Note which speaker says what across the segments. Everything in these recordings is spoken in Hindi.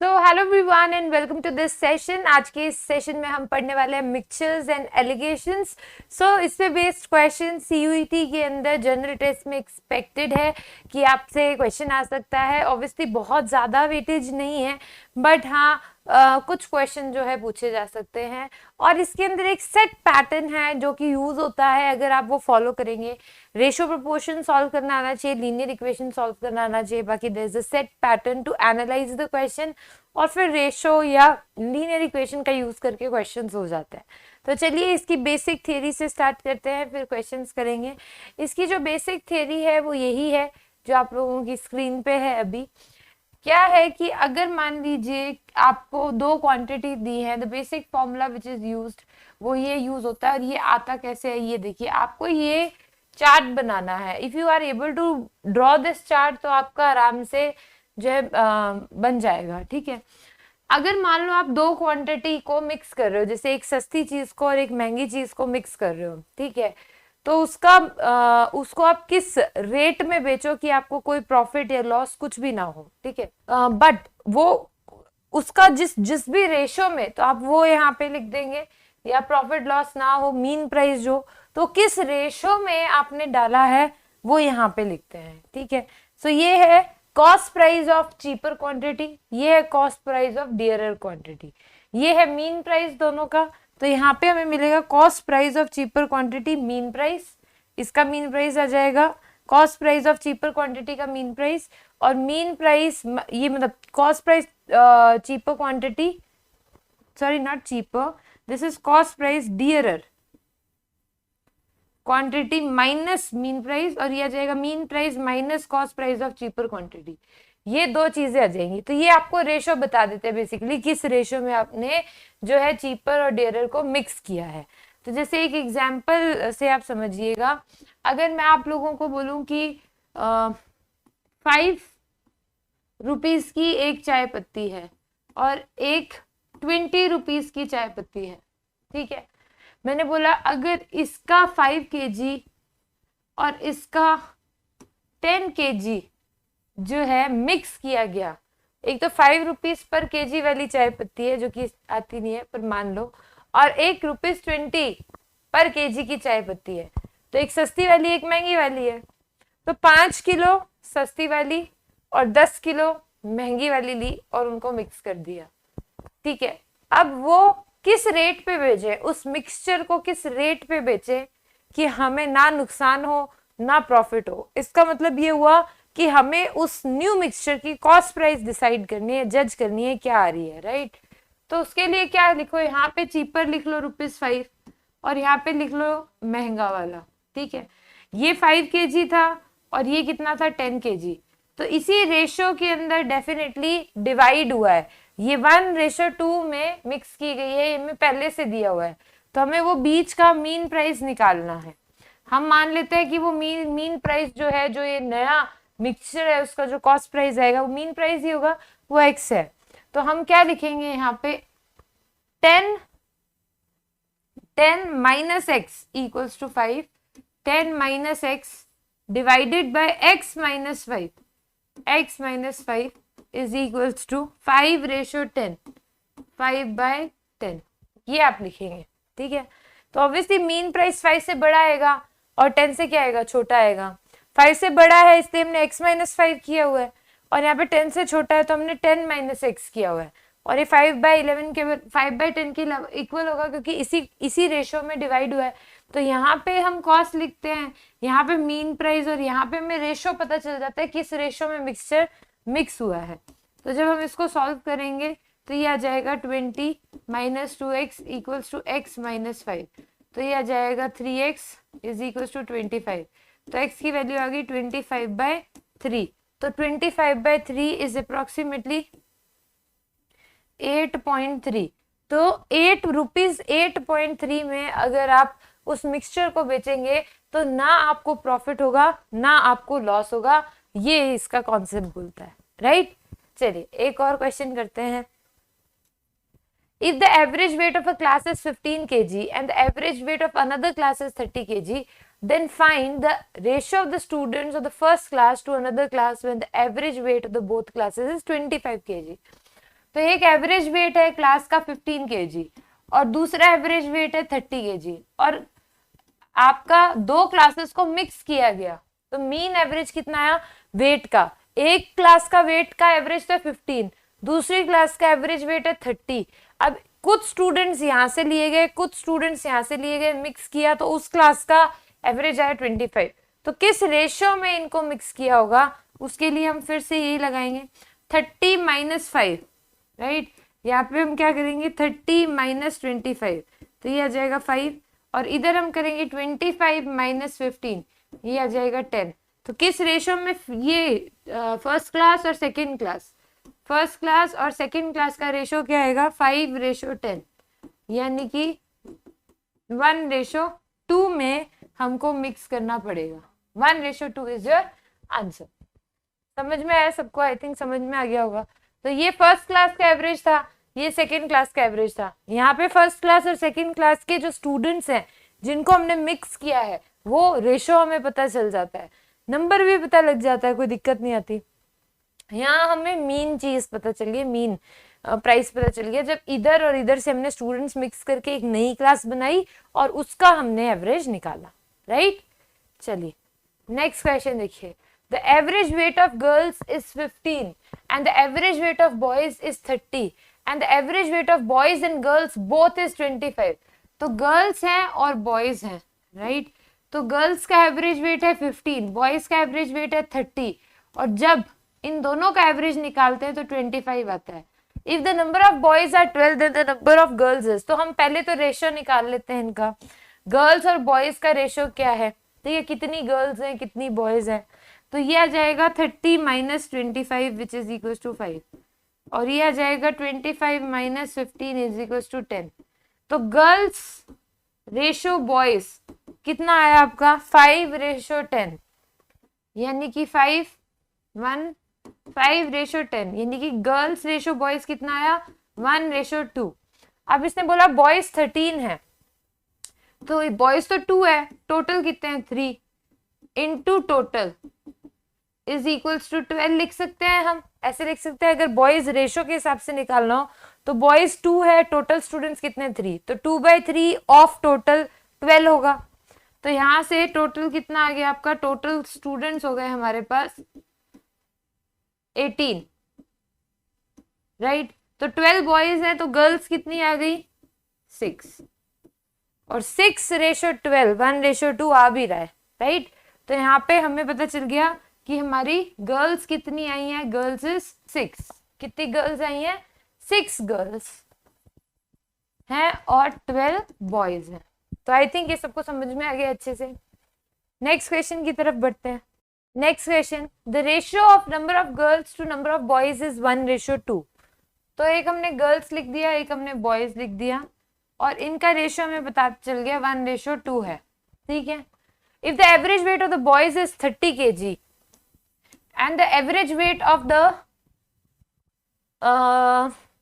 Speaker 1: तो hello everyone and welcome to this session. आज के इस सेशन में हम पढ़ने वाले हैं मिक्सचर्स एंड एलिगेशंस। इस पे बेस्ड क्वेश्चन सीयूईटी के अंदर जनरल टेस्ट में एक्सपेक्टेड है कि आपसे क्वेश्चन आ सकता है। ऑब्वियसली बहुत ज़्यादा वेटेज नहीं है, बट हाँ कुछ क्वेश्चन जो है पूछे जा सकते हैं। और इसके अंदर एक सेट पैटर्न है जो कि यूज़ होता है, अगर आप वो फॉलो करेंगे। रेशियो प्रोपोर्शन सॉल्व करना आना चाहिए, लीनियर इक्वेशन सॉल्व करना आना चाहिए। बाकी there is a set pattern to analyse the question, और फिर रेशो या लीनियर इक्वेशन का यूज करके क्वेश्चंस हो जाते हैं। तो चलिए इसकी बेसिक थ्योरी से स्टार्ट करते हैं, फिर क्वेश्चंस करेंगे। इसकी जो बेसिक थ्योरी है वो यही है जो आप लोगों की स्क्रीन पे है अभी। क्या है कि अगर मान लीजिए आपको दो क्वांटिटी दी है, the basic formula which is used वो ये यूज होता है। और ये आता कैसे है, ये देखिए। आपको ये चार्ट बनाना है। If you are able to draw this chart तो आपका आराम से जो है बन जाएगा, ठीक है। अगर मान लो आप दो क्वांटिटी को मिक्स कर रहे हो, जैसे एक सस्ती चीज को और एक महंगी चीज को मिक्स कर रहे हो, ठीक है, तो उसको आप किस रेट में बेचो कि आपको कोई प्रॉफिट या लॉस कुछ भी ना हो, ठीक है। बट वो उसका जिस जिस भी रेशो में, तो आप वो यहाँ पे लिख देंगे, या प्रॉफिट लॉस ना हो, मीन प्राइस जो, तो किस रेशो में आपने डाला है वो यहाँ पे लिखते हैं, ठीक है। सो ये है cost price of cheaper quantity, ये है cost price of dearer quantity, ये है मीन प्राइस दोनों का। तो यहाँ पे हमें मिलेगा cost price of cheaper quantity mean price, इसका मीन प्राइस आ जाएगा cost price of cheaper quantity का मीन प्राइस, और मीन प्राइस ये मतलब cost price cheaper quantity, sorry not cheaper, this is cost price dearer quantity minus mean price, और ये आ जाएगा mean price minus cost price of cheaper quantity. ये दो चीजें आ जाएंगी। तो ये आपको रेशो बता देते हैं बेसिकली, किस रेशो में आपने जो है चीपर और डियरर को मिक्स किया है। तो जैसे एक एग्जांपल से आप समझिएगा, अगर मैं आप लोगों को बोलूं कि 5 रुपीज की एक चाय पत्ती है और एक 20 रुपीज की चाय पत्ती है, ठीक है। मैंने बोला अगर इसका 5 kg और इसका 10 kg जो है मिक्स किया गया, एक तो 5 रुपीज पर केजी वाली चाय पत्ती है जो कि आती नहीं है पर मान लो, और 1 रुपीज 20 पर केजी की चाय पत्ती है, तो एक सस्ती वाली एक महंगी वाली है। तो 5 किलो सस्ती वाली और 10 किलो महंगी वाली ली और उनको मिक्स कर दिया, ठीक है। अब वो किस रेट पे बेचे, उस मिक्सचर को किस रेट पे बेचे कि हमें ना नुकसान हो ना प्रॉफिट हो। इसका मतलब ये हुआ कि हमें उस न्यू मिक्सचर की कॉस्ट प्राइस डिसाइड करनी है, जज करनी है क्या आ रही है, राइट। तो उसके लिए क्या लिखो, यहाँ पे चीपर लिख लो ₹5 और यहाँ पे लिख लो महंगा वाला, ठीक है। ये 5 kg था और ये कितना था 10 kg। तो इसी रेशो के अंदर डेफिनेटली डिवाइड हुआ है, ये 1:2 में मिक्स की गई है, ये में पहले से दिया हुआ है। तो हमें वो बीच का मीन प्राइस निकालना है। हम मान लेते हैं कि वो मीन प्राइस जो है, जो ये नया मिक्सचर है उसका जो कॉस्ट प्राइस आएगा वो मीन प्राइस ही होगा, वो x है। तो हम क्या लिखेंगे यहाँ पे, 10 minus x equals to 5, 10 minus x divided by x minus 5, x minus 5 is equals to 5:10, 5/10, ये आप लिखेंगे, ठीक है। तो ऑब्वियसली मीन प्राइस 5 से बड़ा आएगा और 10 से क्या आएगा, छोटा आएगा। 5 से बड़ा है इसलिए हमने x माइनस 5 किया हुआ है, और यहाँ पे 10 से छोटा है तो हमने 10 माइनस x किया हुआ है। और ये 5/11 के 5/10 के इक्वल होगा क्योंकि इसी रेशो में डिवाइड हुआ है। तो यहाँ पे हम कॉस्ट लिखते हैं, यहाँ पे मीन प्राइस, और यहाँ पे हमें रेशो पता चल जाता है किस रेशो में मिक्सचर मिक्स हुआ है। तो जब हम इसको सॉल्व करेंगे तो ये आ जाएगा 20 minus 2x equals to x minus 5, तो ये आ जाएगा 3x इज इक्वल्स टू 25। तो x की वैल्यू आ गई 25/3, तो 25/3 इज अप्रोक्सीमेटली 8.3। तो 8 रुपीज 8.3 में अगर आप उस मिक्सचर को बेचेंगे तो ना आपको प्रॉफिट होगा ना आपको लॉस होगा, ये इसका कॉन्सेप्ट बोलता है, राइट। चलिए एक और क्वेश्चन करते हैं। If the average weight of a class is 15 kg and the average weight of another class is 30 kg, then find the ratio of the students of the first class to another class when the average weight of the both classes is 25 kg. तो एक एवरेज वेट है क्लास का 15 केजी और दूसरा एवरेज वेट है 30 केजी, और आपका दो क्लासेस को मिक्स किया गया, तो मीन एवरेज कितना आया वेट का? एक क्लास का वेट का एवरेज तो 15, दूसरी क्लास का एवरेज वेट है 30। अब कुछ स्टूडेंट्स यहाँ से लिए गए, कुछ स्टूडेंट्स यहाँ से लिए गए, मिक्स किया तो उस क्लास का एवरेज आया 25। तो किस रेशियो में इनको मिक्स किया होगा उसके लिए हम फिर से यही लगाएंगे 30 माइनस 5, राइट। यहाँ पे हम क्या करेंगे 30 माइनस 25, तो ये आ जाएगा 5, और इधर हम करेंगे 25 माइनस 15, ये आ जाएगा 10। तो किस रेशियो में ये फर्स्ट क्लास और सेकेंड क्लास, फर्स्ट क्लास और सेकेंड क्लास का रेशियो क्या आएगा 5:10, यानी कि 1:2 में हमको मिक्स करना पड़ेगा। 1:2 इज योर आंसर। समझ में आया सबको? आई थिंक समझ में आ गया होगा। तो ये फर्स्ट क्लास का एवरेज था, ये सेकेंड क्लास का एवरेज था। यहाँ पे फर्स्ट क्लास और सेकेंड क्लास के जो स्टूडेंट्स हैं जिनको हमने मिक्स किया है वो रेशो हमें पता चल जाता है, नंबर भी पता लग जाता है, कोई दिक्कत नहीं आती। यहाँ हमें मीन चीज पता चल गई, मीन प्राइस पता चल गया जब इधर और इधर से हमने स्टूडेंट्स मिक्स करके एक नई क्लास बनाई और उसका हमने एवरेज निकाला, राइट। चलिए नेक्स्ट क्वेश्चन देखिए। The average weight of girls is 15 and the average weight of boys is 30 and the average weight of boys and girls both is 25। तो गर्ल्स हैं और बॉयज हैं, राइट। तो गर्ल्स का एवरेज वेट है 15, बॉयज का एवरेज वेट है 30, और जब इन दोनों का एवरेज निकालते हैं तो 25 आता है। If the number of boys are 12 then the number of girls is, तो हम पहले तो रेशियो निकाल लेते हैं इनका। गर्ल्स और बॉयज का रेशियो क्या है, तो ये कितनी गर्ल्स हैं कितनी बॉयज हैं, तो ये आ जाएगा 30 minus 25 which is equal to 5, और ये आ जाएगा 25 माइनस 15 इज इक्वल टू 10। तो गर्ल्स रेशो बॉयज कितना आया आपका 5:10, यानी कि 5:10, यानी कि गर्ल्स रेशो बॉयज कितना आया 1:2। अब इसने बोला बॉयज 13 है, तो बॉयज तो 2 है, टोटल कितने हैं 3 into total is equals to 12 लिख सकते हैं। हम ऐसे लिख सकते हैं, अगर बॉयज रेशो के हिसाब से निकालना हो तो बॉयज 2 है, टोटल स्टूडेंट्स कितने 3, तो 2/3 ऑफ टोटल 12 होगा। तो यहाँ से टोटल कितना आ गया आपका, टोटल स्टूडेंट्स हो गए हमारे पास 18, राइट। तो 12 बॉयज है तो गर्ल्स कितनी आ गई 6, और 6:12 1:2 आ भी रहा है, राइट। तो यहाँ पे हमें पता चल गया कि हमारी गर्ल्स कितनी आई हैं, गर्ल्स इज 6। कितनी गर्ल्स आई हैं 6 गर्ल्स हैं और 12 बॉयज हैं। तो आई थिंक ये सबको समझ में आ गया अच्छे से। नेक्स्ट क्वेश्चन की तरफ बढ़ते हैं। Next question, the ratio of number of girls to number of boys is 1:2। तो एक हमने गर्ल्स लिख दिया, एक हमने बॉयज लिख दिया, और इनका रेशियो हमें पता चल गया 1:2 है, ठीक है। If the average weight of the boys is 30 kg and the average weight of the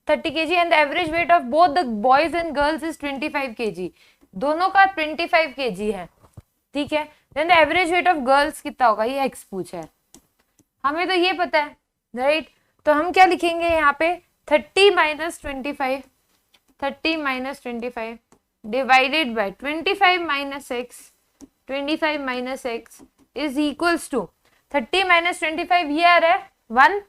Speaker 1: 30 kg and the average weight of both the boys and girls is 25 kg, दोनों का 25 kg है, ठीक है। then the average weight of girls कितना होगा, ये x पूछा है, हमें तो ये पता है, राइट। तो हम क्या लिखेंगे यहाँ पे 30 minus 25, 30 minus 25 divided by 25 minus x, 25 minus x is equals to 30 minus 25 ये आ रहा है 1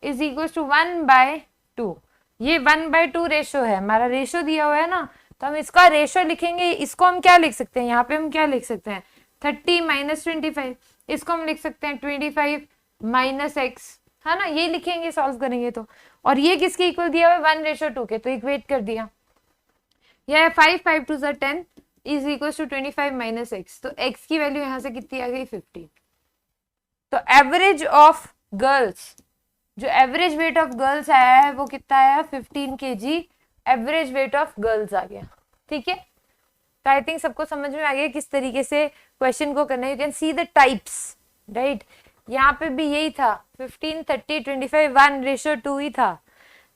Speaker 1: इज इक्वल टू 1/2। ये 1/2 रेशो है, हमारा रेशो दिया हुआ है ना, तो हम इसका रेशो लिखेंगे। इसको हम क्या लिख सकते हैं, यहाँ पे हम क्या लिख सकते हैं 30 माइनस 25, इसको हम लिख सकते हैं 25 माइनस x, है ना, ये लिखेंगे सॉल्व करेंगे तो। और ये किसके इक्वल दिया हुआ है 1:2 के, तो इक्वेट कर दिया। यह 5 5 2 10 is equal to 25 minus x, तो x की वैल्यू यहाँ से कितनी आ गई 50। तो एवरेज ऑफ गर्ल्स, जो एवरेज वेट ऑफ गर्ल्स आया है वो कितना आया 15 kg, average weight of girls आ गया, ठीक है। तो आई थिंक सबको समझ में आ गया किस तरीके से क्वेश्चन को करना है। You can see the types, right. यहाँ पे भी यही था 15 30 25 1:2 ही था।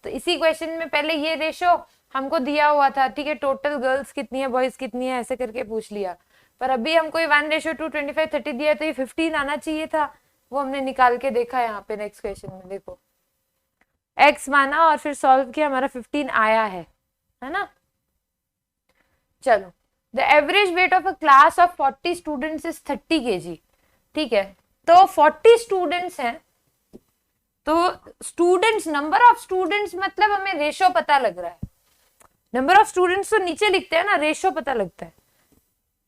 Speaker 1: तो इसी क्वेश्चन में पहले ये रेशो हमको दिया हुआ था, ठीक है, टोटल गर्ल्स कितनी है बॉयज कितनी है ऐसे करके पूछ लिया, पर अभी हमको 1:2 25 30 दिया तो ये 15 आना चाहिए था, वो हमने निकाल के देखा यहाँ पे नेक्स्ट क्वेश्चन में। देखो x माना और फिर सॉल्व किया, हमारा 15 आया है ना। चलो, the average weight of a class of 40 students is 30 kg। ठीक है, तो 40 स्टूडेंट्स हैं, तो स्टूडेंट्स, नंबर ऑफ स्टूडेंट्स मतलब हमें रेशो पता लग रहा है, नंबर ऑफ स्टूडेंट्स तो नीचे लिखते हैं ना, रेशो पता लगता है।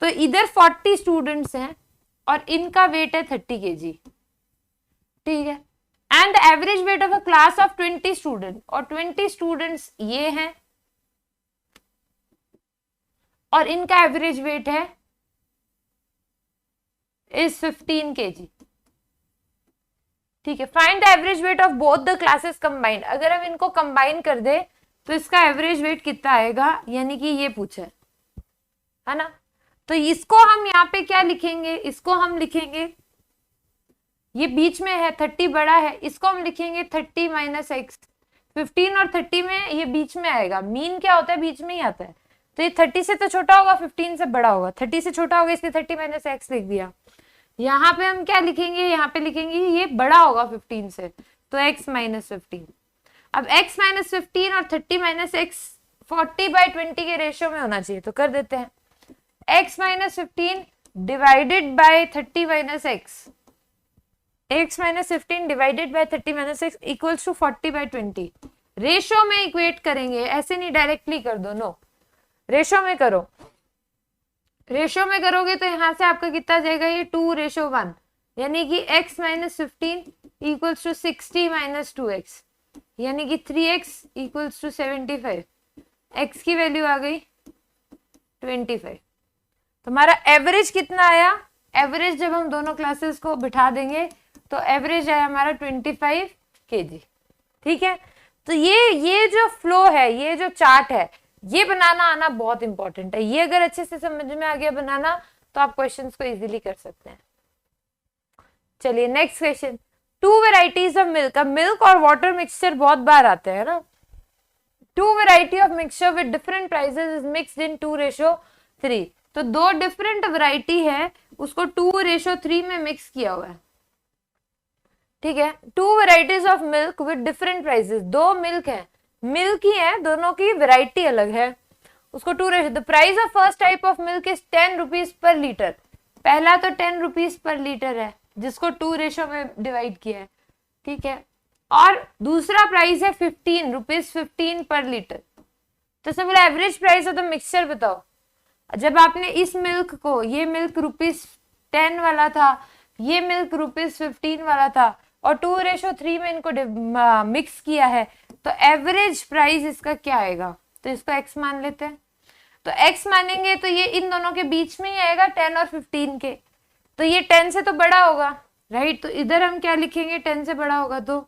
Speaker 1: तो इधर 40 स्टूडेंट्स हैं और इनका वेट है 30 kg। ठीक है, and average weight of a class of 20 student, और 20 स्टूडेंट्स ये हैं और इनका एवरेज वेट है इज 15 kg। ठीक है, find the average weight of both the classes combined. अगर हम इनको कंबाइन कर दे तो इसका एवरेज वेट कितना आएगा, यानी कि ये पूछा है ना। तो इसको हम यहाँ पे क्या लिखेंगे, इसको हम लिखेंगे, ये बीच में है 30 बड़ा है, इसको हम लिखेंगे 30 माइनस एक्स। 15 और 30 में ये बीच में आएगा, मीन क्या होता है, बीच में ही आता है। तो ये 30 से तो छोटा होगा, 15 से बड़ा होगा, 30 से छोटा होगा, इसलिए 30 माइनस एक्स लिख दिया। यहाँ पे हम क्या लिखेंगे, यहाँ पे लिखेंगे ये बड़ा होगा 15 से, तो x माइनस 15। अब x माइनस 15 और 30 माइनस एक्स 40/20 के रेशियो में होना चाहिए, तो कर देते हैं। x minus 15 divided by 30 minus x, x minus 15 divided by 30 minus x equals to 40/20। Ratio में इक्वेट करेंगे, ऐसे नहीं डायरेक्टली कर दो, नो, रेशियो में करो। रेशियो में करोगे तो यहां से आपका कितना जाएगा, ये 2:1, यानी कि x minus 15 equals to 60 minus 2x, यानी कि 3x इक्वल्स टू 75। x की वैल्यू आ गई 25। तो हमारा एवरेज कितना आया, एवरेज जब हम दोनों क्लासेस को बिठा देंगे तो एवरेज आया हमारा 25 kg। ठीक है, तो ये जो फ्लो है, ये जो चार्ट है, ये बनाना आना बहुत इंपॉर्टेंट है। ये अगर अच्छे से समझ में आ गया बनाना तो आप क्वेश्चंस को इजीली कर सकते हैं। चलिए next question, 2 varieties of milk. अब मिल्क और वाटर मिक्सचर बहुत बार आते हैं ना। 2 variety of mixture with different prices is mixed इन 2:3। तो 2 डिफरेंट वेराइटी है, उसको 2:3 में मिक्स किया हुआ है। ठीक है, 2 varieties of milk with different prices, 2 milk है, मिल्क ही है, दोनों की वैरायटी अलग है, उसको 2 ratio. The price of first type of milk is 10 rupees per litre. पहला तो 10 रुपीज पर लीटर है, जिसको 2 रेशियो में डिवाइड किया है। ठीक है, और दूसरा प्राइस है 15 रुपीज 15 पर लीटर। तो सब average price of the mixture बताओ। जब आपने इस मिल्क को, ये मिल्क ₹10 वाला था, ये मिल्क ₹15 वाला था, और 2:3 में इनको मिक्स किया है, तो एवरेज प्राइस इसका क्या आएगा, तो इसको x मान लेते हैं। तो x मानेंगे तो ये इन दोनों के बीच में ही आएगा, 10 और 15 के, तो ये 10 से तो बड़ा होगा, राइट। तो इधर हम क्या लिखेंगे, 10 से बड़ा होगा तो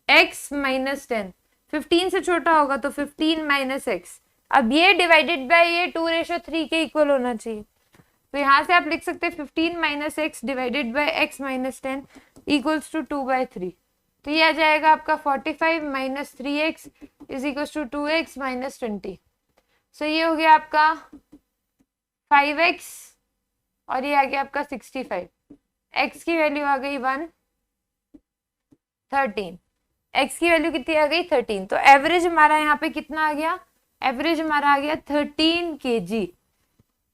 Speaker 1: x माइनस 10, 15 से छोटा होगा तो 15 माइनस x। अब ये डिवाइडेड बाय ये 2:3 के इक्वल होना चाहिए, तो यहाँ से आप लिख सकते हैं 15 minus x divided by x minus 10 equals to 2/3। तो ये आ जाएगा आपका 45 minus 3x is equals to 2x minus 20। So ये हो गया आपका 5x और ये आ गया आपका 65। x की वैल्यू आ गई 13, x की वैल्यू कितनी आ गई 13। तो एवरेज हमारा यहाँ पे कितना आ गया, एवरेज हमारा आ गया 13 kg।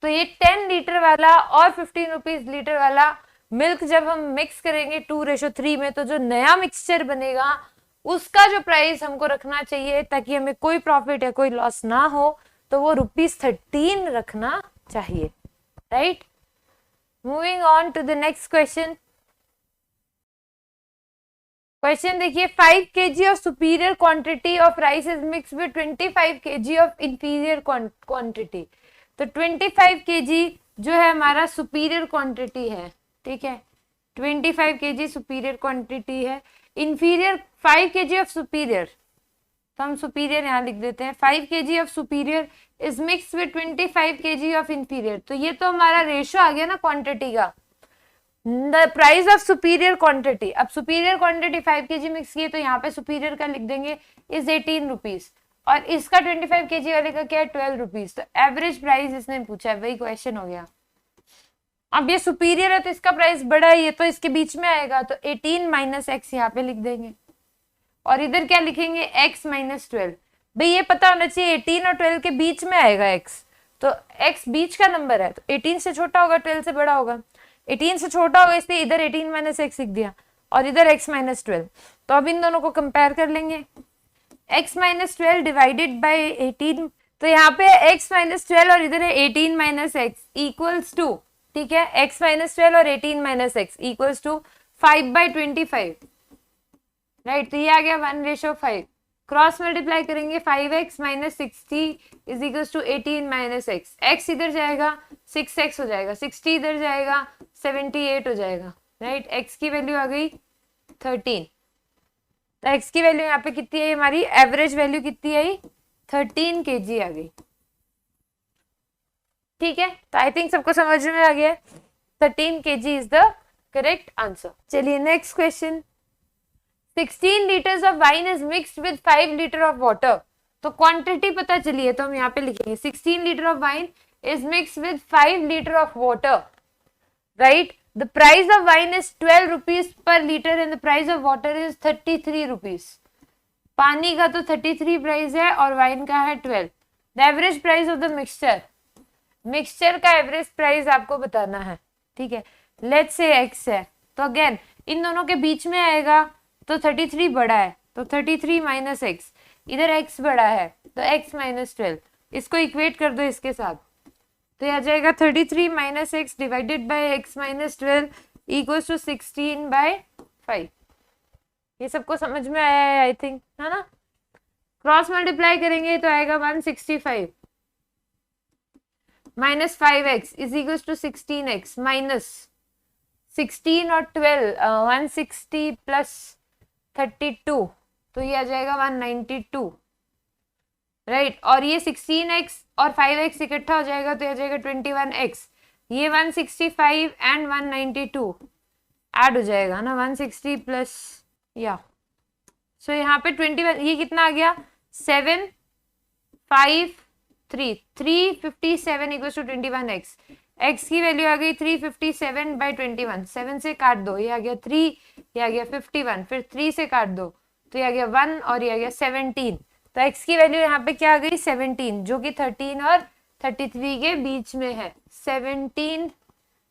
Speaker 1: तो ये 10 लीटर वाला और 15 रुपीज लीटर वाला मिल्क जब हम मिक्स करेंगे 2:3 में, तो जो नया मिक्सचर बनेगा उसका जो प्राइस हमको रखना चाहिए ताकि हमें कोई प्रॉफिट या कोई लॉस ना हो, तो वो ₹13 रखना चाहिए, right. Moving on to the next question. Question देखिए, 5 kg of superior quantity of rice is mix with 25 kg of inferior quantity. तो 25 kg जो है हमारा सुपीरियर क्वांटिटी है, ठीक है, 25 kg सुपीरियर क्वांटिटी है। इंफीरियर 5 kg ऑफ सुपीरियर, तो हम सुपीरियर यहाँ लिख देते हैं, 5 kg of superior is mix with 25 kg of inferior. तो ये तो हमारा रेशो आ गया ना क्वांटिटी का। The price of superior quantity, अब सुपीरियर क्वांटिटी 5 kg मिक्स की है, तो यहाँ पे सुपीरियर का लिख देंगे इज 18 रुपीज, और इसका 25 kg वाले का क्या है 12 रुपीज। तो एवरेज प्राइस इसने पूछा है, वही क्वेश्चन हो गया। अब ये सुपीरियर है तो इसका प्राइस बड़ा है, ये तो इसके बीच में आएगा, तो 18 माइनस एक्स यहाँ पे लिख देंगे, और इधर क्या लिखेंगे x माइनस 12। भाई ये पता होना चाहिए 18 और 12 के बीच में आएगा x, तो x बीच का नंबर है, तो 18 से छोटा होगा 12 से बड़ा होगा, 18 से छोटा होगा इसलिए इधर 18 माइनस x लिख दिया और इधर x माइनस 12। तो अब इन दोनों को कंपेयर कर लेंगे, x माइनस 12 डिवाइडेड बाई 18, तो यहाँ पे x माइनस 12 और इधर है 18 माइनस एक्स इक्वल्स टू, ठीक है, x माइनस 12 और 18 minus x equals to 5/25, right. तो ये आ गया 1:5, क्रॉस मल्टीप्लाई करेंगे 5x minus 60 is equals to 18 minus x, x इधर जाएगा 6x हो जाएगा, 60 इधर जाएगा 78 हो जाएगा, राइट। x की वैल्यू आ गई 13, तो x की वैल्यू यहाँ पे कितनी आई, हमारी एवरेज वैल्यू कितनी आई, 13 kg आ गई, ठीक है। तो आई थिंक सबको समझ में आ गया, 13 kg is the correct answer. चलिए next question, 16 liters of wine is mixed with 5 liters of water। तो क्वांटिटी पता चली है तो हम यहाँ पे लिखेंगे 16 liters of wine is mixed with 5 liters of water, right? The price of wine is 12 rupees per liter and the price of water is 33 rupees। पानी का तो 33 प्राइस है और वाइन का है 12। The average price of the mixture, mixture का एवरेज प्राइस आपको बताना है, ठीक है। लेट्स से x है, तो अगेन इन दोनों के बीच में आएगा, तो 33 बड़ा है तो 33 माइनस एक्स, इधर x बड़ा है तो x माइनस 12, इसको इक्वेट कर दो इसके साथ, तो यह आ जाएगा 33 minus x divided by x minus 12 equals to 16/5। ये सबको समझ में आया है आई थिंक, है ना। क्रॉस मल्टीप्लाई करेंगे तो आएगा 165 minus 5x is equals to 16x minus 16 और 12 160 प्लस 32, तो ये आ जाएगा 192, राइट। और ये 16x और 5x इकट्ठा हो जाएगा तो ये आ जाएगा 21x, ये 165 एंड 192 ऐड हो जाएगा ना, 160 प्लस या, सो यहाँ पे 21, ये कितना आ गया 357 इक्वल्स टू 21x, x की वैल्यू आ गई 357/21, 7 से काट दो, ये आ गया 3, ये आ गया 51, फिर 3 से काट दो तो ये आ गया 1 और ये आ गया 17, तो x की वैल्यू यहाँ पे क्या आ गई 17, जो कि 13 और 33 के बीच में है, 17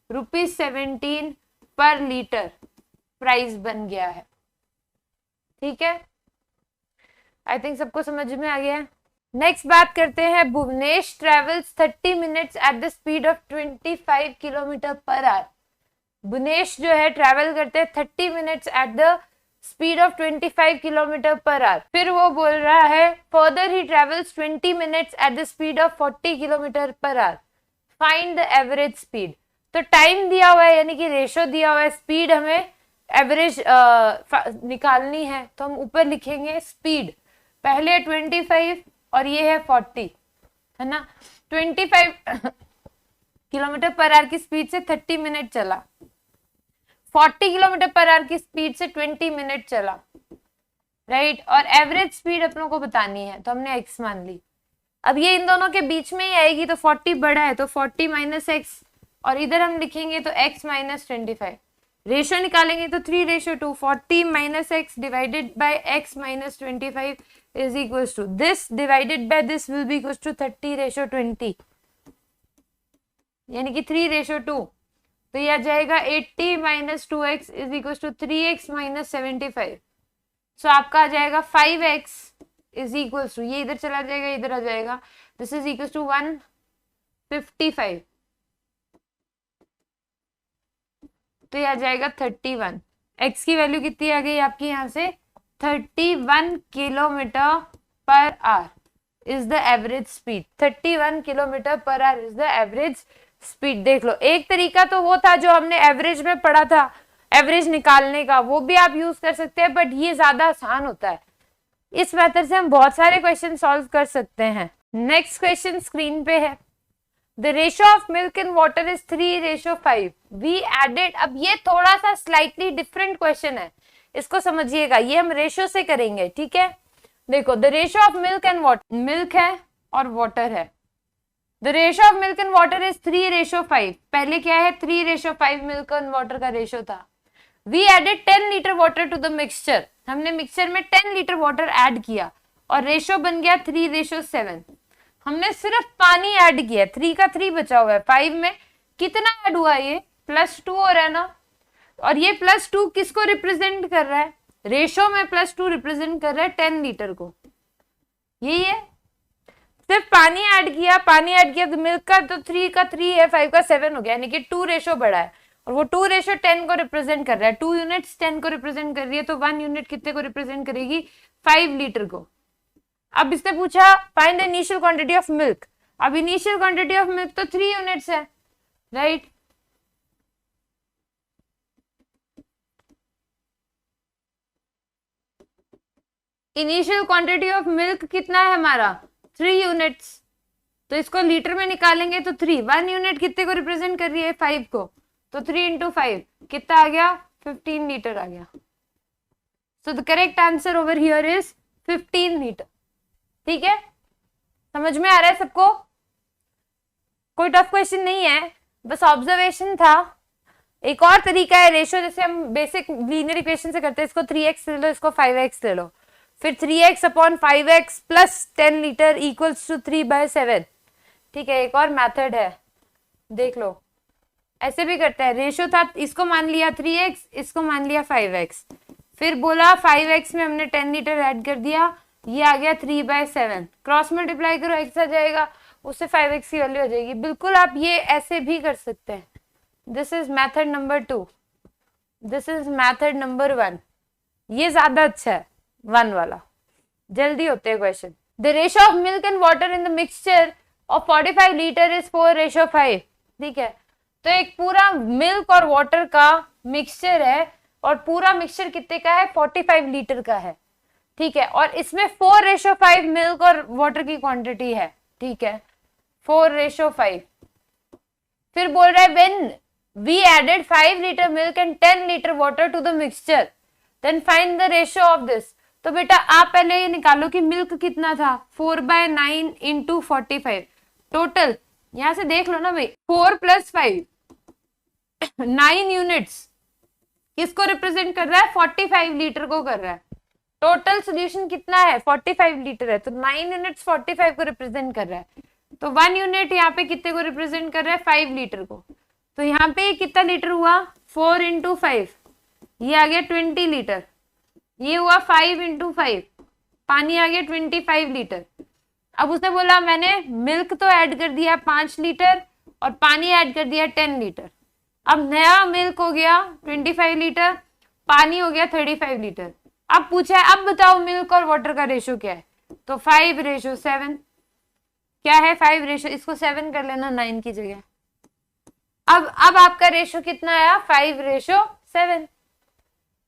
Speaker 1: रुपीज 17 पर लीटर प्राइस बन गया है, ठीक है। आई थिंक सबको समझ में आ गया। नेक्स्ट बात करते हैं, Bhuvnesh travels 30 minutes at the speed of 25 kilometre per hour. Bhuvnesh जो है ट्रेवल करते हैं 30 minutes at the speed of 25 kilometre per hour. फिर वो बोल रहा है further he travels 20 minutes at the speed of 40 kilometre per hour, find the average speed. तो टाइम दिया हुआ है यानी कि रेशो दिया हुआ है, स्पीड हमें एवरेज निकालनी है, तो हम ऊपर लिखेंगे स्पीड, पहले 25 और ये है 40, है ना। 25 किलोमीटर पर आवर की स्पीड से 30 मिनट चला, 40 किलोमीटर पर आवर की स्पीड से 20 मिनट चला, राइट। और एवरेज स्पीड अपनों को बतानी है तो हमने x मान ली। अब ये इन दोनों के बीच में ही आएगी तो 40 बड़ा है तो 40 माइनस एक्स, और इधर हम लिखेंगे तो x माइनस 25, रेशियो निकालेंगे तो 3:2, 40 minus x divided by x minus 25 is equals to this divided by this will be equals to 30:20, यानी कि 3:2, तो यह आ जाएगा 80 minus 2x is equals to 3x minus 75। So आपका आ जाएगा 5x इज इक्वल्स टू, ये इधर चला जाएगा इधर आ जाएगा, दिस इज इक्वल्स टू 155, तो यह आ जाएगा 31। x की वैल्यू कितनी आ गई आपकी यहाँ से 31 kilometre per hour is the average speed, 31 kilometre per hour is the average speed. देख लो, एक तरीका तो वो था जो हमने एवरेज में पढ़ा था, एवरेज निकालने का, वो भी आप यूज कर सकते हैं, बट ये ज्यादा आसान होता है। इस मेथड से हम बहुत सारे क्वेश्चन सॉल्व कर सकते हैं। नेक्स्ट क्वेश्चन स्क्रीन पे है, the ratio of milk in water is 3:5, we added. अब ये थोड़ा सा स्लाइटली डिफरेंट क्वेश्चन है, इसको समझिएगा, ये हम रेशियो से करेंगे, ठीक है। देखो, the ratio of milk and water, milk है और वाटर है, the ratio of milk and water is 3:5। पहले क्या है 3:5 मिल्क एंड वाटर का रेशियो था। We added 10 litre water to the mixture, हमने मिक्सचर में 10 लीटर वाटर ऐड किया और रेशो बन गया 3:7। हमने सिर्फ पानी ऐड किया, 3 का 3 बचा हुआ है, 5 में कितना ऐड हुआ, ये +2 हो रहा है ना। और ये +2 किसको रिप्रेजेंट कर रहा है, रेशो में +2 रिप्रेजेंट कर रहा है 10 लीटर को, यही है। सिर्फ पानी ऐड किया तो मिल्क का तो 3 का 3 है, 5 का 7 हो गया, यानी कि 2 रेशो बढ़ा है और वो 2 रेशो 10 को रिप्रेजेंट कर रहा है। 2 यूनिट्स 10 को रिप्रेजेंट कर रही है, तो 1 यूनिट कितने को रिप्रेजेंट करेगी, 5 लीटर को। अब इसने पूछा find the initial quantity of milk. अब इनिशियल क्वांटिटी ऑफ मिल्क तो 3 यूनिट्स है, right. Initial quantity of milk कितना है हमारा, 3 यूनिट्स। तो इसको लीटर में निकालेंगे तो 3, 1 यूनिट कितने को रिप्रेजेंट कर रही है, 5 को, तो 3 × 5 कितना आ गया, 15 लीटर आ गया। सो the correct answer over here is 15 litre. ठीक है, समझ में आ रहा है सबको, कोई टफ क्वेश्चन नहीं है, बस ऑब्जर्वेशन था। एक और तरीका है रेशो, जैसे हम बेसिक लीनियर इक्वेशन से करते हैं, इसको 3x ले लो, इसको 5x ले लो, फिर 3x/5x + 10 लीटर इक्वल्स टू 3/7। ठीक है, एक और मेथड है, देख लो, ऐसे भी करते हैं। रेशो था, इसको मान लिया 3x, इसको मान लिया 5x, फिर बोला 5x में हमने 10 लीटर ऐड कर दिया, ये आ गया 3/7, क्रॉस मल्टीप्लाई करो, x आ जाएगा, उससे 5x की वैल्यू आ जाएगी। बिल्कुल आप ये ऐसे भी कर सकते हैं। This is method number 2, this is method number 1। ये ज्यादा अच्छा है 1 वाला, जल्दी होते हैं question. The ratio of milk and water in the mixture of 45 litre is 4:5। ठीक है, तो एक पूरा मिल्क और वाटर का मिक्सचर है और पूरा मिक्सचर कितने का है, 45 लीटर का है। ठीक है, और इसमें 4:5 मिल्क और वाटर की क्वांटिटी है। ठीक है, 4:5। फिर बोल रहा है when we added 5 litre milk and 10 litre water to the mixture then find the ratio of this. तो बेटा आप पहले ये निकालो कि मिल्क कितना था, 4/9 × 45 टोटल, यहां से देख लो ना भाई, 4 + 5 9 यूनिट्स किसको रिप्रेजेंट कर रहा है, 45 लीटर को कर रहा है। टोटल सोल्यूशन कितना है, 45 लीटर है, तो 9 यूनिट्स 45 को रिप्रेजेंट कर रहा है। तो 1 यूनिट यहाँ पे कितने को रिप्रेजेंट कर रहा है, 5 लीटर को। तो यहाँ पे कितना लीटर हुआ, 4 × 5, ये आ गया 20 लीटर, ये हुआ 5 × 5, पानी आ गया 25 लीटर। अब उसने बोला मैंने मिल्क तो ऐड कर दिया 5 लीटर और पानी ऐड कर दिया 10 लीटर। अब नया मिल्क हो गया 25 लीटर, पानी हो गया 35 लीटर। अब पूछा है अब बताओ मिल्क और वाटर का रेशो क्या है, तो 5:7। क्या है, 5 इसको 7 कर लेना 9 की जगह। अब आपका रेशो कितना आया, 5:7।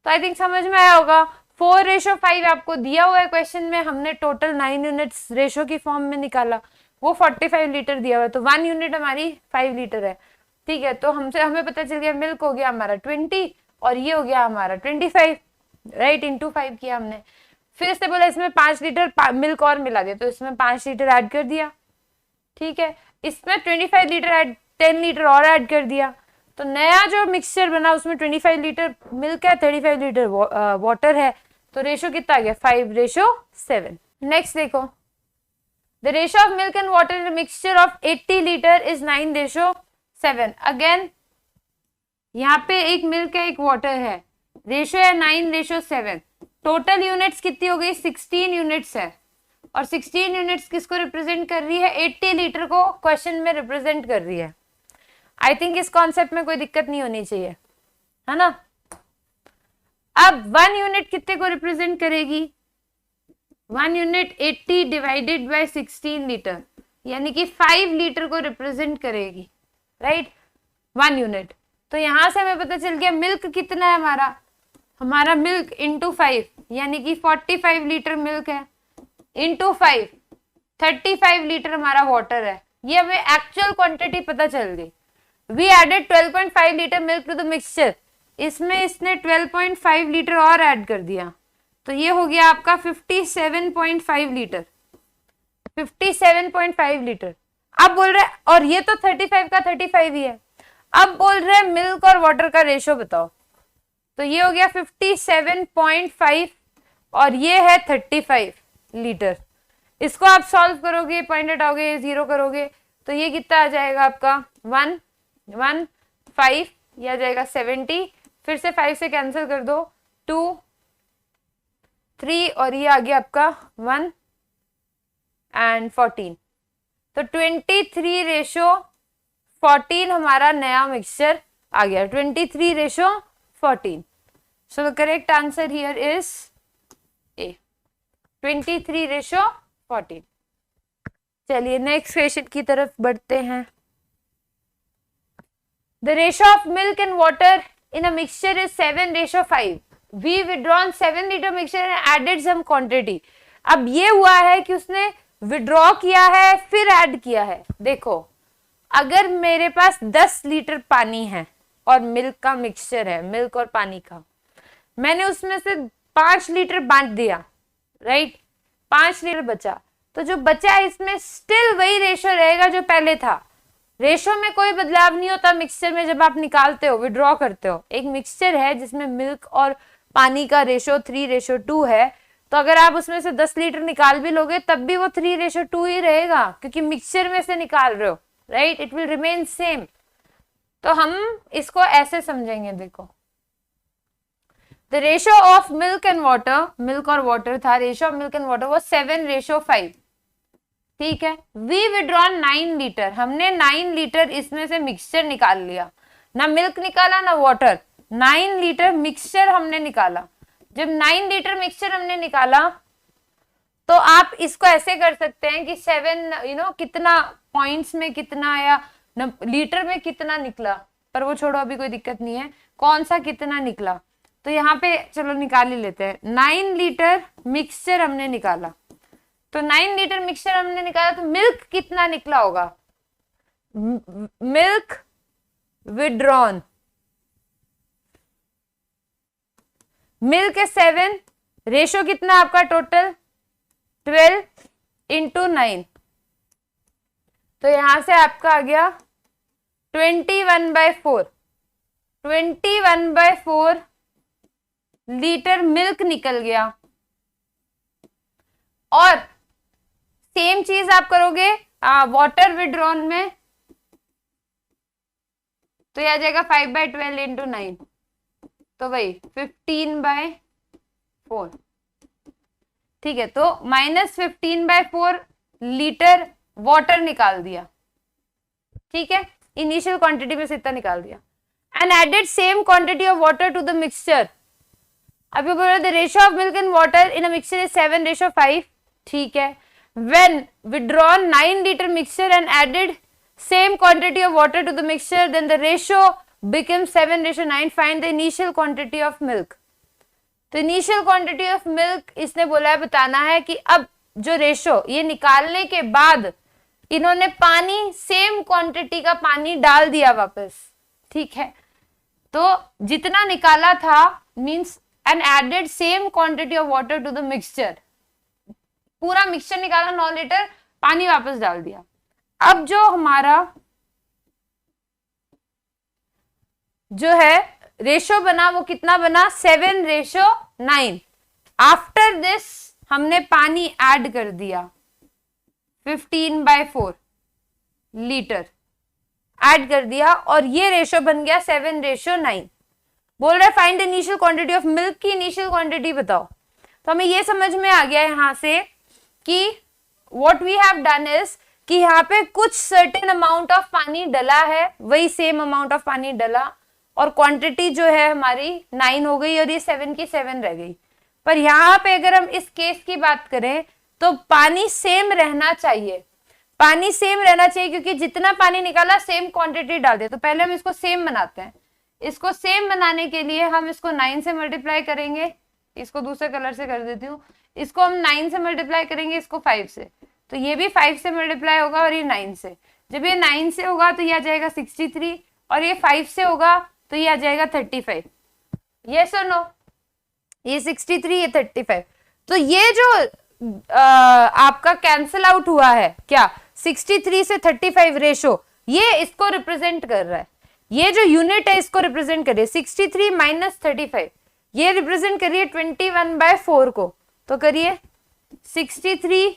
Speaker 1: तो आई थिंक समझ में आया होगा। 4:5 आपको दिया हुआ है क्वेश्चन में, हमने टोटल 9 यूनिट्स रेशो की फॉर्म में निकाला, वो 45 लीटर दिया हुआ है, तो 1 यूनिट हमारी 5 लीटर है। ठीक है, तो हमें पता चल गया मिल्क हो गया हमारा 20 और ये हो गया हमारा 25, राइट, × 5 किया हमने। फिर इससे बोला इसमें 5 लीटर मिल्क और मिला दिया, तो इसमें 5 लीटर ऐड कर दिया। ठीक है, इसमें 25 लीटर ऐड, 10 लीटर और ऐड कर दिया, तो नया जो मिक्सचर बना उसमें 25 लीटर मिल्क है, 35 लीटर वाटर है, तो रेशो कितना आ गया, 5:7। नेक्स्ट देखो, the ratio of milk and water in mixture of 80 litre is 9:7। Again यहाँ पे एक मिल्क है एक वाटर है, रेशो है 9:7। टोटल यूनिट्स कितनी हो गई, 16 यूनिट्स है, और 16 यूनिट्स किसको रिप्रेजेंट कर रही है, 80 लीटर को क्वेश्चन में रिप्रेजेंट कर रही है। आई थिंक इस कॉन्सेप्ट में कोई दिक्कत नहीं होनी चाहिए, है ना। अब 1 यूनिट कितने को रिप्रेजेंट करेगी, 1 यूनिट 80 डिवाइडेड बाय 16 लीटर, यानी कि 5 लीटर को रिप्रेजेंट करेगी, राइट, 1 यूनिट। तो यहां से हमें पता चल गया मिल्क कितना है हमारा मिल्क × 5, यानी कि 45 लीटर मिल्क है, × 5 35 लीटर हमारा वाटर है। ये हमें एक्चुअल क्वांटिटी पता चल गई। We added 12.5 litre milk to the mixture, इसमें इसने 12.5 लीटर और ऐड कर दिया, तो ये हो गया आपका 57.5 लीटर, 57.5 लीटर। अब बोल रहे, और ये तो 35 का 35 ही है, अब बोल रहे मिल्क और वाटर का रेशो बताओ, तो ये हो गया 57.5 और ये है 35 लीटर। इसको आप सॉल्व करोगे, पॉइंट हटाओगे, 0 करोगे तो ये कितना आ जाएगा आपका 115, ये आ जाएगा 70, फिर से 5 से कैंसिल कर दो, 2 3 और ये आ गया आपका 1 एंड 14। तो 23:14 हमारा नया मिक्सचर आ गया, 23:14। So the correct answer here is A, 23:14। चलिए नेक्स्ट क्वेश्चन की तरफ बढ़ते हैं। The ratio of milk and water in a mixture is 7:5। We withdrawn 7 litre mixture and added some quantity. अब ये हुआ है कि उसने विड्रॉ किया है फिर ऐड किया है। देखो अगर मेरे पास 10 लीटर पानी है और मिल्क का मिक्सचर है, मिल्क और पानी का, मैंने उसमें से 5 लीटर बांट दिया, राइट, 5 लीटर बचा, तो जो बचा है इसमें स्टिल वही रेशो रहेगा जो पहले था। रेशो में कोई बदलाव नहीं होता मिक्सचर में जब आप निकालते हो, विड्रॉ करते हो। एक मिक्सचर है जिसमें मिल्क और पानी का रेशो 3:2 है, तो अगर आप उसमें से 10 लीटर निकाल भी लोगे तब भी वो 3:2 ही रहेगा, क्योंकि मिक्सचर में से निकाल रहे हो, right, it will remain same. तो हम इसको ऐसे समझेंगे, देखो the ratio of milk and water, milk और वाटर था, ratio of milk and water वो 7:5, ठीक है। वी विड्रॉन 9 लीटर, हमने 9 लीटर इसमें से मिक्सचर निकाल लिया, ना मिल्क निकाला ना वाटर, 9 लीटर मिक्सचर हमने निकाला। जब 9 लीटर मिक्सचर हमने निकाला तो आप इसको ऐसे कर सकते हैं कि 7 कितना पॉइंट्स में कितना या लीटर में कितना निकला, पर वो छोड़ो अभी कोई दिक्कत नहीं है, कौन सा कितना निकला। तो यहाँ पे चलो निकाल ही लेते हैं। 9 लीटर मिक्सचर हमने निकाला, तो 9 लीटर मिक्सचर हमने निकाला तो मिल्क कितना निकला होगा, मिल्क विड्रॉन, मिल्क है 7, रेशो कितना आपका टोटल 12 इंटू 9, तो यहां से आपका आ गया 21/4, 21/4 लीटर मिल्क निकल गया। और सेम चीज आप करोगे वाटर विड्रॉन में, तो यह आ जाएगा 5/12 इंटू 9, तो वही 15/4, ठीक है। तो -15/4 लीटर वाटर निकाल दिया, ठीक है, इनिशियल क्वांटिटी में से इतना निकाल दिया। And added same quantity of water to the mixture. अभी बोल रहे the ratio of milk and water in a mixture is 7:5, ठीक है। When withdrawn 9 liter mixture and added same quantity of water to the mixture, then the ratio becomes 7:9. Find the initial quantity of milk. तो initial quantity of milk इसने बोला है, बताना है कि अब जो रेशो ये निकालने के बाद इन्होंने पानी सेम क्वांटिटी का पानी डाल दिया वापस, ठीक है। तो जितना निकाला था means and added same quantity of water to the mixture, पूरा मिक्सचर निकाला 9 लीटर, पानी वापस डाल दिया। अब जो हमारा जो है रेशो बना वो कितना बना 7:9। आफ्टर दिस हमने पानी ऐड कर दिया 15/4 लीटर ऐड कर दिया और ये रेशो बन गया 7:9। बोल रहे find the initial quantity of milk, की इनिशियल क्वांटिटी बताओ। तो हमें ये समझ में आ गया यहां से कि what we have done is कि यहाँ पे कुछ सर्टेन अमाउंट ऑफ पानी डला है, वही सेम अमाउंट ऑफ पानी डला और क्वांटिटी जो है हमारी 9 हो गई और ये 7 की 7 रह गई। पर यहाँ पे अगर हम इस केस की बात करें तो पानी सेम रहना चाहिए, पानी सेम रहना चाहिए क्योंकि जितना पानी निकाला सेम क्वांटिटी डाल दे। तो पहले हम इसको सेम बनाते हैं। इसको सेम बनाने के लिए हम इसको 9 से मल्टीप्लाई करेंगे, इसको दूसरे कलर से कर देती हूँ। इसको हम 9 से मल्टीप्लाई करेंगे, इसको 5 से, तो ये भी 5 से मल्टीप्लाई होगा और ये 9 से। जब ये 9 से होगा तो ये आ जाएगा 63 और ये 5 से होगा तो ये आ जाएगा 35। यस और नो? ये 63 ये 35। तो ये जो आपका कैंसिल आउट हुआ है क्या 63 से 35 रेशो, ये इसको रिप्रेजेंट कर रहा है। ये जो यूनिट है इसको रिप्रेजेंट कर रही है 63 - 35, ये रिप्रेजेंट कर रही है 21/4 को। तो करिए 63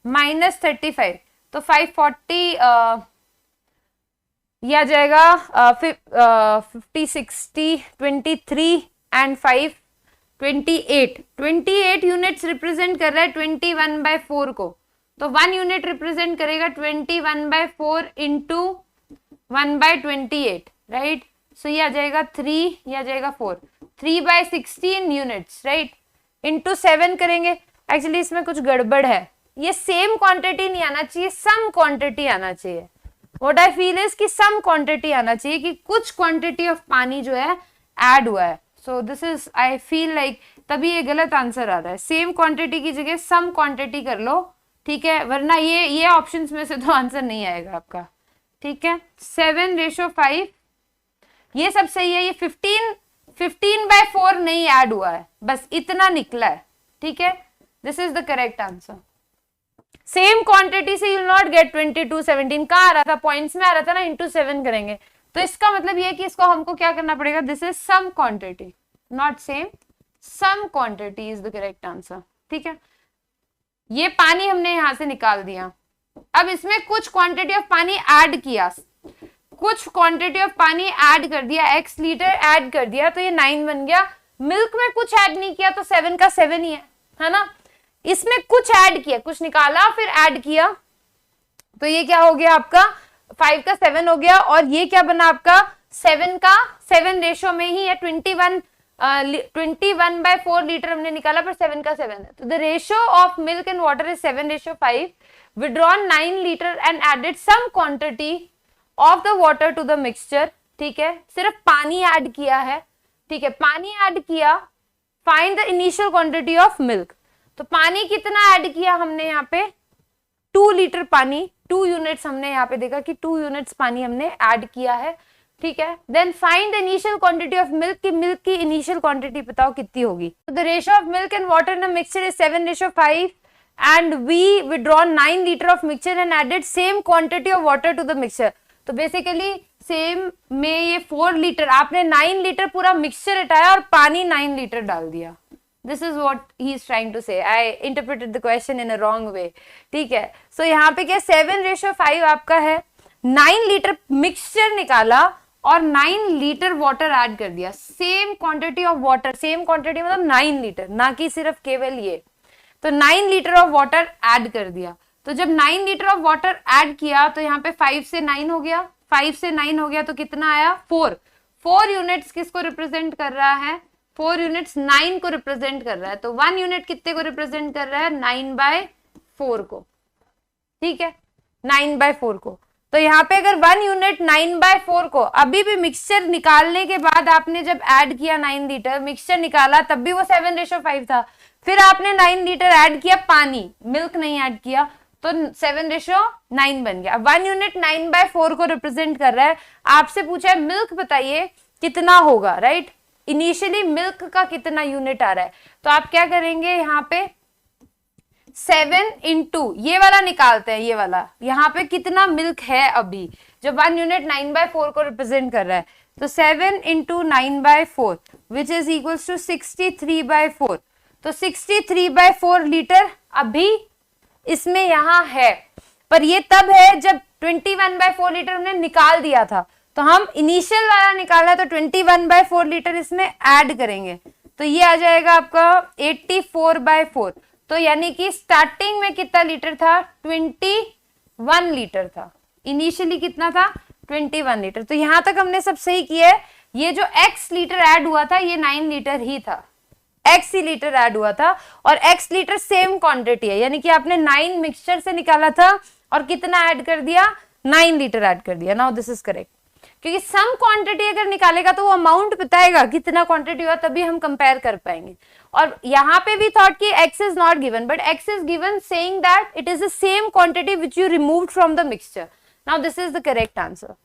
Speaker 1: माइनस 35, तो 540 यह आ जाएगा 50 60 23 एंड 5 28 यूनिट्स रिप्रेजेंट कर रहा है 21/4 को, तो 1 यूनिट रिप्रेजेंट करेगा 21/4 इंटू 1/28, राइट। सो ये आ जाएगा 3, ये आ जाएगा 4, 3/16 यूनिट्स, राइट, इंटू 7 करेंगे। एक्चुअली इसमें कुछ गड़बड़ है, ये सेम क्वांटिटी नहीं आना चाहिए, सम क्वांटिटी आना चाहिए। व्हाट आई फील इज कि सम क्वांटिटी आना चाहिए, कि कुछ क्वांटिटी ऑफ पानी जो है ऐड हुआ है। सो this is I feel like, तभी ये गलत आंसर आ रहा है। सेम क्वांटिटी की जगह सम क्वांटिटी कर लो, ठीक है, वरना ये ऑप्शंस में से तो आंसर नहीं आएगा आपका, ठीक है। 7:5 ये सब सही है, ये 15/4 नहीं ऐड हुआ है, बस इतना निकला है, ठीक है। This is the correct answer. Same quantity से यू विल नॉट गेट 22/17, कहाँ आ रहा था, पॉइंट्स में आ रहा था ना, इंटू 7 करेंगे, तो इसका मतलब ये है कि इसको हमको क्या करना पड़ेगा, this is some quantity, not same, some quantity is the correct answer, ठीक है। ये पानी हमने यहां से निकाल दिया, अब इसमें कुछ क्वांटिटी ऑफ पानी ऐड किया, कुछ क्वांटिटी ऑफ पानी ऐड कर दिया, x लीटर ऐड कर दिया, तो ये 9 बन गया। मिल्क में कुछ ऐड नहीं किया तो 7 का 7 ही है ना। इसमें कुछ ऐड किया, कुछ निकाला फिर ऐड किया, तो ये क्या हो गया आपका 5 का 7 हो गया, और ये क्या बना आपका 7 का 7 रेशो में ही है, 21/4 लीटर हमने निकाला, पर 7 का 7 है, तो the ratio of milk and water is 7:5। withdrawn 9 litre and added some quantity of the water to the mixture, ठीक है, सिर्फ पानी ऐड किया है, ठीक है, पानी ऐड किया। Find the initial quantity of milk, तो पानी कितना ऐड किया हमने यहाँ पे 2 लीटर पानी, 2 यूनिट्स हमने यहाँ पे देखा कि 2 यूनिट्स पानी हमने ऐड किया है, ठीक है। Then find the initial quantity of milk, की मिल्क की इनिशियल क्वांटिटी बताओ कितनी होगी। The ratio of milk and water in a mixture is 7:5 and we withdrawn 9 liter of mixture and added same quantity of water to the mixture। तो बेसिकली सेम में ये 4 लीटर, आपने 9 लीटर पूरा मिक्सचर हटाया और पानी 9 लीटर डाल दिया। This is what he is trying to say, I interpreted the question in a wrong way, ठीक है। सो यहाँ पे क्या 7:5 आपका है, 9 लीटर मिक्सचर निकाला और 9 लीटर वाटर ऐड कर दिया, same quantity of water, same quantity मतलब 9 लीटर, ना कि सिर्फ केवल ये, तो 9 लीटर ऑफ वाटर ऐड कर दिया। तो जब 9 लीटर ऑफ वाटर ऐड किया तो यहाँ पे 5 से 9 हो गया, 5 से 9 हो गया तो कितना आया 4 यूनिट्स किसको रिप्रेजेंट कर रहा है, 4 यूनिट्स 9 को रिप्रेजेंट कर रहा है, तो 1 यूनिट कितने को रिप्रेजेंट कर रहा है 9/4 को, ठीक है, 9/4 को। तो यहाँ पे अगर 1 यूनिट 9/4 को, अभी भी मिक्सचर निकालने के बाद आपने जब ऐड किया 9 लीटर मिक्सचर निकाला, तब भी वो 7:5 था, फिर आपने 9 लीटर ऐड किया पानी, मिल्क नहीं ऐड किया, तो 7:9 बन गया। 1 यूनिट 9/4 को रिप्रेजेंट कर रहा है। आपसे पूछा है मिल्क बताइए कितना होगा, राइट, इनिशियली मिल्क का कितना यूनिट आ रहा है, तो आप क्या करेंगे यहाँ पे 7 इंटू ये वाला निकालते हैं, ये वाला यहाँ पे कितना मिल्क है अभी, जब 1 यूनिट 9/4 को रिप्रेजेंट कर रहा है, तो 7 into 9/4 which is equals to 63/4, तो 63/4 लीटर अभी इसमें यहाँ है, पर ये तब है जब 21/4 लीटर हमने निकाल दिया था, तो हम इनिशियल वाला निकाला तो 21/4 लीटर इसमें ऐड करेंगे, तो ये आ जाएगा आपका 84/4, तो यानी कि स्टार्टिंग में कितना लीटर था 21 लीटर था, इनिशियली कितना था 21 लीटर। तो यहां तक हमने सब सही किया है। ये जो x लीटर ऐड हुआ था ये 9 लीटर ही था, x ही लीटर ऐड हुआ था, और x लीटर सेम क्वांटिटी है, यानी कि आपने 9 मिक्सचर से निकाला था और कितना ऐड कर दिया 9 लीटर ऐड कर दिया। नाउ दिस इज करेक्ट, क्योंकि सम क्वांटिटी अगर निकालेगा तो वो अमाउंट बताएगा कितना क्वांटिटी हुआ, तभी हम कंपेयर कर पाएंगे। और यहाँ पे भी थॉट कि x is not given, but x is given saying that it is the same quantity which you removed from the mixture. Now this is the correct answer.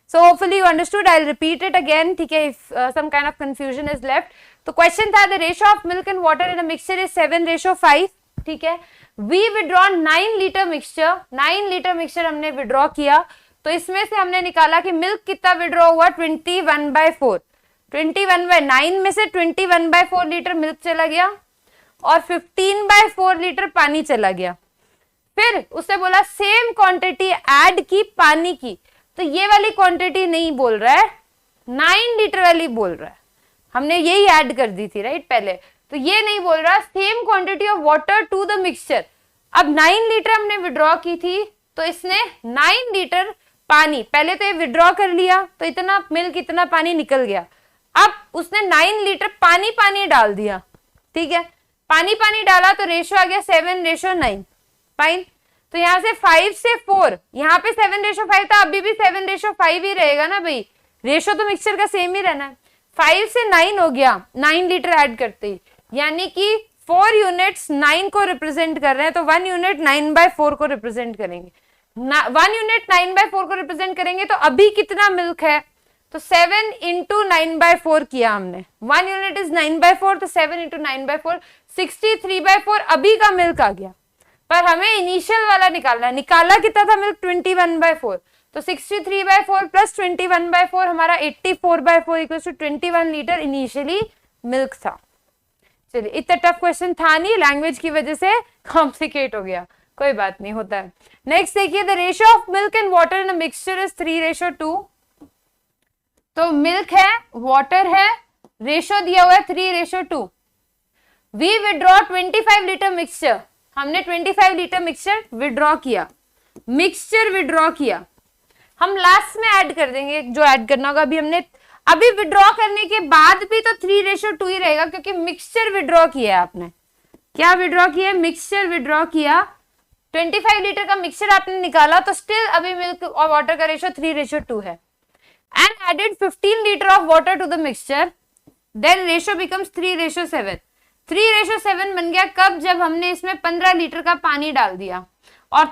Speaker 1: So hopefully you understood. I'll repeat it again, ठीक है, if some kind of confusion is left. तो question था the ratio of milk and water in a mixture is 7:5, ठीक है। We withdraw 9 liter mixture, 9 liter mixture हमने withdraw किया, तो इसमें से हमने निकाला कि मिल्क कितना विड्रॉ हुआ 21/4, 21/9 में से 21/4 लीटर मिल्क चला गया, और 15/4 लीटर पानी चला गया। फिर उससे बोला सेम क्वांटिटी ऐड की पानी की, तो ये वाली क्वांटिटी नहीं बोल रहा है, 9 लीटर वाली बोल रहा है, हमने यही ऐड कर दी थी राइट पहले, तो ये नहीं बोल रहा same quantity of water to the mixture. अब 9 लीटर हमने विड्रॉ की थी, तो इसने 9 लीटर पानी, पहले तो ये विड्रॉ कर लिया तो इतना मिल्क इतना पानी निकल गया, अब उसने 9 लीटर पानी पानी डाल दिया, ठीक है, पानी पानी डाला तो रेशो आ गया 7:9, फाइन। तो यहाँ से 5 से 4, यहाँ पे 7:5 था, अभी भी 7:5 ही रहेगा ना भाई, रेशो तो मिक्सचर का सेम ही रहना है। 5 से 9 हो गया 9 लीटर ऐड करते ही, यानी कि 4 यूनिट्स 9 को रिप्रेजेंट कर रहे हैं, तो 1 यूनिट 9/4 को रिप्रेजेंट करेंगे। 1 यूनिट 9/4 को रिप्रेजेंट करेंगे, तो अभी कितना मिल्क है, तो 7 इंटू 9/4 किया हमने, 1 यूनिट इज 9/4, तो 7 इंटू 9/4 63/4 अभी का मिल्क आ गया। पर हमें इनिशियल वाला निकालना है, निकाला कितना था मिल्क 21/4, तो 63/4 प्लस 21/4 हमारा 84/4 equal to 21 litre initially milk था। चलिए इतना टफ क्वेश्चन था नहीं, लैंग्वेज की वजह से कॉम्प्लिकेट हो गया, कोई बात नहीं, होता है। नेक्स्ट देखिए, the ratio of milk and water in a mixture is 3:2। तो मिल्क है, वाटर है, रेशो दिया हुआ है 3:2। वी विड्रॉ 25 लीटर मिक्सचर, हमने 25 लीटर मिक्सचर विड्रॉ किया, मिक्सचर विड्रॉ किया, हम लास्ट में ऐड कर देंगे जो ऐड करना होगा। अभी हमने अभी विड्रॉ करने के बाद भी तो 3:2 ही रहेगा, क्योंकि मिक्सचर विड्रॉ किया है आपने। क्या विड्रॉ किया? मिक्सचर विड्रॉ किया, 25 लीटर का मिक्सचर आपने निकाला, तो स्टिल अभी मिल्क और वाटर का रेशो 3:2 है। And added 15 litre of water to the mixture, then ratio becomes 3:7। 3:7 बन गया कब? जब हमने इसमें 15 लीटर का पानी डाल दिया, और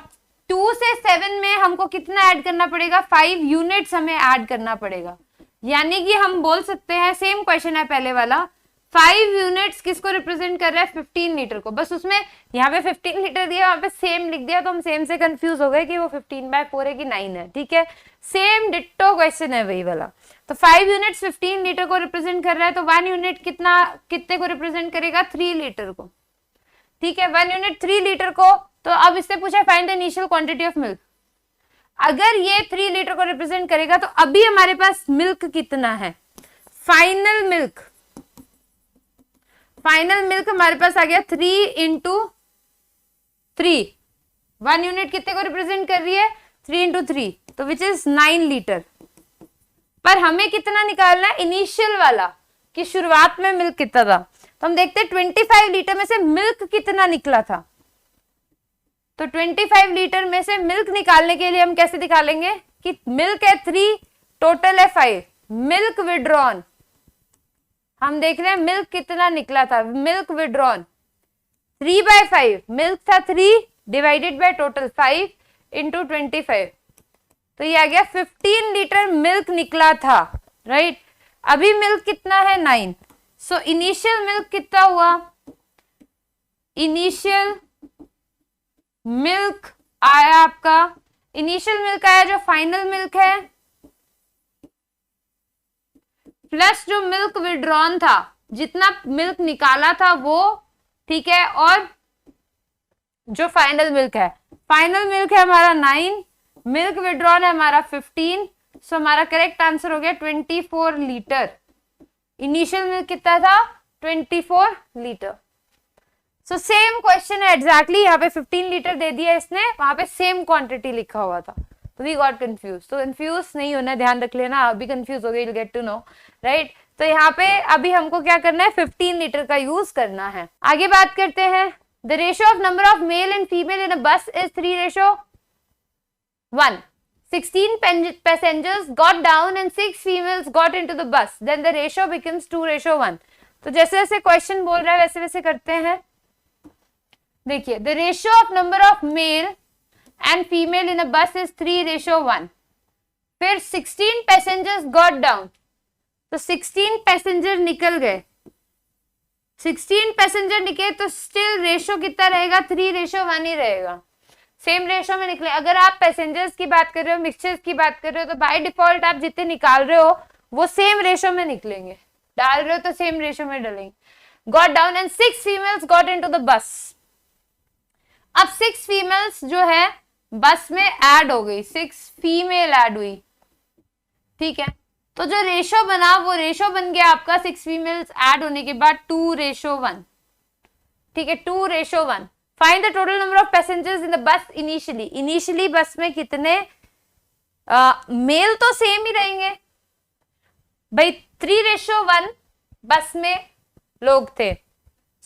Speaker 1: 2 से 7 में हमको कितना ऐड करना पड़ेगा? 5 यूनिट्स हमें ऐड करना पड़ेगा। यानी कि हम बोल सकते हैं, सेम क्वेश्चन है पहले वाला, 5 यूनिट्स किसको रिप्रेजेंट कर रहा है? 15 लीटर को। बस उसमें यहाँ पे 15 लीटर दिया, वहां पे सेम लिख दिया, तो हम सेम से कंफ्यूज हो गए कि वो 15/4 है कि 9 है, ठीक है। सेम डिट्टो क्वेश्चन है वही वाला। तो 5 यूनिट्स 15 लीटर को रिप्रेजेंट कर रहा है, तो 1 यूनिट कितने को रिप्रेजेंट करेगा? 3 लीटर को, ठीक है। 1 यूनिट 3 लीटर को, तो अब इससे पूछा find the initial quantity of milk. अगर ये 3 लीटर को रिप्रेजेंट करेगा, तो अभी हमारे पास मिल्क कितना है? फाइनल मिल्क, फाइनल मिल्क हमारे पास आ गया 3 इंटू 3। 1 यूनिट कितने को रिप्रेजेंट कर रही है? 3 इंटू 3, तो विच इज 9 लीटर। पर हमें कितना निकालना है? इनिशियल वाला, कि शुरुआत में मिल्क कितना था। तो हम देखते हैं 25 लीटर में से मिल्क कितना निकला था। तो 25 लीटर में से मिल्क निकालने के लिए हम कैसे निकालेंगे कि मिल्क है 3, टोटल है 5, मिल्क विड्रॉन। हम देख रहे हैं मिल्क कितना निकला था, मिल्क विड्रॉन 3/5, मिल्क था 3 डिवाइडेड बाय टोटल 5 इंटू 25, तो ये आ गया 15 लीटर मिल्क निकला था, राइट। अभी मिल्क कितना है? 9। सो इनिशियल मिल्क कितना हुआ? इनिशियल मिल्क आया आपका, इनिशियल मिल्क आया जो फाइनल मिल्क है, प्लस जो मिल्क विड्रॉन था, जितना मिल्क निकाला था वो, ठीक है, और जो फाइनल मिल्क है, फाइनल मिल्क है हमारा 9, मिल्क विड्रॉन है हमारा 15, सो हमारा करेक्ट आंसर हो गया 24 लीटर। इनिशियल मिल्क कितना था? 24 लीटर। सो सेम क्वेश्चन है एग्जैक्टली, यहाँ पे 15 लीटर दे दिया इसने, वहां पे सेम क्वांटिटी लिखा हुआ था, तो वी गॉट कंफ्यूज। तो कंफ्यूज नहीं होना, ध्यान रख लेना, अभी कंफ्यूज हो गए, you'll get to know, right. तो यहाँ पे अभी हमको क्या करना है? 15 लीटर का यूज करना है। आगे बात करते हैं, the ratio of number of male and female in a bus is 3:1। 16 passengers got down and 6 females got into the bus, then the ratio becomes 2:1। तो जैसे जैसे क्वेश्चन बोल रहा है वैसे वैसे करते हैं। देखिए, the ratio of number of male and female in a bus is 3:1। फिर 16 पैसेंजर्स गॉट डाउन, तो 16 पैसेंजर निकल गए, 16 पैसेंजर निकले, तो स्टिल रेशो कितना रहेगा? 3:1 ही रहेगा, सेम रेशो में निकले। अगर आप पैसेंजर्स की बात कर रहे हो, मिक्सचर्स की बात कर रहे हो, तो बाय डिफॉल्ट आप जितने निकाल रहे हो वो सेम रेशो में निकलेंगे, डाल रहे हो तो सेम रेशो में डालेंगे। Got down and 6 females got into the bus. अब 6 फीमेल्स जो है बस में ऐड हो गई, 6 फीमेल ऐड हुई, ठीक है। तो जो रेशो बना वो रेशो बन गया आपका 6 फीमेल्स ऐड होने के बाद 2:1, ठीक है, 2:1। Find the total number of passengers in the bus initially. Initially बस में कितने मेल तो सेम ही रहेंगे भाई, 3:1 बस में लोग थे,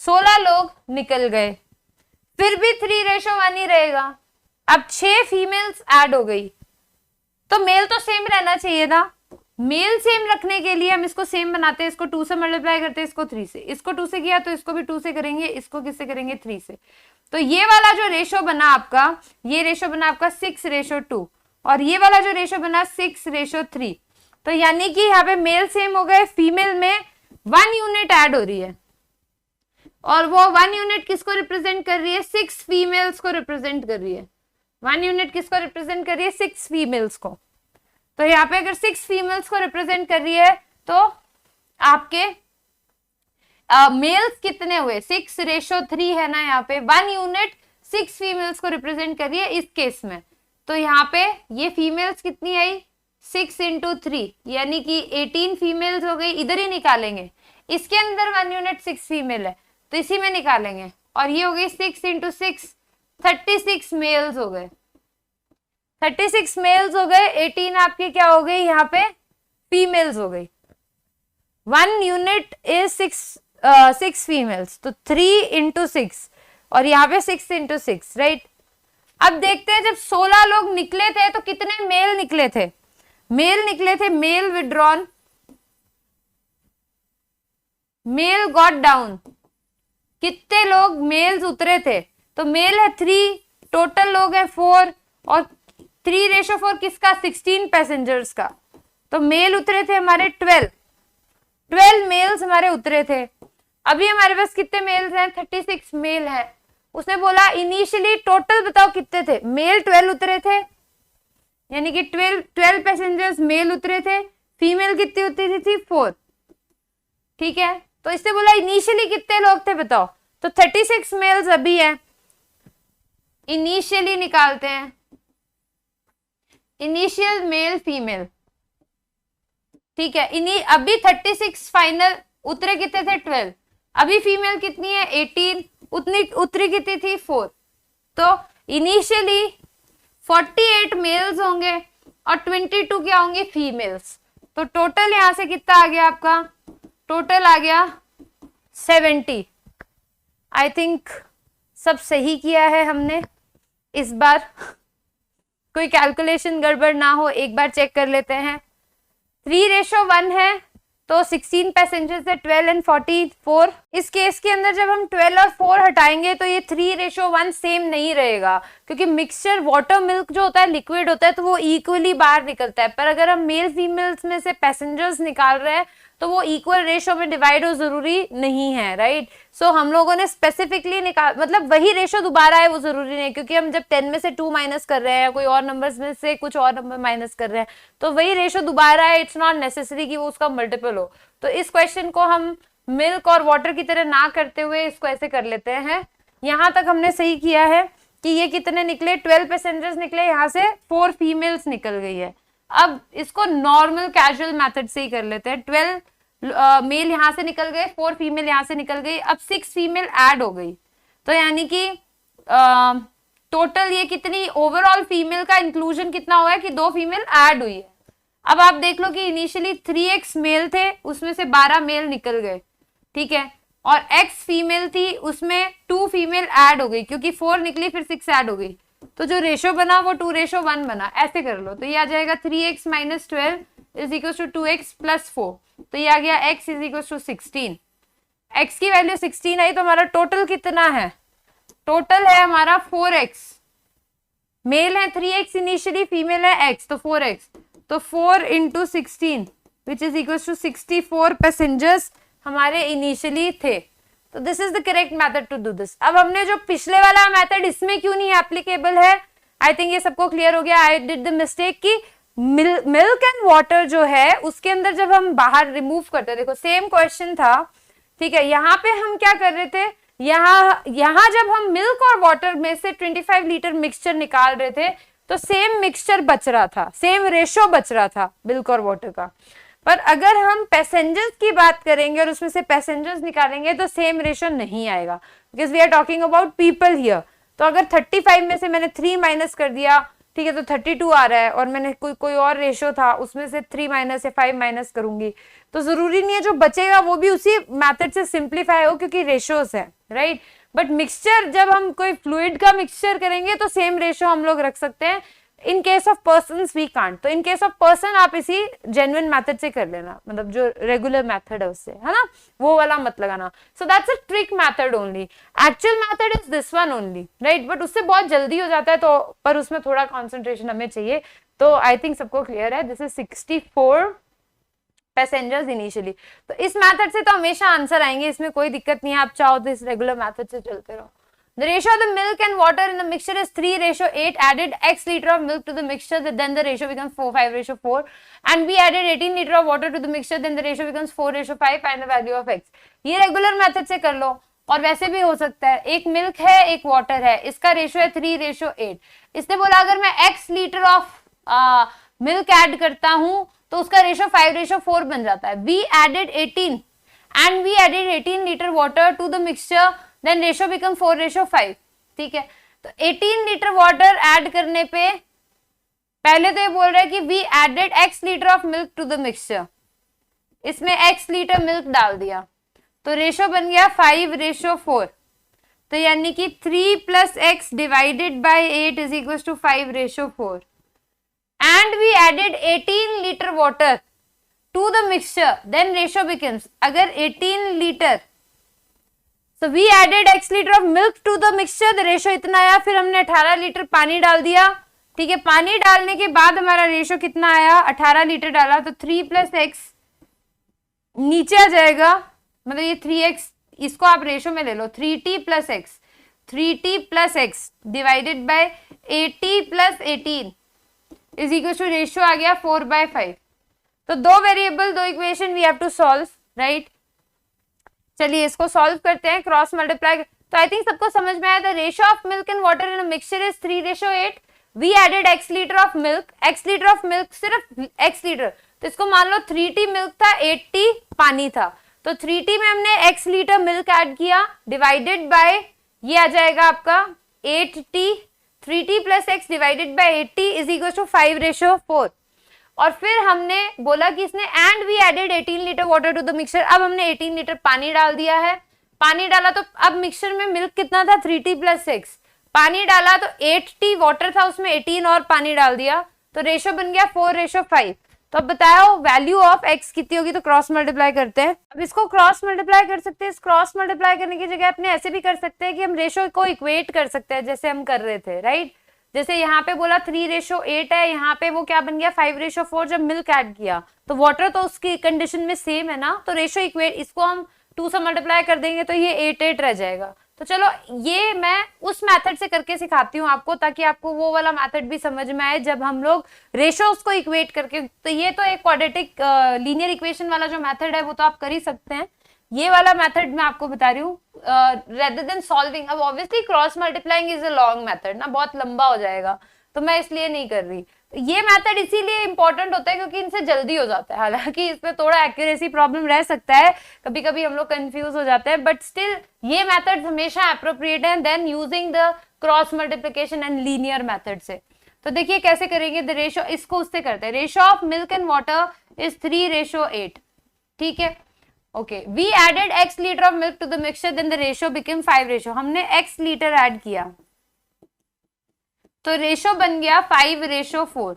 Speaker 1: 16 लोग निकल गए, फिर भी 3:1 ही रहेगा। अब 6 फीमेल्स ऐड हो गई, तो मेल तो सेम रहना चाहिए था। मेल सेम रखने के लिए हम इसको सेम बनाते हैं, इसको 2 से मल्टीप्लाई करते हैं, इसको 3 से, इसको 2 से किया तो इसको भी 2 से करेंगे, इसको किससे करेंगे 3 से। तो ये वाला जो रेशो बना आपका, ये रेशो बना आपका 6:2 और ये वाला जो रेशो बना 6:3। तो यानी कि यहाँ पे मेल सेम हो गए, फीमेल में 1 यूनिट ऐड हो रही है और वो 1 यूनिट किसको रिप्रेजेंट कर रही है, 6 फीमेल्स को रिप्रेजेंट कर रही है। 1 यूनिट किसको रिप्रेजेंट कर रही है, 6 फीमेल्स को। तो यहाँ पे अगर 6 फीमेल्स को रिप्रेजेंट कर रही है तो आपके मेल्स कितने हुए, 6:3 है ना, यहाँ पे 1 यूनिट 6 फीमेल्स को रिप्रेजेंट कर रही है इस केस में। तो यहाँ पे ये फीमेल्स कितनी आई, 6 × 3 यानी कि 18 फीमेल्स हो गई, इधर ही निकालेंगे, इसके अंदर 1 यूनिट 6 फीमेल है तो इसी में निकालेंगे, और ये हो गई 6 × 6 36 मेल्स हो गए, 36 मेल्स हो गए, 18 आपके क्या हो गई यहाँ पे फीमेल्स हो गई। 1 यूनिट इज 6 फीमेल्स, तो 3 × 6 और यहाँ पे 6 × 6, राइट। अब देखते हैं जब 16 लोग निकले थे तो कितने मेल निकले थे, मेल निकले थे, male withdrawn, male got down, कितने लोग मेल्स उतरे थे, तो मेल है 3, टोटल लोग है 4 और 3:4 किसका, 16 पैसेंजर्स का। तो मेल उतरे थे हमारे 12 मेल्स हमारे उतरे थे। अभी हमारे पास कितने मेल्स हैं, 36 मेल है। उसने बोला इनिशियली टोटल बताओ कितने थे, मेल 12 उतरे थे, यानी कि 12 पैसेंजर्स मेल उतरे थे, फीमेल कितनी उतरी थी 4, ठीक है। तो इससे बोला इनिशियली कितने लोग थे बताओ, तो 36 मेल्स अभी है, इनिशियली निकालते हैं, इनिशियल मेल फीमेल, ठीक है। अभी 36 फाइनल, उतरे कितने थे 12, अभी फीमेल कितनी है 18, उतनी उतरी कितनी थी 4, तो इनिशियली 48 मेल्स होंगे और 22 क्या होंगे फीमेल्स। तो टोटल यहां से कितना आ गया आपका, टोटल आ गया 70। आई थिंक सब सही किया है हमने इस बार, कोई कैलकुलेशन गड़बड़ ना हो, एक बार चेक कर लेते हैं। 3:1 है तो 16 पैसेंजर्स है, 12 और 44। इस केस के अंदर जब हम 12 और 4 हटाएंगे तो ये 3:1 सेम नहीं रहेगा, क्योंकि मिक्सचर वाटर मिल्क जो होता है लिक्विड होता है तो वो इक्वली बाहर निकलता है, पर अगर हम मेल फीमेल्स में से पैसेंजर्स निकाल रहे हैं तो वो इक्वल रेशो में डिवाइड हो जरूरी नहीं है, राइट। सो हम लोगों ने स्पेसिफिकली निकाल, मतलब वही रेशो दोबारा है वो जरूरी नहीं, क्योंकि हम जब 10 में से 2 माइनस कर रहे हैं, कोई और नंबर्स में से कुछ और नंबर माइनस कर रहे हैं, तो वही रेशो दोबारा है, इट्स नॉट नेसेसरी कि वो उसका मल्टीपल हो। तो इस क्वेश्चन को हम मिल्क और वाटर की तरह ना करते हुए इसको ऐसे कर लेते हैं। यहाँ तक हमने सही किया है कि ये कितने निकले, 12 पैसेंजर्स निकले, यहाँ से 4 फीमेल्स निकल गई है। अब इसको नॉर्मल कैजुअल मेथड से ही कर लेते हैं। 12 मेल यहाँ से निकल गए, 4 फीमेल यहाँ से निकल गई, अब 6 फीमेल ऐड हो गई, तो यानी कि टोटल ये कितनी ओवरऑल फीमेल का इंक्लूजन कितना हुआ है कि 2 फीमेल ऐड हुई है। अब आप देख लो कि इनिशियली 3x मेल थे, उसमें से 12 मेल निकल गए, ठीक है, और x फीमेल थी उसमें 2 फीमेल ऐड हो गई, क्योंकि 4 निकली फिर 6 ऐड हो गई, तो जो रेशो बना वो 2:1 बना। ऐसे कर लो तो ये आ जाएगा 3x - 12 = 2x + 4, तो ये आ गया x = 16। x की वैल्यू 16 आई तो हमारा टोटल कितना है, टोटल है हमारा 4x। मेल है 3x इनिशियली, फीमेल है x, तो 4x, तो 4 × 16 which is equal to 64 passengers हमारे इनिशियली थे। तो this is the correct method to do this. अब हमने जो पिछले वाला मेथड इसमें क्यों नहीं एप्लीकेबल है, आई थिंक ये सबको क्लियर हो गया। आई डिड द मिस्टेक कि मिल्क एंड वाटर जो है उसके अंदर जब हम बाहर रिमूव करते हैं, देखो सेम क्वेश्चन था ठीक है, यहाँ पे हम क्या कर रहे थे, यहाँ जब हम मिल्क और वाटर में से 25 लीटर मिक्सचर निकाल रहे थे तो सेम मिक्सचर बच रहा था, सेम रेशो बच रहा था मिल्क और वाटर का। पर अगर हम पैसेंजर्स की बात करेंगे और उसमें से पैसेंजर्स निकालेंगे तो सेम रेशो नहीं आएगा, because we are talking about people here. तो अगर 35 में से मैंने 3 माइनस कर दिया, ठीक है, तो 32 आ रहा है, और मैंने कोई और रेशो था उसमें से 3 माइनस या 5 माइनस करूंगी, तो जरूरी नहीं है जो बचेगा वो भी उसी मेथड से सिंप्लीफाई हो, क्योंकि रेशोस है, राइट। बट मिक्सचर, जब हम कोई फ्लूइड का मिक्सचर करेंगे तो सेम रेशो हम लोग रख सकते हैं। In case of persons we can't, तो इन केस ऑफ पर्सन आप इसी जेन्युइन मेथड से कर लेना, मतलब जो रेगुलर मेथड है उससे, है ना, वो वाला मत लगाना। So that's a trick method only, actual method is this one only, right. But उससे बहुत जल्दी हो जाता है, तो पर उसमें थोड़ा कॉन्सेंट्रेशन हमें चाहिए। तो आई थिंक सबको क्लियर है, दिस इज 64 पैसेंजर्स इनिशियली। तो इस मेथड से तो हमेशा आंसर आएंगे, इसमें कोई दिक्कत नहीं है, आप चाहो तो इस रेगुलर मेथड से चलते रहो। The ratio of the milk and water in the mixture is 3:8. Added X liter of milk to the mixture, then the ratio becomes 5:4. And we added 18 liter of water to the mixture, then the ratio becomes 4:5. Find the value of X. ये रेगुलर मेथड से कर लो, और वैसे भी हो सकता है, एक मिल्क है एक वाटर है, इसका रेशियो है 3:8। इसने बोला अगर मैं X litre of milk add करता हूं तो उसका रेशियो 5:4 बन जाता है। We added 18 and we added 18 liter water to the mixture, then ratio become 4:5। ठीक है, तो 18 लीटर वाटर ऐड करने पे पहले तो ये बोल रहा है कि we added X litre of milk to the mixture, इसमें X लीटर मिल्क डाल दिया, तो रेशो बन गया 5:4। तो यानी कि 3 + X divided by 8 is equal to 5:4। And we added 18 litre water to the mixture, then ratio becomes, अगर 18 litre, so we added X litre of milk to the mixture, the ratio इतना आया, फिर हमने 18 लीटर पानी डाल दिया, ठीक है। पानी डालने के बाद हमारा रेशो कितना आया, 18 लीटर डाला, तो 3 + X नीचे आ जाएगा, मतलब ये 3x, इसको आप रेशो में ले लो, 3t + X, 3t + X divided by 80 + 18 is equal to ratio आ गया 4/5। तो दो वेरिएबल, दो equation we have to solve, right. चलिए इसको सॉल्व करते हैं, क्रॉस मल्टीप्लाई। तो आई थिंक सबको समझ में आया, the ratio of milk and water in a mixture is 3:8। We added X litre of milk, X litre of milk सिर्फ X लीटर, तो इसको मान लो 3t मिल्क था, 8t पानी था, तो 3t में हमने X लीटर मिल्क ऐड किया, डिवाइडेड बाय ये आ जाएगा आपका 8t, 3t + X divided by 8t is equal to 5:4। और फिर हमने बोला कि इसने and we added 18 litre water to the mixture, अब हमने 18 लीटर पानी डाल दिया है, पानी डाला तो अब मिक्सचर में मिल्क कितना था, 3t + X, पानी डाला तो 8t वाटर था, उसमें 18 और पानी डाल दिया, तो रेशो बन गया 4:5। तो अब बताओ वैल्यू ऑफ X कितनी होगी, तो क्रॉस मल्टीप्लाई करते हैं। अब इसको क्रॉस मल्टीप्लाई कर सकते हैं, इस क्रॉस मल्टीप्लाई करने की जगह अपने ऐसे भी कर सकते हैं कि हम रेशो को इक्वेट कर सकते हैं, जैसे हम कर रहे थे, राइट। जैसे यहाँ पे बोला 3:8 है, यहाँ पे वो क्या बन गया 5:4, जब मिल्क ऐड किया तो वाटर तो उसकी कंडीशन में सेम है ना, तो रेशो इक्वेट, इसको हम 2 से मल्टीप्लाई कर देंगे तो ये 8 रह जाएगा। तो चलो ये मैं उस मेथड से करके सिखाती हूँ आपको, ताकि आपको वो वाला मेथड भी समझ में आए जब हम लोग रेशोस को इक्वेट करके। तो ये तो एक क्वाड्रेटिक लीनियर इक्वेशन वाला जो मेथड है वो तो आप कर ही सकते हैं, ये वाला मेथड मैं आपको बता रही हूँ रेदर देन सॉल्विंग। अब obviously cross multiplying is a long method ना, बहुत लंबा हो जाएगा, तो मैं इसलिए नहीं कर रही। तो ये मेथड इसीलिए इंपॉर्टेंट होता है क्योंकि इनसे जल्दी हो जाता है, हालांकि इसमें थोड़ा एक्यूरेसी प्रॉब्लम रह सकता है, कभी कभी हम लोग कंफ्यूज हो जाते हैं, बट स्टिल ये मेथड हमेशा अप्रोप्रिएट है then using the cross multiplication and linear method से। तो देखिए कैसे करेंगे, द रेशो, इसको उससे करते हैं, ratio of milk and water is 3:8, ठीक है। Okay, we added X litre of milk to the mixture, then the ratio become 5:, हमने X लीटर ऐड किया तो रेशो बन गया 5:4।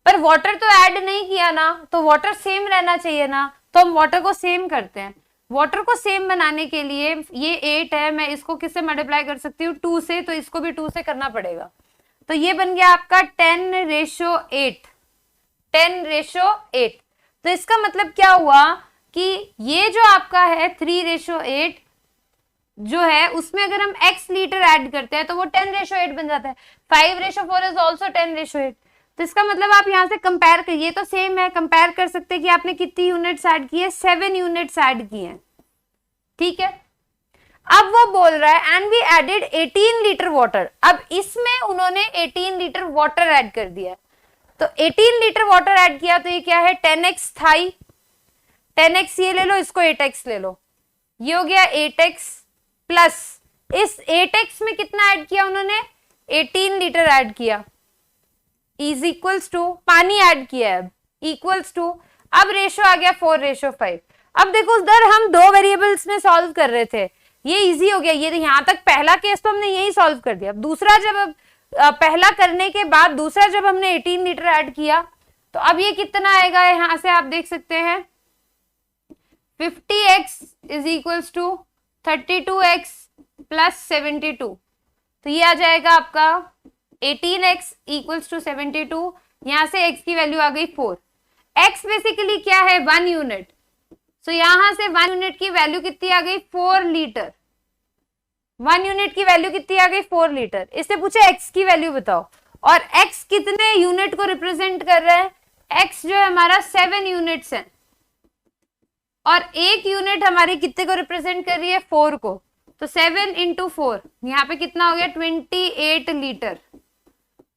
Speaker 1: पर वाटर तो ऐड नहीं किया ना, तो वाटर सेम रहना चाहिए ना, तो हम वाटर को सेम करते हैं। वाटर को सेम बनाने के लिए ये 8 है, मैं इसको किससे मल्टीप्लाई कर सकती हूँ, 2 से, तो इसको भी 2 से करना पड़ेगा। तो ये बन गया आपका 10:8, 10:8। तो इसका मतलब क्या हुआ कि ये जो आपका है 3:8 जो है, उसमें अगर हम X लीटर ऐड करते हैं तो वो 10:8 बन जाता है। 5:4 इज ऑल्सो 10:8। तो इसका मतलब आप यहाँ से कंपेयर कर, ये तो सेम है, कंपेयर कर सकते हैं कि आपने कितनी यूनिट्स ऐड की है, 7 यूनिट्स ऐड की हैं, ठीक है। अब वो बोल रहा है and we added 18 litre water. अब इसमें उन्होंने 18 लीटर वाटर ऐड कर दिया, तो 18 लीटर वाटर ऐड किया, तो ये क्या है 10x था ही, 10x ये ले लो, इसको 8x ले लो, ये हो गया 8x प्लस इस 8x में कितना ऐड किया उन्होंने 18 लीटर ऐड किया, इज इक्वल्स टू पानी ऐड किया है, अब इक्वल्स टू, अब रेशो आ गया 4:5। अब देखो उधर हम दो वेरिएबल्स में सॉल्व कर रहे थे, ये इजी हो गया, ये यहां तक पहला केस तो हमने यही सॉल्व कर दिया। अब दूसरा जब पहला करने के बाद दूसरा जब हमने 18 लीटर ऐड किया, तो अब ये कितना आएगा, यहां से आप देख सकते हैं 50x is equals to 32x plus 72, तो ये आ जाएगा आपका 18x इक्वल्स टू 72, यहां से x की वैल्यू आ गई 4। x बेसिकली क्या है 1 यूनिट, सो यहां से 1 यूनिट की वैल्यू कितनी आ गई 4 लीटर, 1 यूनिट की वैल्यू कितनी आ गई 4 लीटर। इससे पूछे x की वैल्यू बताओ, और x कितने यूनिट को रिप्रेजेंट कर रहा है, x जो है हमारा 7 यूनिट्स है, और एक यूनिट हमारी कितने को रिप्रेजेंट कर रही है 4 को, तो 7 इंटू 4 यहाँ पे कितना हो गया 28 लीटर।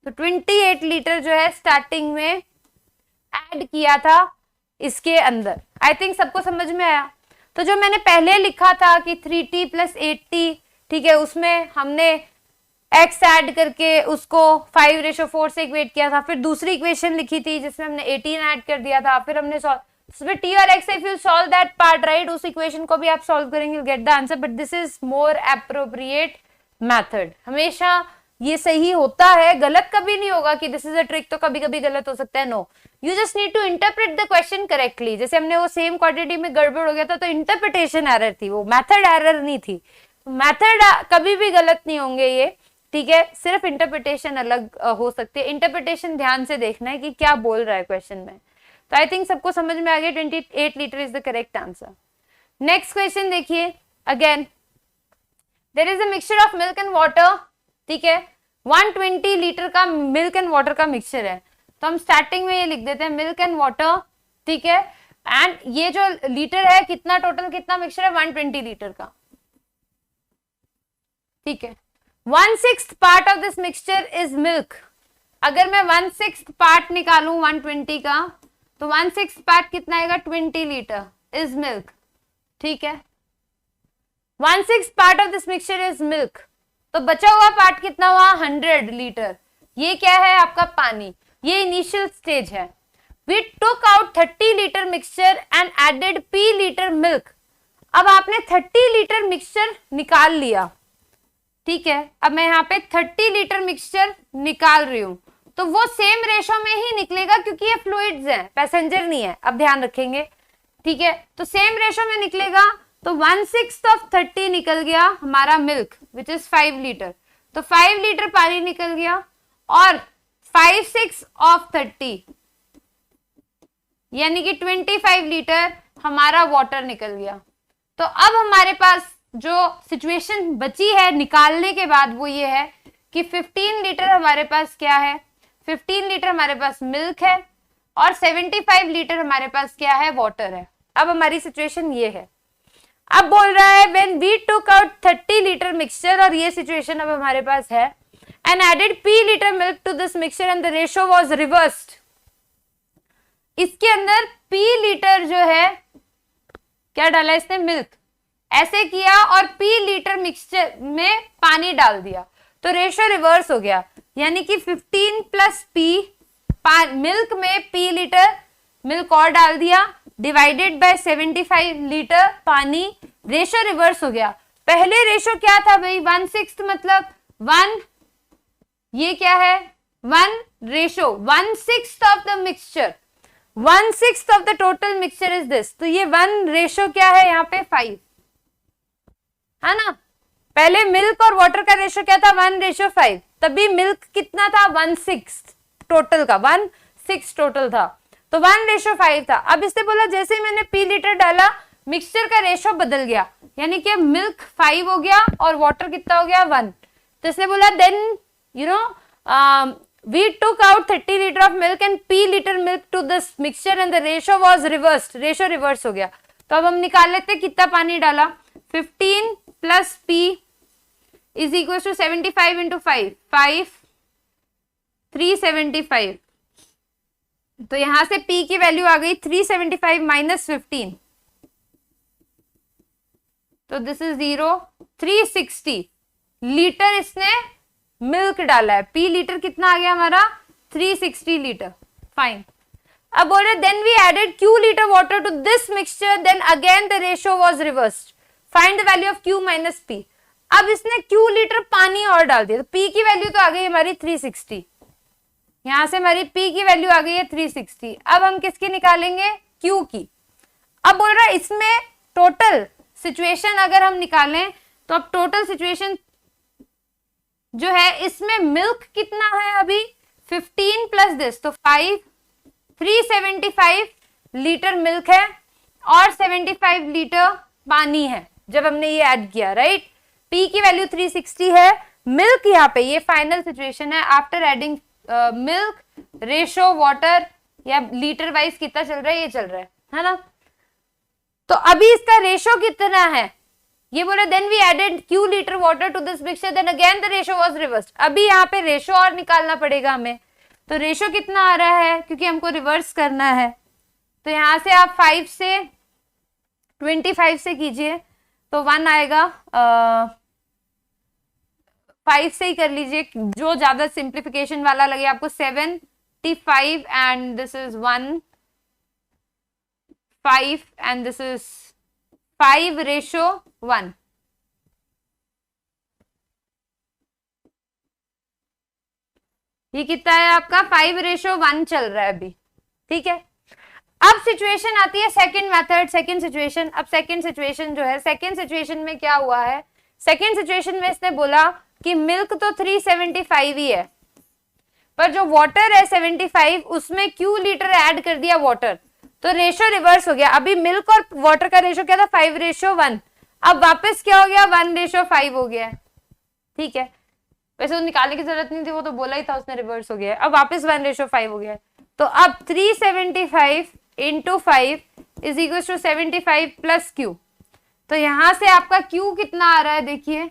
Speaker 1: तो 28 लीटर जो है स्टार्टिंग में ऐड किया था इसके अंदर। आई थिंक सबको समझ में आया। तो जो मैंने पहले लिखा था कि 3t प्लस 8t, ठीक है, उसमें हमने x ऐड करके उसको 5:4 से इक्वेट किया था, फिर दूसरी इक्वेशन लिखी थी जिसमें हमने 18 ऐड कर दिया था, फिर हमने उसमें t और x, if you solve that part right, उस इक्वेशन को भी आप सॉल्व करेंगे, you get the answer, but this is more appropriate method. हमेशा ये सही होता है, गलत कभी नहीं होगा कि दिस इज अ ट्रिक, तो कभी कभी गलत हो सकता है, no, you just need to interpret the question correctly. जैसे हमने वो सेम क्वांटिटी में गड़बड़ हो गया था, तो इंटरप्रिटेशन एरर थी, वो मेथड एरर नहीं थी। मेथड कभी भी गलत नहीं होंगे ये, ठीक है, सिर्फ इंटरप्रिटेशन अलग हो सकती है। इंटरप्रिटेशन ध्यान से देखना है कि क्या बोल रहा है क्वेश्चन में। तो आई थिंक सबको समझ में आ गया, 28 litre is the correct answer. Next question देखिए, again there is a mixture of milk and water, ठीक है, 120 लीटर का मिल्क एंड वाटर का मिक्सचर है, तो हम स्टार्टिंग में ये लिख देते हैं मिल्क एंड वाटर, ठीक है, एंड ये जो लीटर है कितना टोटल कितना मिक्सचर है 120 लीटर का, ठीक है। 1/6 part of this mixture is milk. अगर मैं 1/6 पार्ट निकालूं 120 का, तो 1/6 पार्ट कितना आएगा 20 लीटर इज मिल्क, ठीक है। 1/6 part of this mixture is milk, तो बचा हुआ पार्ट कितना हुआ 100 लीटर। ये क्या है आपका पानी, ये इनिशियल स्टेज है। We took out 30 litre mixture and added p litre milk. अब आपने 30 लीटर मिक्सचर निकाल लिया, ठीक है। अब मैं यहाँ पे 30 लीटर मिक्सचर निकाल रही हूं, तो वो सेम रेशो में ही निकलेगा क्योंकि ये फ्लूइड्स हैं, पैसेंजर नहीं है, अब ध्यान रखेंगे, ठीक है। तो सेम रेशो में निकलेगा, तो 1/6 ऑफ 30 निकल गया हमारा मिल्क विच इज 5 लीटर, तो 5 लीटर पानी निकल गया, और 5/6 ऑफ 30 यानी कि 25 लीटर हमारा वाटर निकल गया। तो अब हमारे पास जो सिचुएशन बची है निकालने के बाद वो ये है कि 15 लीटर हमारे पास क्या है, 15 लीटर हमारे पास मिल्क है, और 75 लीटर हमारे पास क्या है वाटर है। अब हमारी सिचुएशन ये है, अब बोल रहा है when we took out 30 litre mixture, और ये सिचुएशन अब हमारे पास है, and added p litre milk to this mixture and the ratio was reversed। इसके अंदर p लीटर जो है क्या डाला इसने मिल्क, ऐसे किया, और p लीटर मिक्सचर में पानी डाल दिया, तो रेशियो रिवर्स हो गया, यानी कि 15 प्लस p, मिल्क में p लीटर मिल्क और डाल दिया, डिवाइडेड बाय 75 लीटर पानी, रेशो रिवर्स हो गया। पहले रेशो क्या था भाई 1/6, मतलब 1, ये क्या है 1 ratio 1/6 of the mixture, 1/6 of the total mixture is this, तो ये 1 रेशो क्या है यहाँ पे 5 है ना। पहले मिल्क और वाटर का रेशो क्या था 1:5, तभी मिल्क कितना था 1/6 टोटल का, 1/6 टोटल था, तो 1:5 था। अब इसने बोला जैसे ही मैंने p लीटर डाला मिक्सचर का रेशो बदल गया, यानी कि मिल्क 5 हो गया और वाटर कितना हो गया 1। तो इसने बोला then you know we took out 30 litre of milk and p litre milk to this mixture and the ratio was reversed, ratio reverse हो गया। तो अब हम निकाल लेते कितना पानी डाला, 15 plus P is equal to 75 into 5 375। तो यहां से P की वैल्यू आ गई 375 माइनस 15, तो दिस इज 0। 360 लीटर इसने मिल्क डाला है, P लीटर कितना आ गया हमारा 360 लीटर। फाइन। अब बोल रहे then we added Q litre water to this mixture, then again the ratio was reversed, find the value of Q minus P। अब इसने Q लीटर पानी और डाल दिया, तो P की वैल्यू तो आ गई हमारी 360, यहां से हमारी P की वैल्यू आ गई है 360। अब हम किसकी निकालेंगे, Q की। अब बोल रहा है इसमें टोटल सिचुएशन अगर हम निकालें तो अब टोटल सिचुएशन जो है इसमें मिल्क कितना है अभी 15 प्लस दिस, तो 5, 375 लीटर मिल्क है और 75 लीटर पानी है जब हमने ये ऐड किया, राइट। P की वैल्यू 360 है, मिल्क यहाँ पे ये फाइनल सिचुएशन है after adding milk, ratio water या लीटर वाइज कितना चल रहा है ये चल रहा है ना। तो अभी इसका रेशो कितना है, ये बोले then we added Q litre water to this mixture, then again the ratio was reversed. अभी यहाँ पे रेशो और निकालना पड़ेगा हमें, तो रेशो कितना आ रहा है क्योंकि हमको रिवर्स करना है, तो यहां से आप 5 से 25 से कीजिए तो 1 आएगा, 5 से ही कर लीजिए जो ज्यादा सिंप्लीफिकेशन वाला लगे आपको। 75 and this is 1 5 and this is 5:1। ये कितना है आपका 5:1 चल रहा है अभी, ठीक है। अब सिचुएशन आती है सेकंड मेथड, सेकंड सिचुएशन। अब सेकंड सिचुएशन जो है, सेकंड सिचुएशन में क्या हुआ है, सेकंड सिचुएशन में इसने बोला कि मिल्क तो 375 ही है, पर जो वाटर है 75 उसमें Q लीटर ऐड कर दिया वाटर, तो रेशो रिवर्स हो गया। अभी मिल्क और वाटर का रेशो क्या था 5:1, अब वापस क्या हो गया 1:5 हो गया, ठीक है। वैसे वो निकालने की जरूरत नहीं थी, वो तो बोला ही था उसने, रिवर्स हो गया। अब वापस 1:5 हो गया, तो अब 375 into 5 is equal to 75 plus Q। तो यहां से आपका Q कितना आ रहा है देखिए,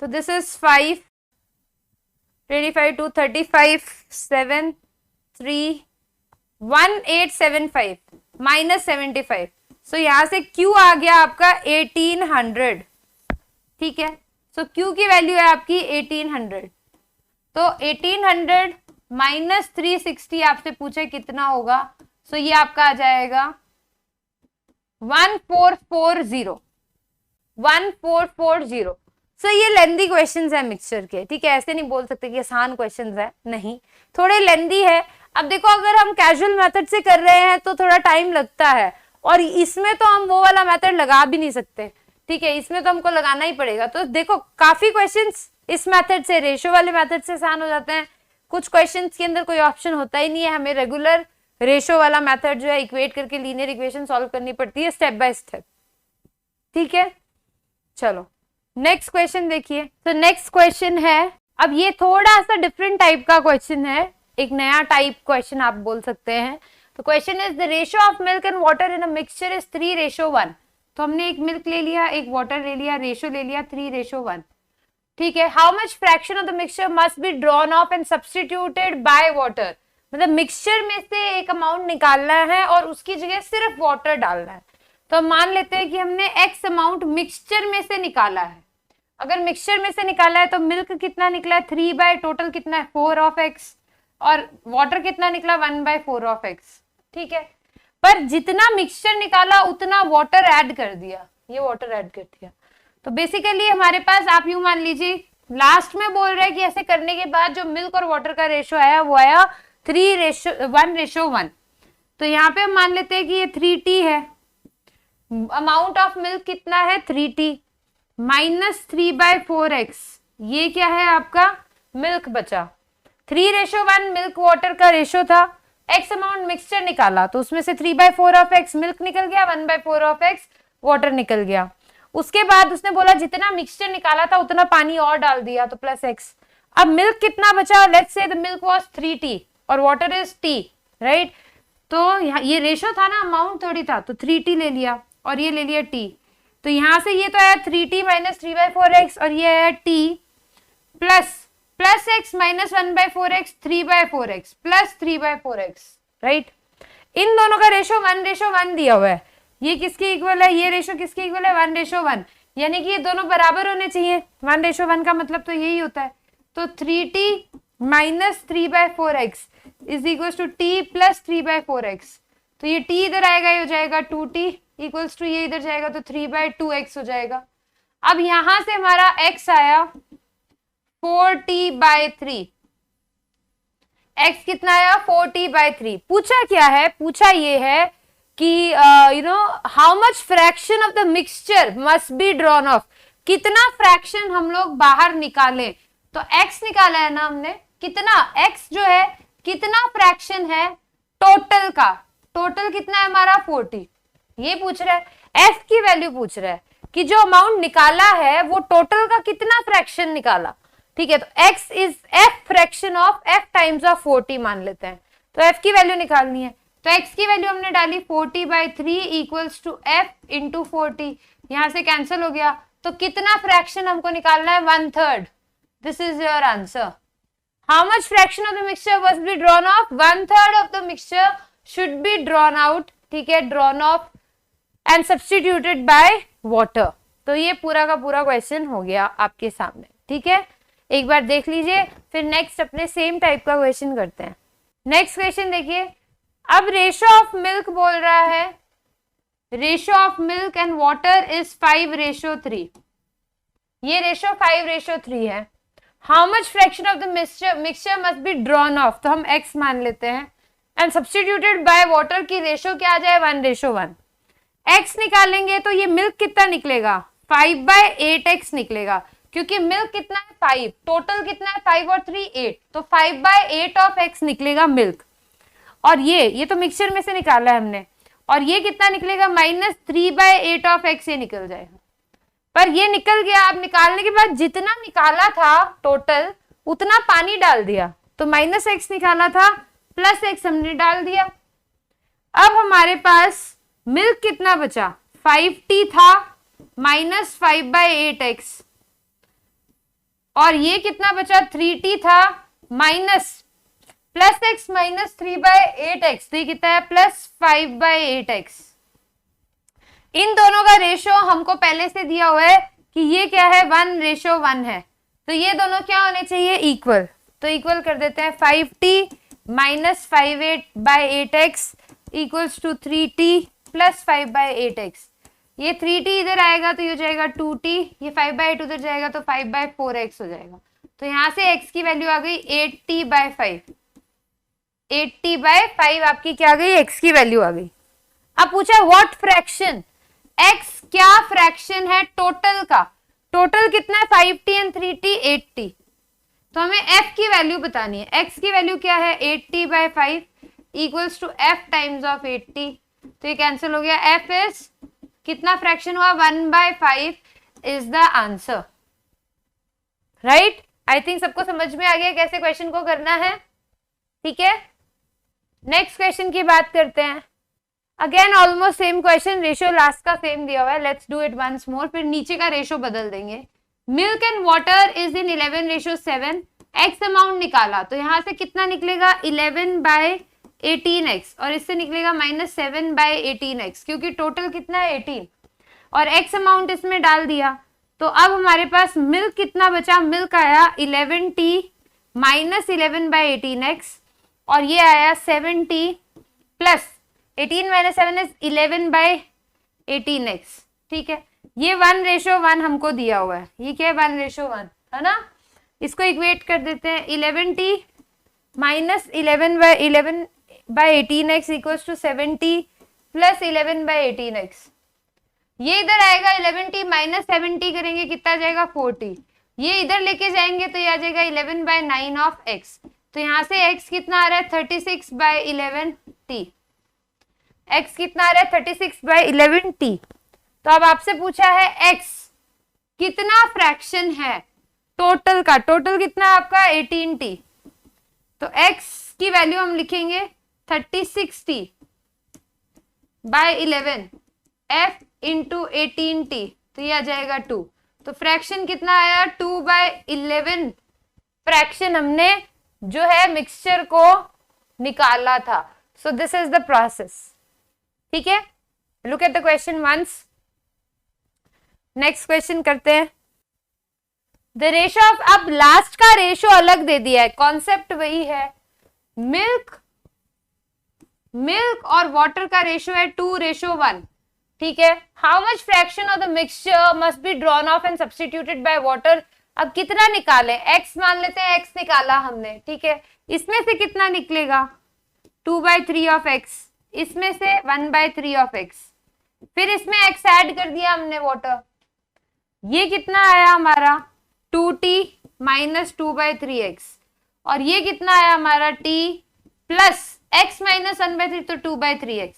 Speaker 1: तो दिस इज 5, 25 2 35 7 3 1875 माइनस 75, सो यहां से Q आ गया आपका 1800, ठीक है। सो Q की वैल्यू है आपकी 1800, तो 1800 माइनस 360 आपसे पूछे कितना होगा, सो ये आपका आ जाएगा 1440, 1440। सो ये लेंदी क्वेश्चंस है मिक्सचर के, ठीक है। ऐसे नहीं बोल सकते कि आसान क्वेश्चंस है, नहीं, थोड़े लेंदी है। अब देखो अगर हम कैजुअल मेथड से कर रहे हैं तो थोड़ा टाइम लगता है, और इसमें तो हम वो वाला मेथड लगा भी नहीं सकते, ठीक है, इसमें तो हमको लगाना ही पड़ेगा। तो देखो काफी क्वेश्चंस इस मेथड से, रेशो वाले मेथड से आसान हो जाते हैं, कुछ क्वेश्चंस के अंदर कोई ऑप्शन होता ही नहीं है, हमें रेगुलर रेशो वाला मेथड जो है इक्वेट करके लीनियर इक्वेशन सॉल्व करनी पड़ती है स्टेप बाय स्टेप, ठीक है। चलो नेक्स्ट क्वेश्चन देखिए। तो नेक्स्ट क्वेश्चन है, अब ये थोड़ा सा डिफरेंट टाइप का क्वेश्चन है, एक नया टाइप क्वेश्चन आप बोल सकते हैं। तो question is the ratio of milk and water in a mixture is 3:1। तो हमने एक मिल्क ले लिया, एक वाटर ले लिया, रेशियो ले लिया 3:1, ठीक है। How much fraction of the mixture must be drawn of and substituted by water, मतलब मिक्सचर में से एक अमाउंट निकालना है और उसकी जगह सिर्फ वाटर डालना है। तो हम मान लेते हैं कि हमने x अमाउंट मिक्सचर में से निकाला है। अगर मिक्सचर में से निकाला है तो मिल्क कितना निकला है 3 टोटल कितना है 4 ऑफ x, और वाटर कितना निकला 1/4 ऑफ x, ठीक है। पर जितना मिक्सचर निकाला उतना वाटर ऐड कर दिया, ये वाटर ऐड कर दिया। तो बेसिकली हमारे पास आप यूं मान लीजिए, लास्ट में बोल रहे हैं कि ऐसे करने के बाद जो मिल्क और वाटर का रेशो आया वो आया 3:1। तो यहाँ पे हम मान लेते हैं कि ये 3t है, अमाउंट ऑफ मिल्क कितना है 3t माइनस 3/4x, ये क्या है आपका मिल्क बचा। 3:1 मिल्क वाटर का रेशो था, x अमाउंट मिक्सचर निकाला तो उसमें से 3/4 ऑफ x मिल्क निकल गया, 1/4 ऑफ x वाटर निकल गया। उसके बाद उसने बोला जितना मिक्सचर निकाला था उतना पानी और डाल दिया, तो प्लस x। अब मिल्क कितना बचा, let's say the milk was 3t और वाटर इज t, राइट। तो यहाँ ये रेशो था ना, अमाउंट थोड़ी था, तो 3t ले लिया और ये ले लिया t। तो यहाँ से ये तो आया 3t माइनस 3/4x और ये आया t plus x minus 1/4x 3/4x plus 3/4x, right. इन दोनों का रेशो 1:1 दिया हुआ है। ये किसके इक्वल है, ये रेशो किसके इक्वल है, 1:1, यानी कि ये दोनों बराबर होने चाहिए। 1:1 का मतलब तो यही होता है। तो 3t minus 3/4x is equal to t plus 3/4x। तो ये t इधर आएगा, ये हो जाएगा 2t इक्वल्स टू ये इधर जाएगा तो 3/2x हो जाएगा। अब यहां से हमारा x आया 4t/3। x कितना आया, 4t/3। पूछा क्या है, पूछा ये है कि how much fraction of the mixture must be drawn of, कितना फ्रैक्शन हम लोग बाहर निकालें। तो x निकाला है ना हमने, कितना x जो है कितना फ्रैक्शन है टोटल का, टोटल कितना है हमारा 40, ये पूछ रहा है। f की वैल्यू पूछ रहा है कि जो अमाउंट निकाला है वो टोटल का कितना फ्रैक्शन निकाला, ठीक है। तो x is f fraction of f times of 40 मान लेते हैं। तो f की वैल्यू निकालनी है, तो x की वैल्यू हमने डाली 40/3 इक्वल्स टू f इंटू 40, यहां से कैंसिल हो गया। तो कितना फ्रैक्शन हमको निकालना है, 1/3। This is your answer. How much fraction of the mixture must be drawn of, 1/3 of the mixture should be drawn out, ठीक है, drawn of and substituted by water. तो ये पूरा का पूरा क्वेश्चन हो गया आपके सामने, ठीक है। एक बार देख लीजिए, फिर नेक्स्ट अपने सेम टाइप का क्वेश्चन करते हैं। नेक्स्ट क्वेश्चन देखिए, अब रेशो ऑफ मिल्क बोल रहा है, ratio of milk and water is 5:3। ये रेशो 5:3 है। How much fraction of the mixture must be drawn of, तो हम x मान लेते हैं, एंड सब्स्टिट्यूटेड बाय वाटर की रेशो क्या आ जाए, 1:1। x निकालेंगे तो ये मिल्क कितना निकलेगा, 5/8x निकलेगा, क्योंकि मिल्क कितना है 5, टोटल कितना है 5 और 3 8, तो 5/8 ऑफ x निकलेगा मिल्क। और ये तो मिक्सचर में से निकाला है हमने, और ये कितना निकलेगा, -3/8 ऑफ x, ये निकल जाएगा। पर ये निकल गया। अब निकालने के बाद जितना निकाला था टोटल उतना पानी डाल दिया, तो -x निकाला था +x हमने डाल दिया। अब हमारे पास मिल्क कितना बचा, 5t था -5/8x, और ये कितना बचा, 3t था +x -3/8x, तो ये कितना है +5/8x। इन दोनों का रेशो हमको पहले से दिया हुआ है कि ये क्या है, 1:1 है, तो ये दोनों क्या होने चाहिए, इक्वल। तो इक्वल कर देते हैं, 5t -5/8x equals to 3t + 5/8x। ये 3t इधर आएगा तो ये हो जाएगा 2t, ये 5/8 उधर जाएगा तो 5/4x हो जाएगा। तो यहां से x की वैल्यू आ गई 8t/5। 8t/5 आपकी क्या आ गई, x की वैल्यू आ गई। अब पूछा व्हाट फ्रैक्शन, x क्या फ्रैक्शन है टोटल का, टोटल कितना है 5t एंड 3t 8t, तो हमें f की वैल्यू बतानी है। x की वैल्यू क्या है, 8t/5 equals to f times of 8t, तो ये कैंसिल हो गया। f इज कितना फ्रैक्शन हुआ, 1/5 is the answer, right. I think सबको समझ में आ गया कैसे क्वेश्चन को करना है, ठीक है। नेक्स्ट क्वेश्चन की बात करते हैं। Again almost same question, ratio last का सेम दिया हुआ है, let's do it once more. फिर नीचे का रेशियो बदल देंगे। Milk and water is in 11:7, x amount निकाला, तो यहां से कितना निकलेगा 11/18x, और इससे निकलेगा -7/18x, क्योंकि टोटल कितना है 18, और x अमाउंट इसमें डाल दिया। तो अब हमारे पास मिल्क कितना बचा, मिल्क आया 11t -11/18x, और ये आया 7t प्लस 18 - 7 इज 11/18x, ठीक है। ये 1:1 हमको दिया हुआ है, ये क्या है 1:1 है ना। इसको इक्वेट कर देते हैं, 11t -11/18x equals to 7t + 11/18x। ये इधर आएगा 11t -7t करेंगे कितना आ जाएगा 4t, ये इधर लेके जाएंगे तो ये आ जाएगा 11/9 ऑफ x। तो यहाँ से x कितना आ रहा है 36/11t, x कितना आ रहा है 36/11t। तो अब आपसे पूछा है x कितना फ्रैक्शन है टोटल का, टोटल कितना है आपका 18t, तो x की वैल्यू हम लिखेंगे 36t bye 11 F into 18T, तो ये आ जाएगा 2। तो फ्रैक्शन कितना आया, 2/11 फ्रैक्शन हमने जो है मिक्सचर को निकाला था। So this is the process. ठीक है, look at the question once. Next question करते हैं। द रेशो ऑफ, अब लास्ट का रेशो अलग दे दिया है, कॉन्सेप्ट वही है। मिल्क और वाटर का रेशो है 2:1। ठीक है, how much fraction of the mixture must be drawn of and substituted by water. अब कितना निकालें, x मान लेते हैं, x निकाला हमने। ठीक है, इसमें से कितना निकलेगा, 2/3 ऑफ x, इसमें से 1/3 ऑफ x, फिर इसमें x ऐड कर दिया हमने वाटर, ये कितना आया हमारा 2t माइनस 2/3x, और ये कितना आया हमारा t प्लस x माइनस 1/3, तो 2/3x।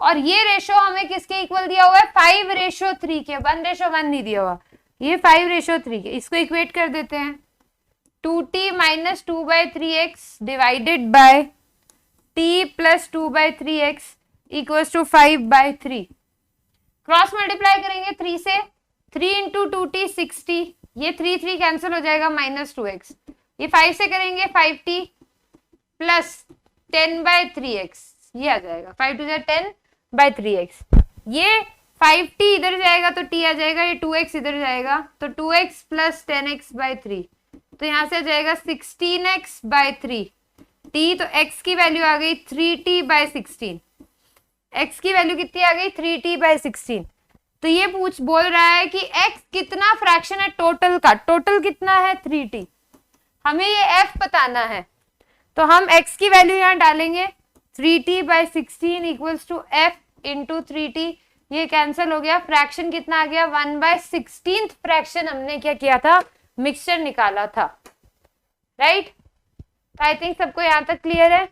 Speaker 1: और ये रेशो हमें किसके इक्वल दिया हुआ है, 5:3 के, 1:1 नहीं दिया हुआ, ये 5:3 के। इसको इक्वेट कर देते हैं, 2t minus 2/3x divided by t plus 2/3x equals to 5/3। Cross multiply करेंगे 3 से, 3 इंटू 2t 60, ये 3 कैंसिल हो जाएगा, माइनस 2x, ये 5 से करेंगे 5t प्लस 10/3x, ये आ जाएगा 5 to 10/3x। ये 5t इधर जाएगा तो t आ जाएगा, ये 2x इधर जाएगा तो 2x प्लस 10x/3, तो यहां से आ जाएगा 16x/3। t तो x की वैल्यू आ गई 3t/16, x की वैल्यू कितनी आ गई 3t/16। तो ये बोल रहा है कि x कितना फ्रैक्शन है टोटल का, टोटल कितना है 3t, हमें ये f बताना है। तो हम x की वैल्यू यहाँ डालेंगे, 3t/16 equals to f into 3t, ये कैंसिल हो गया, फ्रैक्शन कितना आ गया 1/16 फ्रैक्शन हमने क्या किया था, मिक्सचर निकाला था। राइट, आई थिंक सबको यहाँ तक क्लियर है।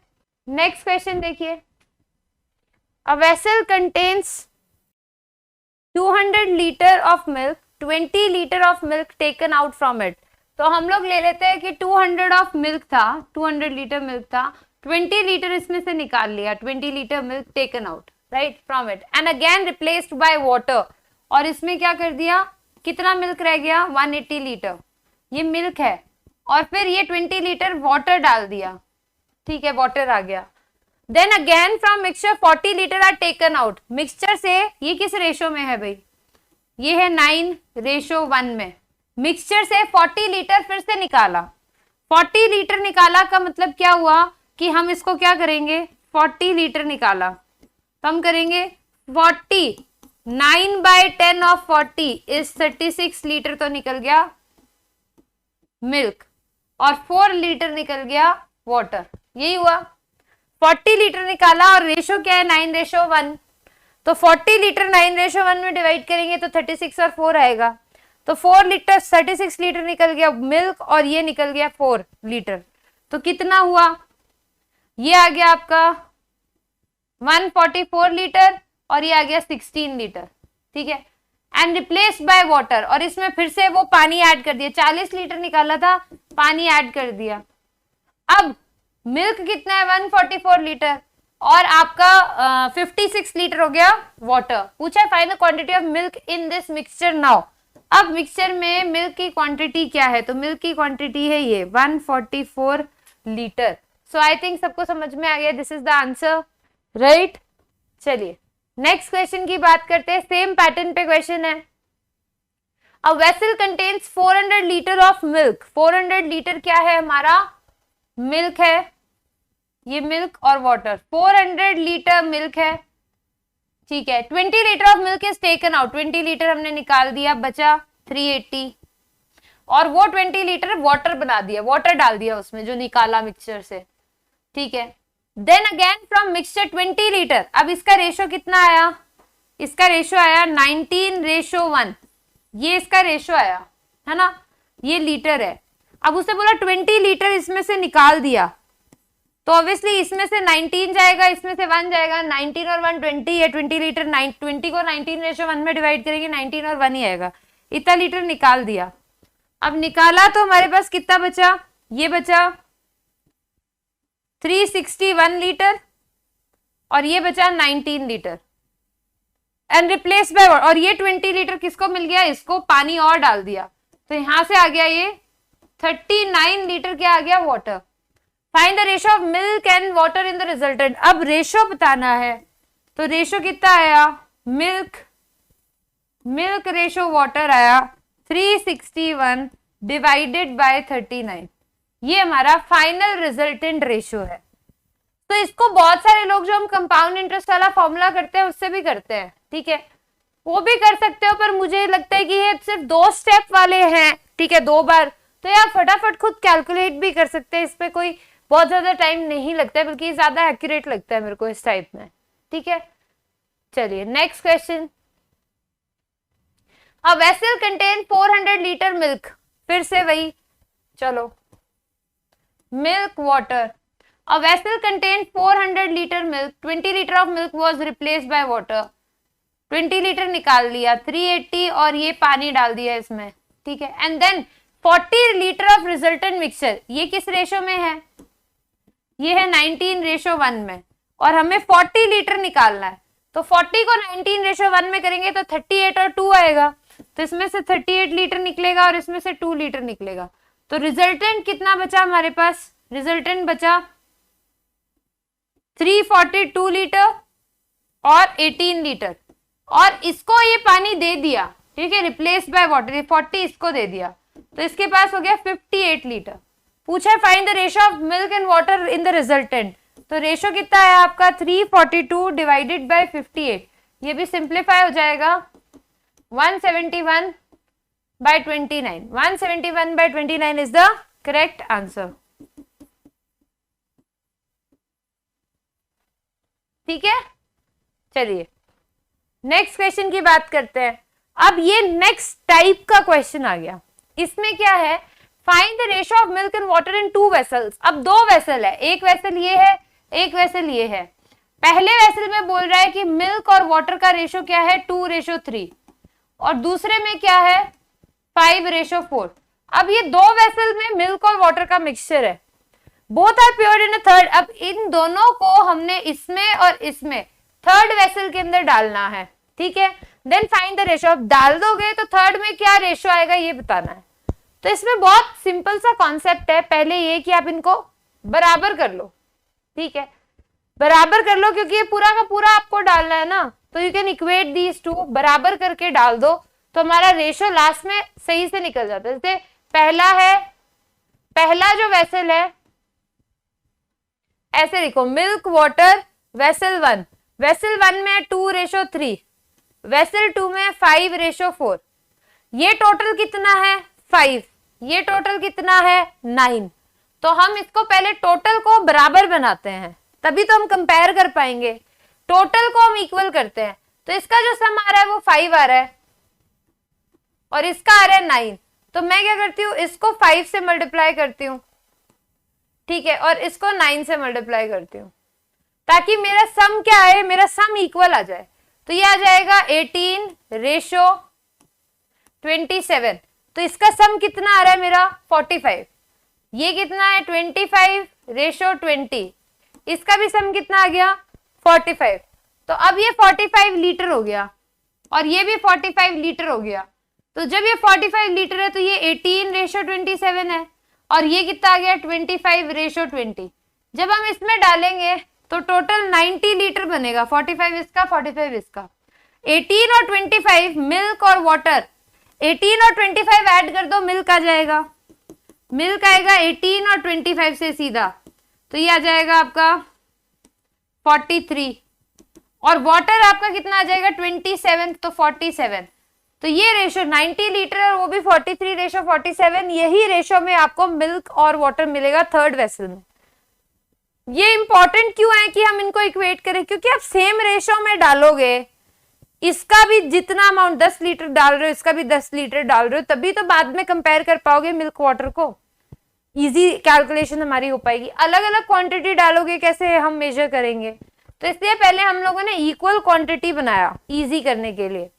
Speaker 1: नेक्स्ट क्वेश्चन देखिए, a vessel contains 200 litre of milk, 20 litre of milk taken out from it. तो हम लोग ले लेते हैं कि 200 ऑफ मिल्क था, 200 लीटर मिल्क था, 20 लीटर इसमें से निकाल लिया, 20 litre milk taken out right from it and again replaced by water. और इसमें क्या कर दिया, कितना मिल्क रह गया 180 लीटर, ये मिल्क है, और फिर ये 20 लीटर वाटर डाल दिया। ठीक है, वाटर आ गया। Then again from mixture 40 litre are taken out. Mixture से ये किस रेशो में है भाई, ये है 9:1 में। मिक्सचर से 40 लीटर फिर से निकाला, 40 लीटर निकाला का मतलब क्या हुआ कि हम इसको क्या करेंगे, 40 लीटर निकाला तो हम करेंगे 40, 9/10 ऑफ 40 इज 36 लीटर, तो निकल गया मिल्क, और 4 लीटर निकल गया वाटर। यही हुआ, 40 लीटर निकाला और रेशो क्या है 9:1, तो 40 लीटर 9:1 में डिवाइड करेंगे तो 36 और 4 आएगा, तो 4 लीटर 36 लीटर निकल गया मिल्क, और ये निकल गया 4 लीटर। तो कितना हुआ, ये आ गया आपका 144 लीटर, और ये आ गया 16 लीटर। ठीक है, एंड रिप्लेस बाय वाटर, और इसमें फिर से वो पानी ऐड कर दिया, 40 लीटर निकाला था, पानी ऐड कर दिया। अब मिल्क कितना है 144 लीटर, और आपका 56 लीटर हो गया वाटर। पूछा है find the quantity of milk in this mixture now. अब मिक्सचर में मिल्क की क्वांटिटी क्या है, तो मिल्क की क्वांटिटी है ये 144 लीटर। सो आई थिंक सबको समझ में आ गया, this is the answer right. चलिए नेक्स्ट क्वेश्चन की बात करते हैं, सेम पैटर्न पे क्वेश्चन है। A vessel contains 400 litre of milk, 400 litre क्या है हमारा, मिल्क है, ये मिल्क और वाटर, 400 लीटर मिल्क है। ठीक है, 20 litre of milk is taken out, 20 litre हमने निकाल दिया, बचा 380, और वो 20 लीटर वाटर बना दिया, वाटर डाल दिया उसमें जो निकाला मिक्सचर से। ठीक है, then again from mixture 20 litre, अब इसका रेशो कितना आया, इसका रेशो आया 19:1, ये इसका रेशो आया है ना, ये लीटर है। अब उसे बोला 20 लीटर इसमें से निकाल दिया, तो ऑब्वियसली इसमें से 19 जाएगा, इसमें से 1 जाएगा, 19 और 1 20 है, 20 लीटर 20 को 19:1 में डिवाइड करेंगे, 19 और 1 ही आएगा, इतना लीटर निकाल दिया। अब निकाला तो हमारे पास कितना बचा, ये बचा 361 लीटर, और ये बचा 19 litre. And replace by water, और ये 20 लीटर किसको मिल गया, इसको पानी और डाल दिया, तो यहां से आ गया ये 39 लीटर क्या आ गया, water. Find the ratio of milk and water in the resultant. अब रेशो बताना है, तो रेशो कितना आया, मिल्क रेशो वाटर आया 361 डिवाइडेड बाय 39, ये हमारा फाइनल रिजल्टेंट रेशो है। तो इसको बहुत सारे लोग जो हम कंपाउंड इंटरेस्ट वाला फॉर्मूला करते हैं उससे भी करते हैं, ठीक है, वो भी कर सकते हो, पर मुझे लगता है कि ये सिर्फ 2 स्टेप वाले हैं, ठीक है, 2 बार, तो यार फटाफट खुद कैलकुलेट भी कर सकते हैं, इस पे कोई बहुत ज्यादा टाइम नहीं लगता है, बल्कि ज्यादा एक्यूरेट लगता है मेरे को इस टाइप में, ठीक है। चलिए next question. A vessel contain 400 litre milk, फिर से वही, चलो milk water. A vessel contained 400 liter milk. 20 liter of milk was replaced by water. 20 litre निकाल लिया, 380 और ये पानी डाल दिया इसमें, ठीक है। And then 40 litre of resultant mixture, ये किस रेशो में है, ये है 19:1 में, और हमें 40 लीटर निकालना है, तो 40 को 19:1 में करेंगे तो 38 और 2 आएगा, तो इसमें से 38 लीटर निकलेगा और इसमें से 2 लीटर निकलेगा, तो रिजल्टेंट कितना बचा हमारे पास, रिजल्टेंट बचा 342 लीटर और 18 लीटर, और इसको ये पानी दे दिया, ठीक है, रिप्लेस बाय वाटर, 40 इसको दे दिया, तो इसके पास हो गया 58 लीटर। पूछा है find the ratio of milk and water in the resultant, तो रेशो कितना है आपका 342 डिवाइडेड बाय 58, ये भी सिंप्लीफाई हो जाएगा 171 by 29, 171 by 29 is the correct answer, ठीक है। चलिए नेक्स्ट क्वेश्चन की बात करते हैं। अब ये नेक्स्ट टाइप का क्वेश्चन आ गया, इसमें क्या है, find the ratio of milk and water in 2 vessels. अब 2 वेसल है, एक वेसल ये है, एक वेसल ये है। पहले वेसल में बोल रहा है कि मिल्क और वाटर का रेशो क्या है 2:3, और दूसरे में क्या है 5:4। अब ये 2 वेसल में मिल्क और वाटर का मिक्सचर है, both are poured in a third. अब इन दोनों को हमने इसमें और इसमें थर्ड वेसल के अंदर डालना है, ठीक है। देन फाइंड द रेशो, अब डाल दोगे तो थर्ड में क्या रेशो आएगा ये बताना है। तो इसमें बहुत सिंपल सा कॉन्सेप्ट है, पहले ये कि आप इनको बराबर कर लो, ठीक है, बराबर कर लो, क्योंकि ये पूरा का पूरा आपको डालना है ना, तो you can equate these two, बराबर करके डाल दो, तो हमारा रेशो लास्ट में सही से निकल जाता है। जैसे पहला जो वेसल है, ऐसे देखो, मिल्क वाटर वेसल 1, वेसल 1 में 2:3, वेसल 2 में 5:4, ये टोटल कितना है 5, ये टोटल कितना है 9। तो हम इसको पहले टोटल को बराबर बनाते हैं, तभी तो हम कंपेयर कर पाएंगे। टोटल को हम इक्वल करते हैं, तो इसका जो सम आ रहा है वो 5 आ रहा है और इसका आ रहा है 9, तो मैं क्या करती हूँ, इसको 5 से मल्टीप्लाई करती हूँ, ठीक है, और इसको 9 से मल्टीप्लाई करती हूँ, ताकि मेरा सम क्या आए, मेरा सम इक्वल आ जाए। तो ये आ जाएगा 18:27, तो इसका सम कितना आ रहा है मेरा 45, ये कितना है 25:20, इसका भी सम कितना आ गया 45। तो अब ये 45 लीटर हो गया और ये भी 45 लीटर हो गया। तो जब ये 45 लीटर है तो ये 18:27 है और ये कितना आ गया 25:20। जब हम इसमें डालेंगे तो टोटल 90 लीटर बनेगा, 45 इसका 45 इसका। 18 और 25 मिल्क और वाटर, 18 और 25 ऐड कर दो, मिल्क आ जाएगा, मिल्क आएगा 18 और 25 से सीधा, तो ये आ जाएगा आपका 43 और वाटर आपका कितना आ जाएगा 27, तो 47। तो ये रेशो 90 लीटर और वो भी 43:47, यही रेशो में आपको मिल्क और वाटर मिलेगा थर्ड वेसल में। ये इंपॉर्टेंट क्यों है कि हम इनको इक्वेट करें, क्योंकि आप सेम रेशो में डालोगे, इसका भी जितना अमाउंट 10 लीटर डाल रहे हो, इसका भी 10 लीटर डाल रहे हो, तभी तो बाद में कंपेयर कर पाओगे मिल्क वाटर को, इजी कैलकुलेशन हमारी हो पाएगी। अलग अलग क्वांटिटी डालोगे कैसे हम मेजर करेंगे, तो इसलिए पहले हम लोगों ने इक्वल क्वांटिटी बनाया इजी करने के लिए।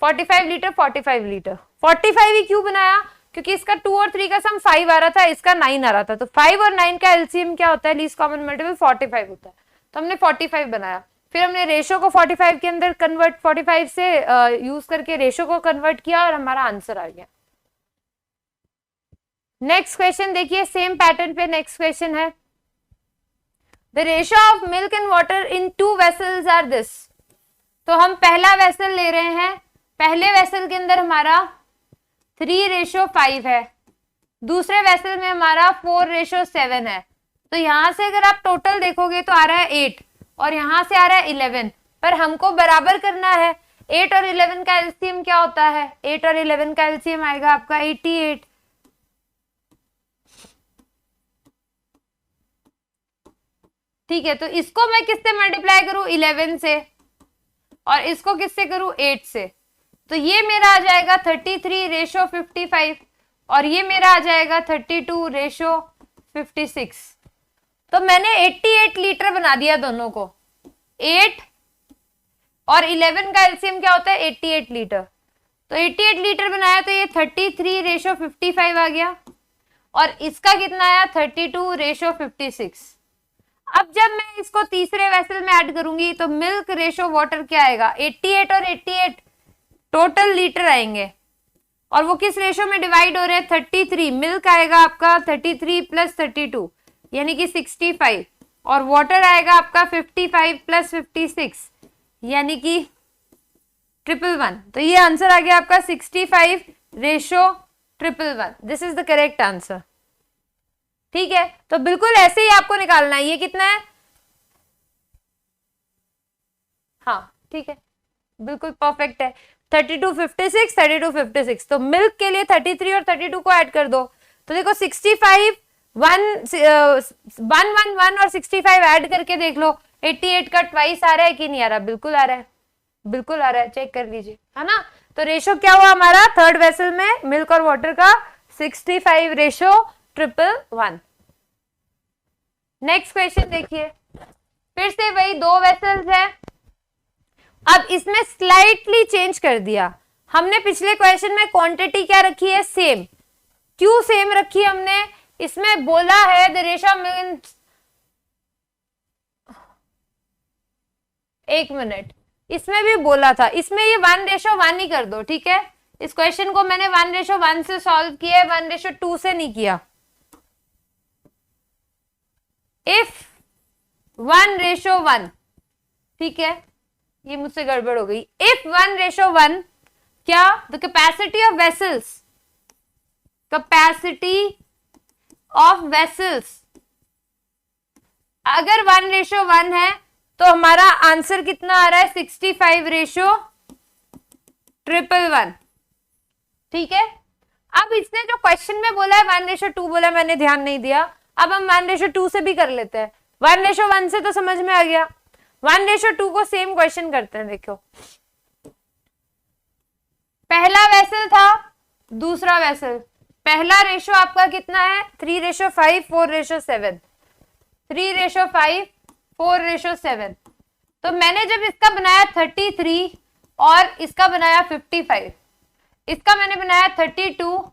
Speaker 1: 45 लीटर 45 लीटर, 45 ही क्यों बनाया, क्योंकि इसका 2 और 3 का सम 5 आ रहा था, इसका 9 आ रहा था, तो 5 और 9 का एलसीएम क्या होता है, लीस्ट कॉमन मल्टीपल 45 होता है, तो हमने 45 बनाया। फिर हमने रेशो को 45 के अंदर कन्वर्ट 45 से यूज करके रेशो को कन्वर्ट किया और हमारा आंसर आ गया। नेक्स्ट क्वेश्चन देखिए, सेम पैटर्न पे नेक्स्ट क्वेश्चन है, the ratio of milk and water in 2 vessels are this. तो हम पहला वेसल ले रहे हैं, पहले वेसल के अंदर हमारा 3:5 है, दूसरे वेसल में हमारा 4:7 है। तो यहां से अगर आप टोटल देखोगे तो आ रहा है 8 और यहां से आ रहा है 11, पर हमको बराबर करना है। 8 और 11 का एलसीएम क्या होता है? 8 और 11 का एलसीएम आएगा आपका 88। ठीक है, तो इसको मैं किससे मल्टीप्लाई करूं? 11 से, और इसको किससे करूं? 8 से। तो ये मेरा आ जाएगा 33:55 और ये मेरा आ जाएगा 32:56। तो मैंने 88 लीटर बना दिया दोनों को। 8 और 11 का एलसीएम क्या होता है? 88 लीटर। तो 88 लीटर बनाया तो ये 33:55 आ गया और इसका कितना आया? 32:56। अब जब मैं इसको तीसरे वेसल में ऐड करूंगी तो मिल्क रेशो वाटर क्या आएगा? 88 और 88 टोटल लीटर आएंगे और वो किस रेशो में डिवाइड हो रहे हैं? 33। मिल्क आएगा आपका 33 + 32 यानी कि 65 और वाटर आएगा आपका 55 + 56 यानी कि 111। तो ये आंसर आ गया आपका 65:111। This is the correct answer. ठीक है, तो बिल्कुल ऐसे ही आपको निकालना है। ये कितना है? हाँ ठीक है, बिल्कुल परफेक्ट है। 32:56 32:56। तो मिल्क के लिए 33 और 32 को ऐड कर दो तो देखो 65 111 और 65 ऐड करके देख लो 88 का ट्वाइस आ रहा है कि नहीं आ रहा? बिल्कुल आ रहा है, बिल्कुल आ रहा है, चेक कर लीजिए, है ना। तो रेशो क्या हुआ हमारा थर्ड वेसल में मिल्क और वाटर का? 65:111। नेक्स्ट क्वेश्चन देखिए, फिर से वही 2 वेसल्स है। अब इसमें स्लाइटली चेंज कर दिया हमने। पिछले क्वेश्चन में क्वांटिटी क्या रखी है? सेम। क्यों सेम रखी हमने? इसमें बोला है द रेशो मीन्स, 1 मिनट, इसमें भी बोला था, इसमें ये 1:1 ही कर दो। ठीक है, इस क्वेश्चन को मैंने 1:1 से सॉल्व किया है, 1:2 से नहीं किया। इफ 1:1, ठीक है, ये मुझसे गड़बड़ हो गई। इफ 1:1 क्या? The capacity of vessels, capacity of vessels अगर 1:1 है तो हमारा आंसर कितना आ रहा है? 65:111। ठीक है, अब इसने जो क्वेश्चन में बोला है 1:2 बोला, मैंने ध्यान नहीं दिया। अब हम 1:2 से भी कर लेते हैं। 1:1 से तो समझ में आ गया, 1:2 को सेम क्वेश्चन करते हैं। देखो पहला वेसल था, दूसरा वेसल, पहला रेशो आपका कितना है? 3:5 4:7, 3:5 4:7। तो मैंने जब इसका बनाया 33 और इसका बनाया 55, इसका मैंने बनाया 32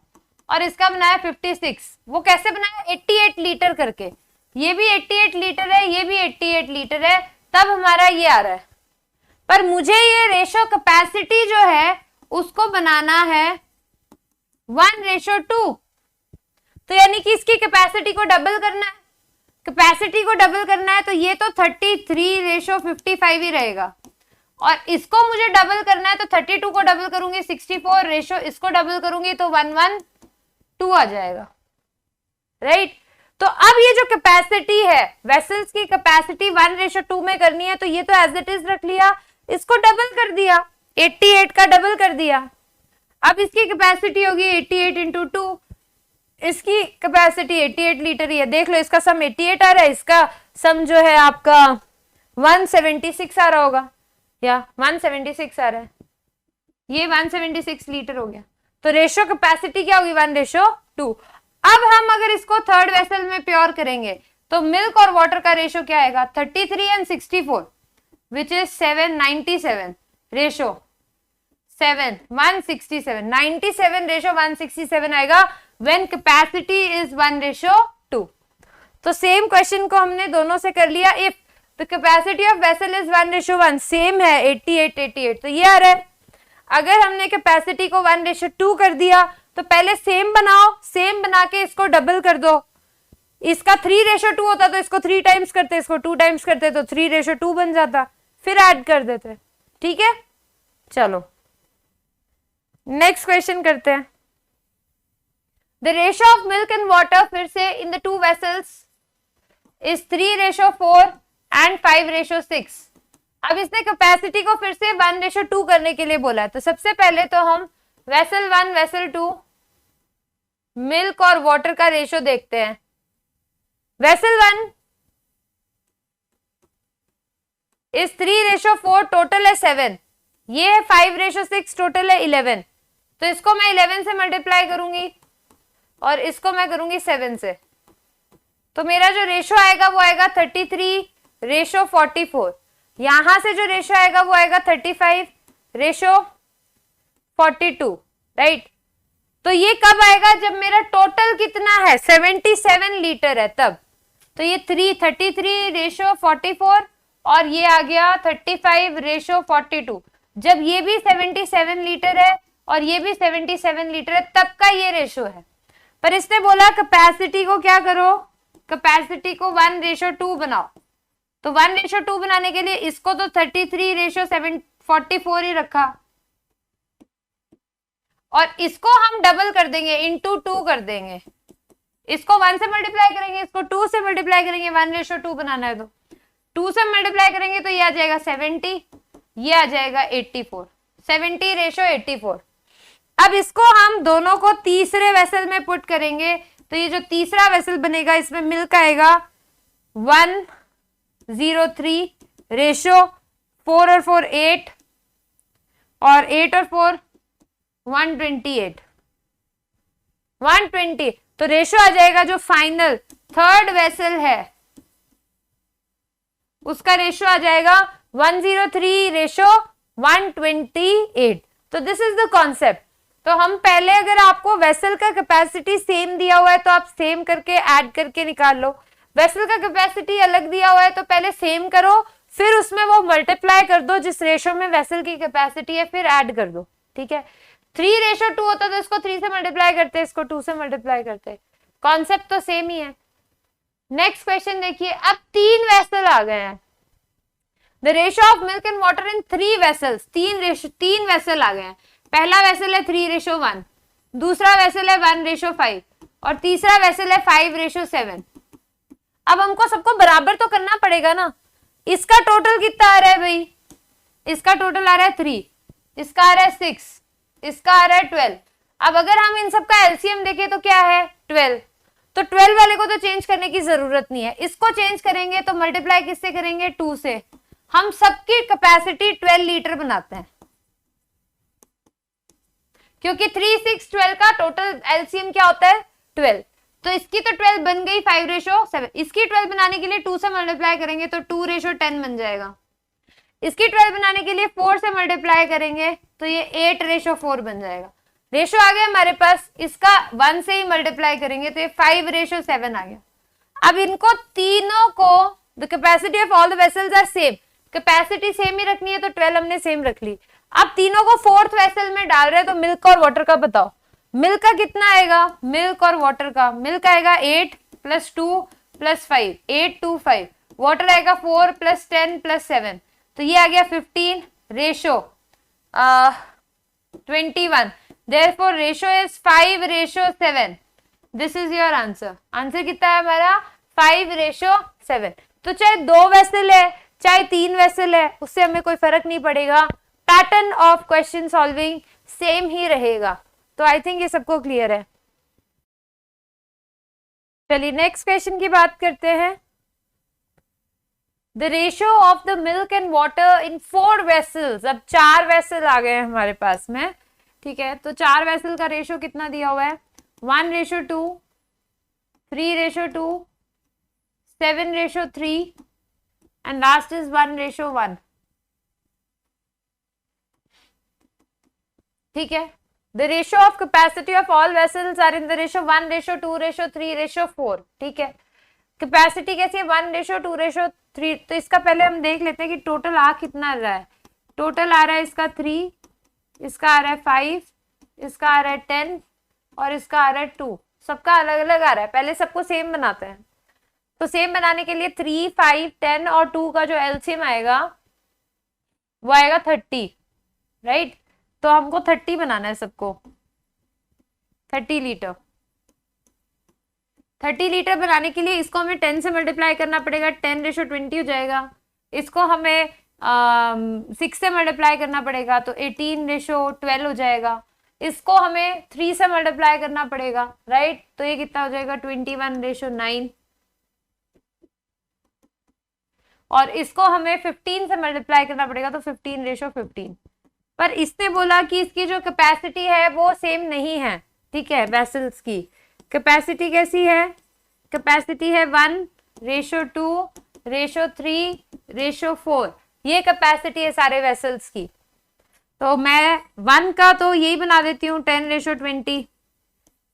Speaker 1: और इसका बनाया 56। वो कैसे बनाया? 88 लीटर करके। ये भी 88 लीटर है, ये भी 88 लीटर है, तब हमारा ये आ रहा है। पर मुझे ये रेशो कैपेसिटी जो है उसको बनाना है 1:2। तो यानी कि इसकी कैपेसिटी को डबल करना है, कैपेसिटी को डबल करना है तो ये तो 33:55 ही रहेगा और इसको मुझे डबल करना है तो 32 को डबल करूंगी 64 रेशो, इसको डबल करूंगी तो 112 आ जाएगा, राइट। तो अब ये जो कैपेसिटी है वेसल्स की कैपेसिटी 1:2 में करनी है तो ये तो एज इट इज रख लिया, इसको डबल कर दिया, 88 का डबल कर दिया। अब इसकी कैपेसिटी होगी 88 × 2, इसकी कैपेसिटी 88 लीटर ही है। देख लो इसका सम 88 आ रहा है, इसका सम जो है आपका 176 आ रहा होगा या 176 आ रहा है, ये 176 लीटर हो गया। तो रेशो कैपेसिटी क्या होगी? 1:2। अब हम अगर इसको थर्ड वेसल में प्योर करेंगे तो मिल्क और वाटर का रेशो क्या आएगा? 33 and 64 which is 797 ratio 7 167, 97 ratio 167 आएगा व्हेन कैपेसिटी इज 1:2। तो सेम क्वेश्चन को हमने दोनों से कर लिया। If the capacity of vessel is 1:1, same है 88 तो ये आ रहा है। अगर हमने कैपेसिटी को 1:2 कर दिया तो पहले सेम बनाओ, सेम बना के इसको डबल कर दो। इसका 3:2 होता तो इसको 3 टाइम्स करते, इसको 2 टाइम्स करते तो 3:2 बन जाता, फिर ऐड कर देते। ठीक है, चलो नेक्स्ट क्वेश्चन करते हैं। The ratio of milk and water फिर से in the 2 vessels is 3:4 and 5:6। अब इसने कैपेसिटी को फिर से 1:2 करने के लिए बोला है, तो सबसे पहले तो हम वेसल 1 वेसल 2 मिल्क और वाटर का रेशियो देखते हैं। वेसल 1 इज 3:4, टोटल है 7, ये है 5:6, टोटल है 11। तो इसको मैं 11 से मल्टीप्लाई करूंगी और इसको मैं करूंगी 7 से, तो मेरा जो रेशियो आएगा वो आएगा 33:44। यहां से जो रेशियो आएगा वो आएगा 35:42, राइट। तो ये कब आएगा, जब मेरा टोटल कितना है 77 लीटर है तब। तो ये 33:44 और ये आ गया 35:42। जब ये भी 77 लीटर है और ये भी 77 लीटर है तब का ये रेशियो है। पर इसने बोला कैपेसिटी को क्या करो, कैपेसिटी को 1:2 बनाओ। तो 1:2 बनाने के लिए इसको तो 33:44 ही रखा और इसको हम डबल कर देंगे, इंटू 2 कर देंगे। इसको 1 से मल्टीप्लाई करेंगे, इसको 2 से मल्टीप्लाई करेंगे, 1:2 बनाना है तो 2 से मल्टीप्लाई करेंगे तो ये आ जाएगा 70, ये आ जाएगा 84, 70:84। अब इसको हम दोनों को तीसरे वेसल में पुट करेंगे, तो ये जो तीसरा वेसल बनेगा इसमें मिल्क आएगा 1:03, रेशियो 4 और 4 8 और 8 और 4 120। तो रेशियो आ जाएगा जो फाइनल थर्ड वेसल है उसका रेशियो आ जाएगा 103:128। तो दिस इज द कॉन्सेप्ट। तो हम पहले, अगर आपको वेसल का कैपेसिटी सेम दिया हुआ है तो आप सेम करके ऐड करके निकाल लो। वेसल का कैपेसिटी अलग दिया हुआ है तो पहले सेम करो, फिर उसमें वो मल्टीप्लाई कर दो जिस रेशियो में वेसल की कैपेसिटी है, फिर ऐड कर दो। ठीक है, 3:2 होता तो इसको 3 से मल्टीप्लाई करते, इसको 2 से मल्टीप्लाई करते। कॉन्सेप्ट तो सेम ही है। नेक्स्ट क्वेश्चन देखिए, अब 3 वेसल आ गए हैं। The ratio of milk and water in 3 vessels, 3 vessel आ गए हैं। पहला वेसल है 3:1, दूसरा वेसल है 1:5 और तीसरा वेसल है 5:7। अब हमको सबको बराबर तो करना पड़ेगा ना। इसका टोटल कितना आ रहा है भाई, इसका टोटल आ रहा है 3, इसका आ रहा है 6, इसका आ रहा है 12। अब अगर हम इन सब का एलसीएम देखें तो क्या है 12, तो 12 वाले को तो चेंज करने की जरूरत नहीं है। इसको चेंज करेंगे तो मल्टीप्लाई किससे करेंगे, 2 से। हम सबकी कैपेसिटी 12 लीटर बनाते हैं क्योंकि 3, 6, 12 का टोटल एलसीएम क्या होता है 12। तो इसकी तो 12 बन गई 5:7। इसकी 12 बनाने के लिए 2 से मल्टीप्लाई करेंगे तो 2:10 बन जाएगा। इसकी 12 बनाने के लिए 4 से मल्टीप्लाई करेंगे तो ये 8:4 बन जाएगा। रेशो आ गया हमारे पास। इसका 1 से ही मल्टीप्लाई करेंगे तो ये 5:7 आ गया। अब इनको तीनों को, the capacity of all the vessels are same, capacity same ही रखनी है तो 12 हमने सेम रख ली। अब तीनों को फोर्थ वेसल में डाल रहे हैं तो मिल्क और वाटर का बताओ। मिल्क का कितना आएगा, मिल्क और वाटर का, मिल्क आएगा 8 + 2 + 5, 8 2 5। वाटर आएगा 4 + 10 + 7, तो ये आ गया 15। Ratio 21, therefore ratio is 5:7। This is your answer. Answer कितना है हमारा 5:7। तो चाहे 2 वेसल है चाहे 3 वेसल है उससे हमें कोई फर्क नहीं पड़ेगा, pattern of question solving same ही रहेगा। तो आई थिंक ये सबको क्लियर है। चलिए नेक्स्ट क्वेश्चन की बात करते हैं। The ratio of the milk and water in 4 vessels. अब 4 वेसल आ गए हैं हमारे पास में, ठीक है। तो 4 वेसल का रेशियो कितना दिया हुआ है, 1:2, 3:2, 7:3 and last is 1:1। ठीक है। The ratio of capacity of all vessels are in the ratio 1:2, 3:4। ठीक है। कैपेसिटी कैसी है, 1:2, 3, तो इसका पहले हम देख लेते हैं कि टोटल आ कितना रहा है। टोटल आ रहा है इसका 3, इसका आ रहा है 5, इसका आ रहा है 10 और इसका आ रहा है 2। सबका अलग अलग आ रहा है, पहले सबको सेम बनाते हैं। तो सेम बनाने के लिए 3, 5, 10 और 2 का जो एलसीएम आएगा वो आएगा 30, राइट। तो हमको 30 बनाना है सबको, 30 लीटर। 30 लीटर बनाने के लिए इसको हमें 10 से मल्टीप्लाई करना पड़ेगा, 10:20 हो जाएगा। इसको हमें 6 से मल्टीप्लाई करना पड़ेगा तो 18:12 हो जाएगा। इसको हमें 3 से मल्टीप्लाई करना पड़ेगा, राइट। तो ये कितना हो जाएगा 21:9। और इसको हमें 15 से मल्टीप्लाई करना पड़ेगा तो 15:15। पर इसने बोला कि इसकी जो कैपेसिटी है वो सेम नहीं है, ठीक है। वेसल्स की कैपेसिटी कैसी है? कैपेसिटी है 1:2:3:4। ये कैपेसिटी है सारे वेसल्स की। तो मैं 1 का तो यही बना देती हूँ 10:20।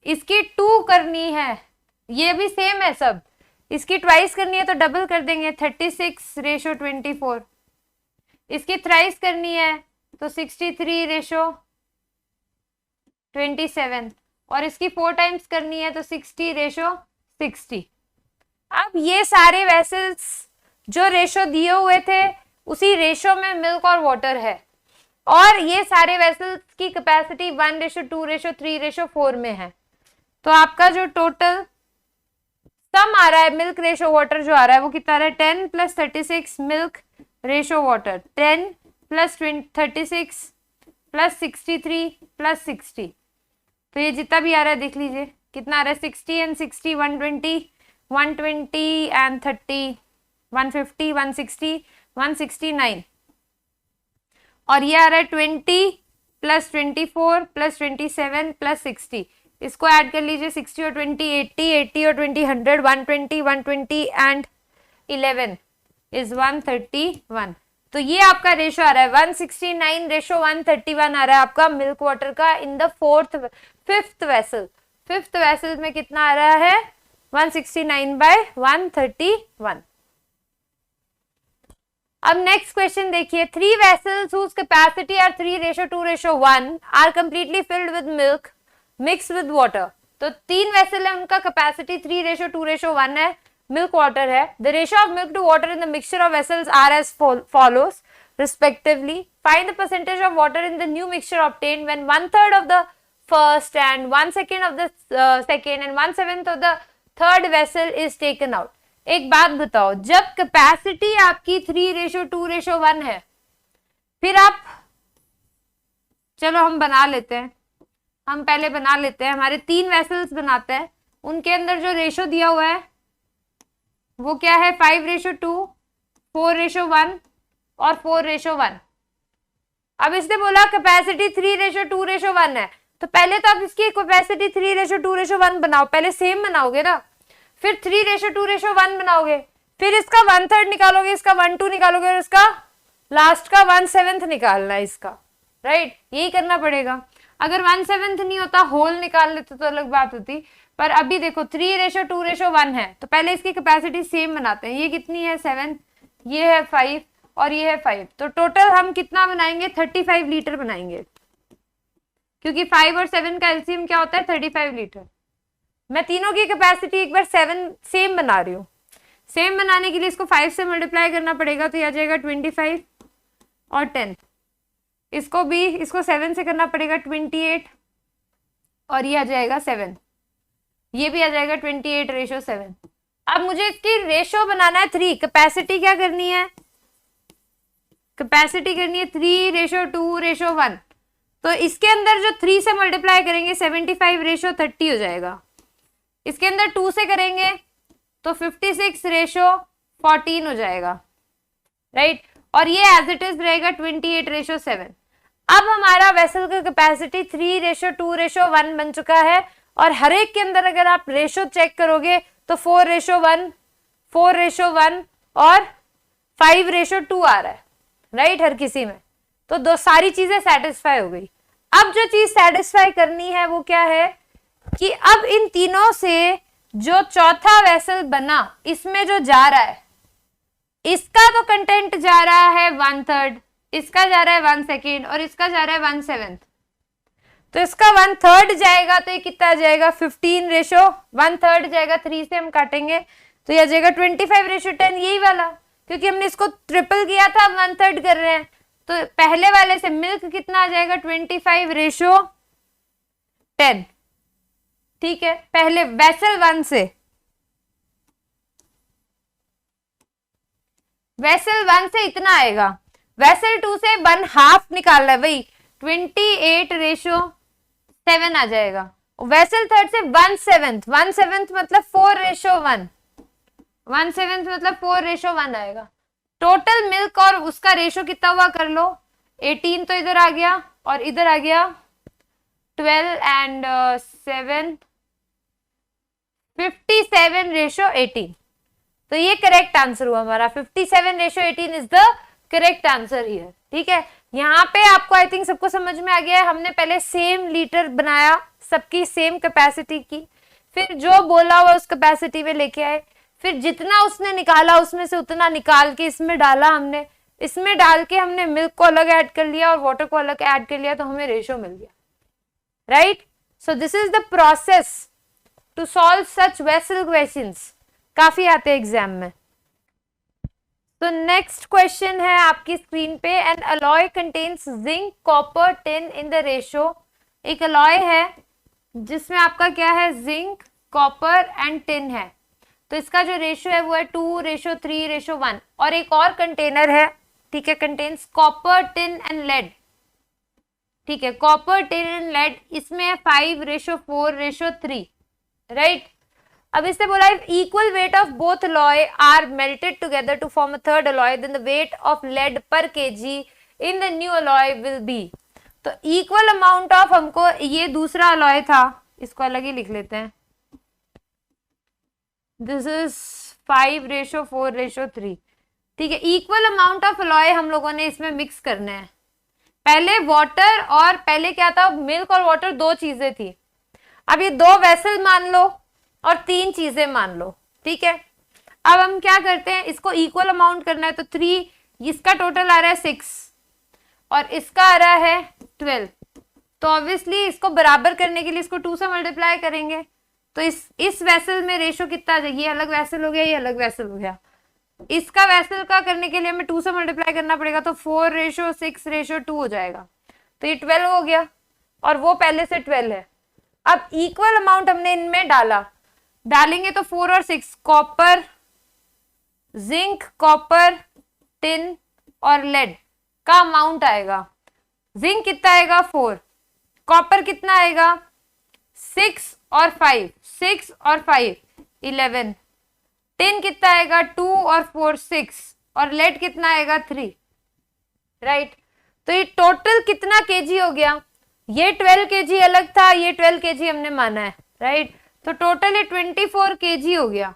Speaker 1: इसकी 2 करनी है, ये भी सेम है सब। इसकी ट्वाइस करनी है तो डबल कर देंगे 36:24। इसकी थ्राइस करनी है तो 63:27 और इसकी 4 टाइम्स करनी है तो 60:60। अब ये सारे वेसल्स जो रेशो दिए हुए थे उसी रेशो में मिल्क और वाटर है, और ये सारे वेसल्स की कैपेसिटी 1:2:3:4 में है। तो आपका जो टोटल सम आ रहा है मिल्क रेशो वाटर जो आ रहा है वो कितना आ रहा है 10 + 36 मिल्क रेशो वाटर, 10 + 36 + 63 + 60। तो ये जितना भी आ रहा है देख लीजिए कितना आ रहा है 60 and 60 120, 120 and 30 150, 160, 169। और ये आ रहा है 20 + 24 + 27 + 60। इसको ऐड कर लीजिए 60 और 20 80, 80 और 20 100, 120, 120 and 11 is 131। तो ये आपका रेशो आ रहा है 169:131 आ रहा है आपका मिल्क वाटर का in the fifth vessel. Fifth vessel में कितना आ रहा है 169/131। अब नेक्स्ट क्वेश्चन देखिए, 3 vessels whose capacity are 3:2:1 are completely filled with milk mixed with water। तो 3 वेसल है, उनका कैपेसिटी 3:2:1 है, मिल्क वाटर है। The ratio of milk to water in the mixture of vessels are as follows respectively. Find the percentage of water in the new mixture obtained when 1/3 of the first and 1/2 of the second and 1/7 of the third vessel is taken out। एक बात बताओ, जब कैपेसिटी आपकी 3:2:1 है, फिर आप, चलो हम बना लेते हैं, हम पहले बना लेते हैं, हमारे 3 वेसल्स बनाते हैं, उनके अंदर जो रेशो दिया हुआ है वो क्या है 5:2, 4:1 और 4:1। अब इसने बोला कैपेसिटी 3:2:1 है, तो पहले तो आप इसकी कैपेसिटी 3:2:1 बनाओ, पहले सेम बनाओगे ना, फिर 3:2:1 बनाओगे, फिर इसका 1/3 निकालोगे, इसका 1/2 निकालोगे और इसका लास्ट का 1/7 निकालना है इसका, राइट। यही करना पड़ेगा। अगर 1/7 नहीं होता, होल निकाल लेते तो अलग बात होती, पर अभी देखो 3:2:1 है, तो पहले इसकी कैपेसिटी सेम बनाते हैं। ये कितनी है 7, ये है 5 और ये है 5, तो टोटल हम कितना बनाएंगे 35 लीटर बनाएंगे, क्योंकि 5 और 7 का एलसीएम क्या होता है 35 लीटर। मैं तीनों की कैपेसिटी एक बार 7 सेम बना रही हूँ। सेम बनाने के लिए इसको 5 से मल्टीप्लाई करना पड़ेगा, तो ये आ जाएगा 25 और 10। इसको भी, इसको 7 से करना पड़ेगा 28 और ये आ जाएगा 7, ये भी आ जाएगा 28:7। अब मुझे इसकी रेशो बनाना है 3, कैपेसिटी क्या करनी है, कैपेसिटी करनी है 3:2:1। तो इसके अंदर जो 3 से मल्टीप्लाई करेंगे 75:30 हो जाएगा। इसके अंदर 2 से करेंगे तो 56:14 हो जाएगा, राइट। और ये एज इट इज रहेगा 28:7। अब हमारा वेसल का कैपेसिटी 3:2:1 बन चुका है, और हर एक के अंदर अगर आप रेशो चेक करोगे तो 4:1, 4:1 और 5:2 आ रहा है, राइट, हर किसी में। तो दो सारी चीजें सेटिस्फाई हो गई। अब जो चीज सेटिस्फाई करनी है वो क्या है कि अब इन तीनों से जो चौथा वेसल बना, इसमें जो जा रहा है इसका तो कंटेंट जा रहा है 1/3, इसका जा रहा है 1/2 और इसका जा रहा है 1/7। तो इसका 1/3 जाएगा तो ये कितना आ जाएगा 15 1/3 जाएगा, 3 से हम काटेंगे तो ये आ जाएगा 25:10, यही वाला, क्योंकि हमने इसको ट्रिपल किया था, 1/3 कर रहे हैं। तो पहले वाले से मिल्क कितना आ जाएगा 25:10। ठीक है, पहले वेसल 1 से, वेसल 1 से इतना आएगा, वेसल 2 से 1/2 निकालना है भाई, 28:7 आ जाएगा। वेसल 3 से 1/7, 1/7 मतलब 4:1, 1/7 मतलब 4:1 आएगा। टोटल मिल्क और उसका रेशो कितना हुआ कर लो, 18 तो इधर आ गया और इधर आ गया 12 एंड 7, 57:18। तो ये करेक्ट आंसर हुआ हमारा, 57:18 is the correct answer here. ठीक है, यहाँ पे आपको आई थिंक सबको समझ में आ गया है। हमने पहले सेम लीटर बनाया, सबकी सेम कैपेसिटी की, फिर जो बोला हुआ उस कैपेसिटी में लेके आए, फिर जितना उसने निकाला उसमें से उतना निकाल के इसमें डाला हमने, इसमें डाल के हमने मिल्क को अलग ऐड कर लिया और वाटर को अलग ऐड कर लिया, तो हमें रेशो मिल गया। Right, so this is the process to solve such vessel questions, काफी आते हैं एग्जाम में। तो नेक्स्ट क्वेश्चन है आपकी स्क्रीन पे, N alloy contains zinc copper tin in the ratio. एक अलॉय है जिसमें आपका क्या है, जिंक कॉपर एंड टिन है, तो इसका जो रेशो है वो है 2:3:1। और एक और कंटेनर है, ठीक है, contains copper tin and lead. ठीक है, कॉपर टिन एंड लेड, इसमें है 5:4:3। राइट, अब इससे बोला if equal weight of both alloy are melted together to form a third alloy then the weight of lead per kg in the new alloy will be. तो इक्वल अमाउंट ऑफ, हमको ये दूसरा अलॉय था, इसको अलग ही लिख लेते हैं, दिस इज 5:4:3। ठीक है, इक्वल अमाउंट ऑफ अलॉय हम लोगों ने इसमें मिक्स करने हैं। पहले वाटर और पहले क्या था, मिल्क और वाटर दो चीजें थी, अब ये 2 वेसल मान लो और 3 चीजें मान लो। ठीक है, अब हम क्या करते हैं, इसको इक्वल अमाउंट करना है, तो 3, इसका टोटल आ रहा है 6 और इसका आ रहा है 12। तो ऑब्वियसली इसको बराबर करने के लिए इसको 2 से मल्टीप्लाई करेंगे, तो इस वेसल में रेशो कितना आ जाएगा, ये अलग वेसल हो गया, ये अलग वेसल हो गया, इसका वेसल का करने के लिए हमें 2 से मल्टीप्लाई करना पड़ेगा, तो 4:6:2 हो जाएगा, तो ये 12 हो गया और वो पहले से 12 है। अब इक्वल अमाउंट हमने इनमें डालेंगे तो 4 और 6, कॉपर, जिंक, कॉपर, टिन और लेड का अमाउंट आएगा। जिंक कितना आएगा 4, कॉपर कितना आएगा 6 और 5, 6 और 5 11, टिन कितना आएगा 2 और 4 6 और लेड कितना आएगा 3। राइट, तो ये टोटल कितना केजी हो गया, ये 12 केजी अलग था, ये 12 केजी हमने माना है। राइट, तो टोटल ये 24 केजी हो गया।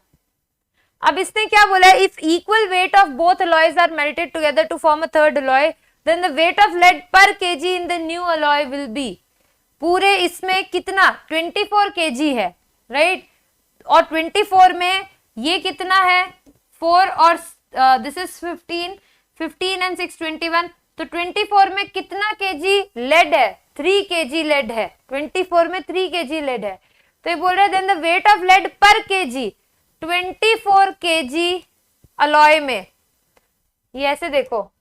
Speaker 1: अब इसने क्या बोला है, if equal weight of both alloys are melted together to form a third alloy then the weight of lead per kg in the new alloy will be. पूरे इसमें कितना 24 केजी है। राइट, और 24 में ये कितना है 4 और दिस इज 15 एंड 6 21, तो 24 में कितना केजी लेड है, 3 केजी लेड है, 24 में 3 केजी लेड है। तो ये बोल रहे हैं then the weight of lead per kg 24 kg alloy में, ये ऐसे देखो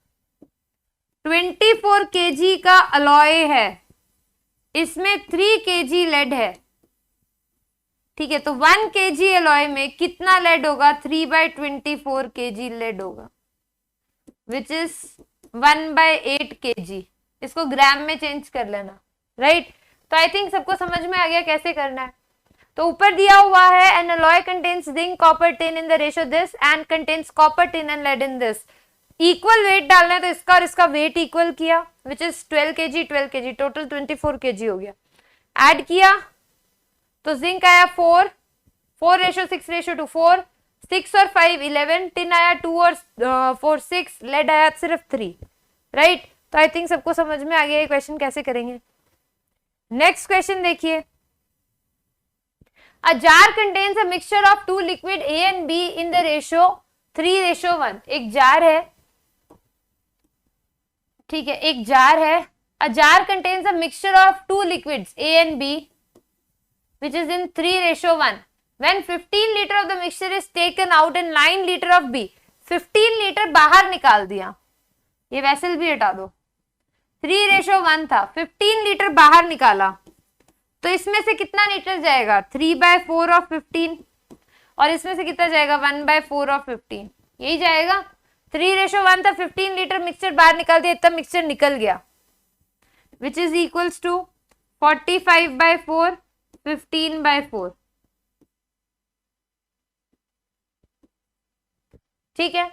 Speaker 1: 24 केजी का अलॉय है, इसमें 3 केजी लेड है। ठीक है, तो 1 केजी अलॉय में कितना लेड होगा, 3/24 केजी लेड होगा, विच इज 1/8 केजी। इसको ग्राम में चेंज कर लेना। राइट, तो आई थिंक सबको समझ में आ गया कैसे करना है। तो ऊपर दिया हुआ है an alloy contains zinc copper tin in the ratio this and contains copper tin and lead in this. Equal weight डालना है, तो इसका और इसका वेट इक्वल किया, which is 12 KG 12 KG, total 24 KG हो गया। ऐड किया तो जिंक आया 4, 4:6:2 4, 6 और 5 11, टिन आया 2 और 4 6, लेड आया सिर्फ 3। राइट, तो आई थिंक सबको समझ में आ गया ये क्वेश्चन कैसे करेंगे। नेक्स्ट क्वेश्चन देखिए, a jar contains a mixture of 2 liquid A and B in the ratio 3:1, एक जार है, ठीक है, एक जार है. A jar contains a mixture of two liquids A and B which is in 3:1. When 15 liter of the mixture is taken out and 9 liter of B, 15 litre बाहर निकाल दिया. ये वैसल भी हटा दो. 3:1 था, 15 लीटर बाहर निकाला, तो इसमें से कितना लीटर जाएगा? 3/4 ऑफ 15. और इसमें से कितना जाएगा? 1/4 ऑफ 15. यही जाएगा. 3:1 था, 15 लीटर मिक्सचर बाहर निकाल दिया, इतना मिक्सचर निकल गया, विच इज इक्वल्स टू 45/4, 15/4. ठीक है.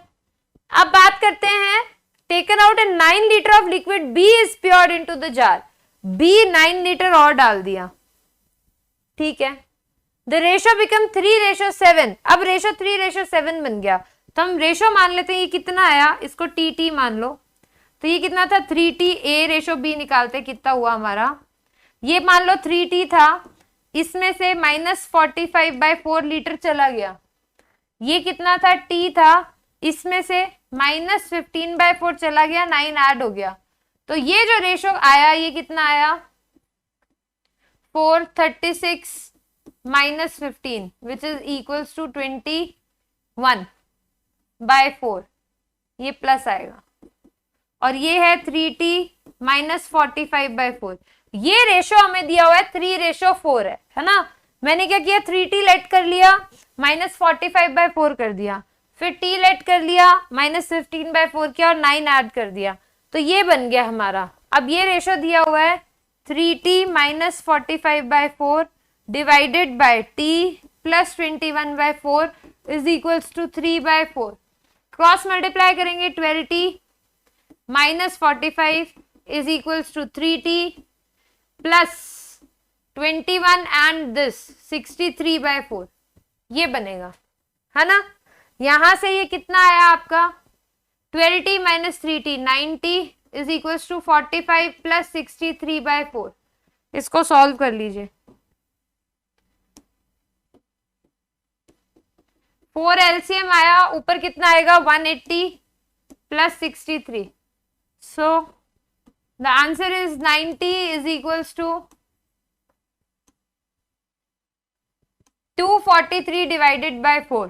Speaker 1: अब बात करते हैं, taken out and 9 litre of liquid B is poured into the jar. B 9 litre और डाल दिया, ठीक है. The ratio become 3:7. अब रेशो 3:7 बन गया, तो हम रेशो मान लेते हैं. ये कितना आया? इसको TT मान लो. तो ये कितना था? 3T. A रेशो B निकालते, कितना हुआ हमारा? ये मान लो 3T था, इसमें से -45/4 लीटर चला गया. ये कितना था? T था, इसमें से -15/4 चला गया, 9 ऐड हो गया. तो ये जो रेशो आया, ये कितना आया? 436 - 15 विच इज इक्वल्स टू 21/4. ये प्लस आएगा. और ये है 3T - 45/4. ये रेशो हमें दिया हुआ है 3:4 है ना. मैंने क्या किया? 3T लेट कर लिया, -45/4 कर दिया, फिर T लेट कर लिया, -15/4 किया और 9 ऐड कर दिया. तो ये बन गया हमारा. अब ये रेशो दिया हुआ है 3T - 45/4 divided by T plus 21/4 is equals to 3/4. Cross multiply करेंगे, 12T - 45 is equals to 3T plus 21 and this 63/4. ये बनेगा, है ना. यहां से ये कितना आया आपका? 12T - 3T 9T is equals to 45 plus 63/4. इसको सॉल्व कर लीजिए. 4 LCM आया, ऊपर कितना आएगा? 180 plus 63. So the answer is 90 is equals to 243 divided by 4.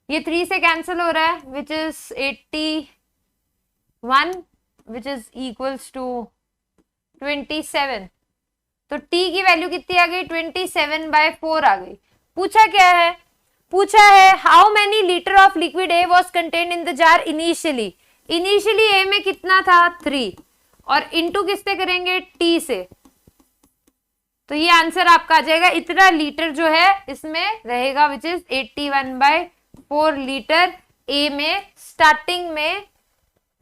Speaker 1: ये 3 से कैंसिल हो रहा है, which is 81 which is equals to 27. तो T की वैल्यू कितनी आ गई? 27/4 आ गई. पूछा क्या है? पूछा है how many litre of liquid A was contained in the jar initially. Initially A में कितना था? 3. और इंटू किससे करेंगे? T से. तो ये आंसर आपका आ जाएगा. इतना लीटर जो है इसमें रहेगा, विच इज 81/4 लीटर A में. स्टार्टिंग में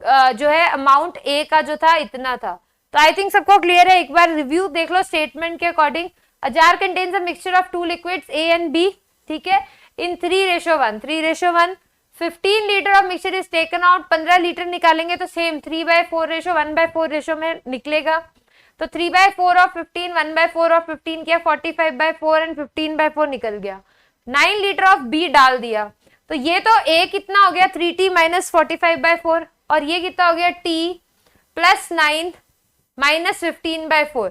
Speaker 1: जो है अमाउंट A का जो था इतना था. तो आई थिंक सबको क्लियर है. एक बार रिव्यू देख लो स्टेटमेंट के according. A jar contains a mixture of two liquids A and B, ठीक है, इन 3:1. 3:1 15 litre of mixture is taken out. 15 litre निकालेंगे तो सेम 3/4 रेशो 1/4 रेशो में निकलेगा. तो 3/4 ऑफ 15 1/4 ऑफ 15 किया, 45/4 एंड 15/4 निकल गया. 9 लीटर ऑफ B डाल दिया. तो ये तो A कितना हो गया? 3T - 45/4. और ये कितना हो गया? T plus 9 - 15/4.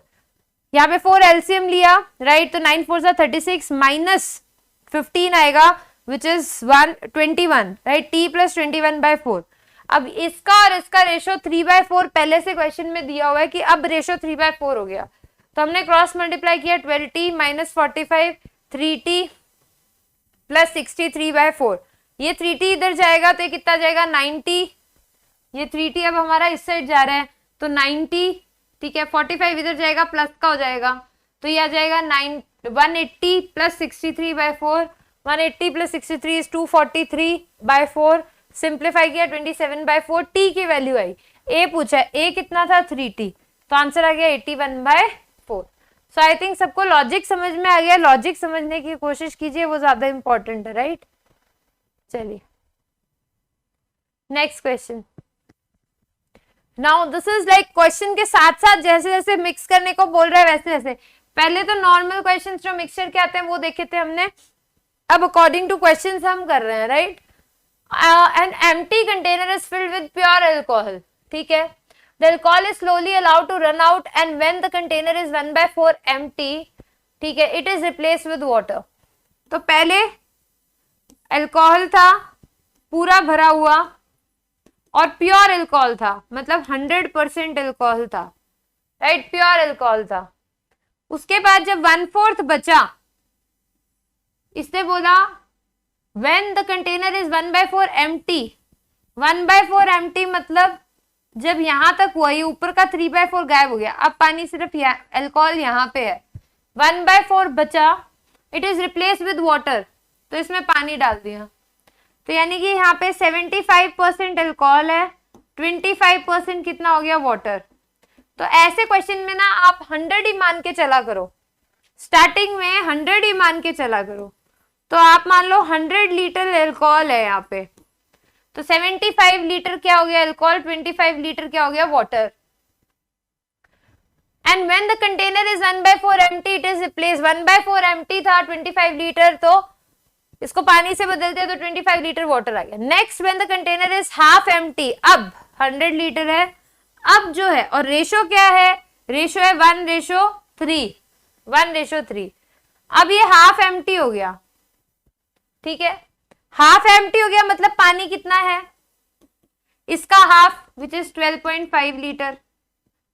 Speaker 1: यहाँ पे 4 LCM लिया, राइट. तो 9 4 36 माइनस 15 आएगा, which is 21, right. T plus 21/4. अब इसका और इसका रेशो 3/4 पहले से क्वेश्चन में दिया हुआ है कि अब रेशो 3/4 हो गया. तो हमने क्रॉस मल्टीप्लाई किया. 12T - 45 3T plus 63/4. ये 3T इधर जाएगा तो ये कितना जाएगा? 90. ये 3T अब हमारा इस साइड जा रहा है तो 90, ठीक है. 45 इधर जाएगा, प्लस का हो जाएगा, तो ये आ जाएगा 180 प्लस 63/4. 180 plus 63 is 243/4. सिंप्लीफाई किया, 27/4. T की वैल्यू आई. A पूछा है, A कितना था? 3T. तो आंसर आ गया 81/4. सो आई थिंक सबको लॉजिक समझ में आ गया. लॉजिक समझने की कोशिश कीजिए, वो ज्यादा इंपॉर्टेंट है, राइट. चलिए next question. Now this is like question के साथ साथ जैसे जैसे मिक्स करने को बोल रहा है वैसे वैसे. पहले तो नॉर्मल क्वेश्चंस जो मिक्सचर के आते हैं वो देखे थे हमने. अब अकॉर्डिंग टू क्वेश्चंस हम कर रहे हैं, right. An empty container is filled with pure alcohol. ठीक है, the alcohol is slowly allowed to run out and when the container is 1/4 empty, ठीक है, it is replaced with water. तो पहले अल्कोहल था पूरा भरा हुआ और प्योर अल्कोहल था, मतलब 100% अल्कोहल था, राइट, प्योर अल्कोहल था. उसके बाद जब 1/4 बचा, इसने बोला when the container is 1/4 empty. 1/4 empty मतलब जब यहां तक हुआ, ये ऊपर का 3/4 गायब हो गया, अब पानी सिर्फ अल्कोहल यहाँ पे है, 1/4 बचा, it is replace with water, तो इसमें पानी डाल दिया. तो यानी कि यहाँ पे 75% अल्कोहल है, 25% कितना हो गया, वाटर. तो ऐसे क्वेश्चन में ना आप 100 ही मान के चला करो, स्टार्टिंग में 100 ही मान के चला करो. तो आप मान लो 100 लीटर अल्कोहल है यहाँ पे, तो 75 लीटर क्या हो गया अल्कोहल, 25 लीटर क्या हो गया water. And when the container is 1/4 empty, it is replace. 1/4 empty था 25 लीटर, तो इसको पानी से बदल दिया तो 25 लीटर वाटर आ गया. Next when the container is half empty, अब 100 लीटर है, अब जो है, और रेशो क्या है, रेशो है 1:3, 1:3. अब ये हाफ एम्प्टी हो गया, ठीक है, हाफ एम्प्टी हो गया, मतलब पानी कितना है, इसका हाफ विच इज 12.5 लीटर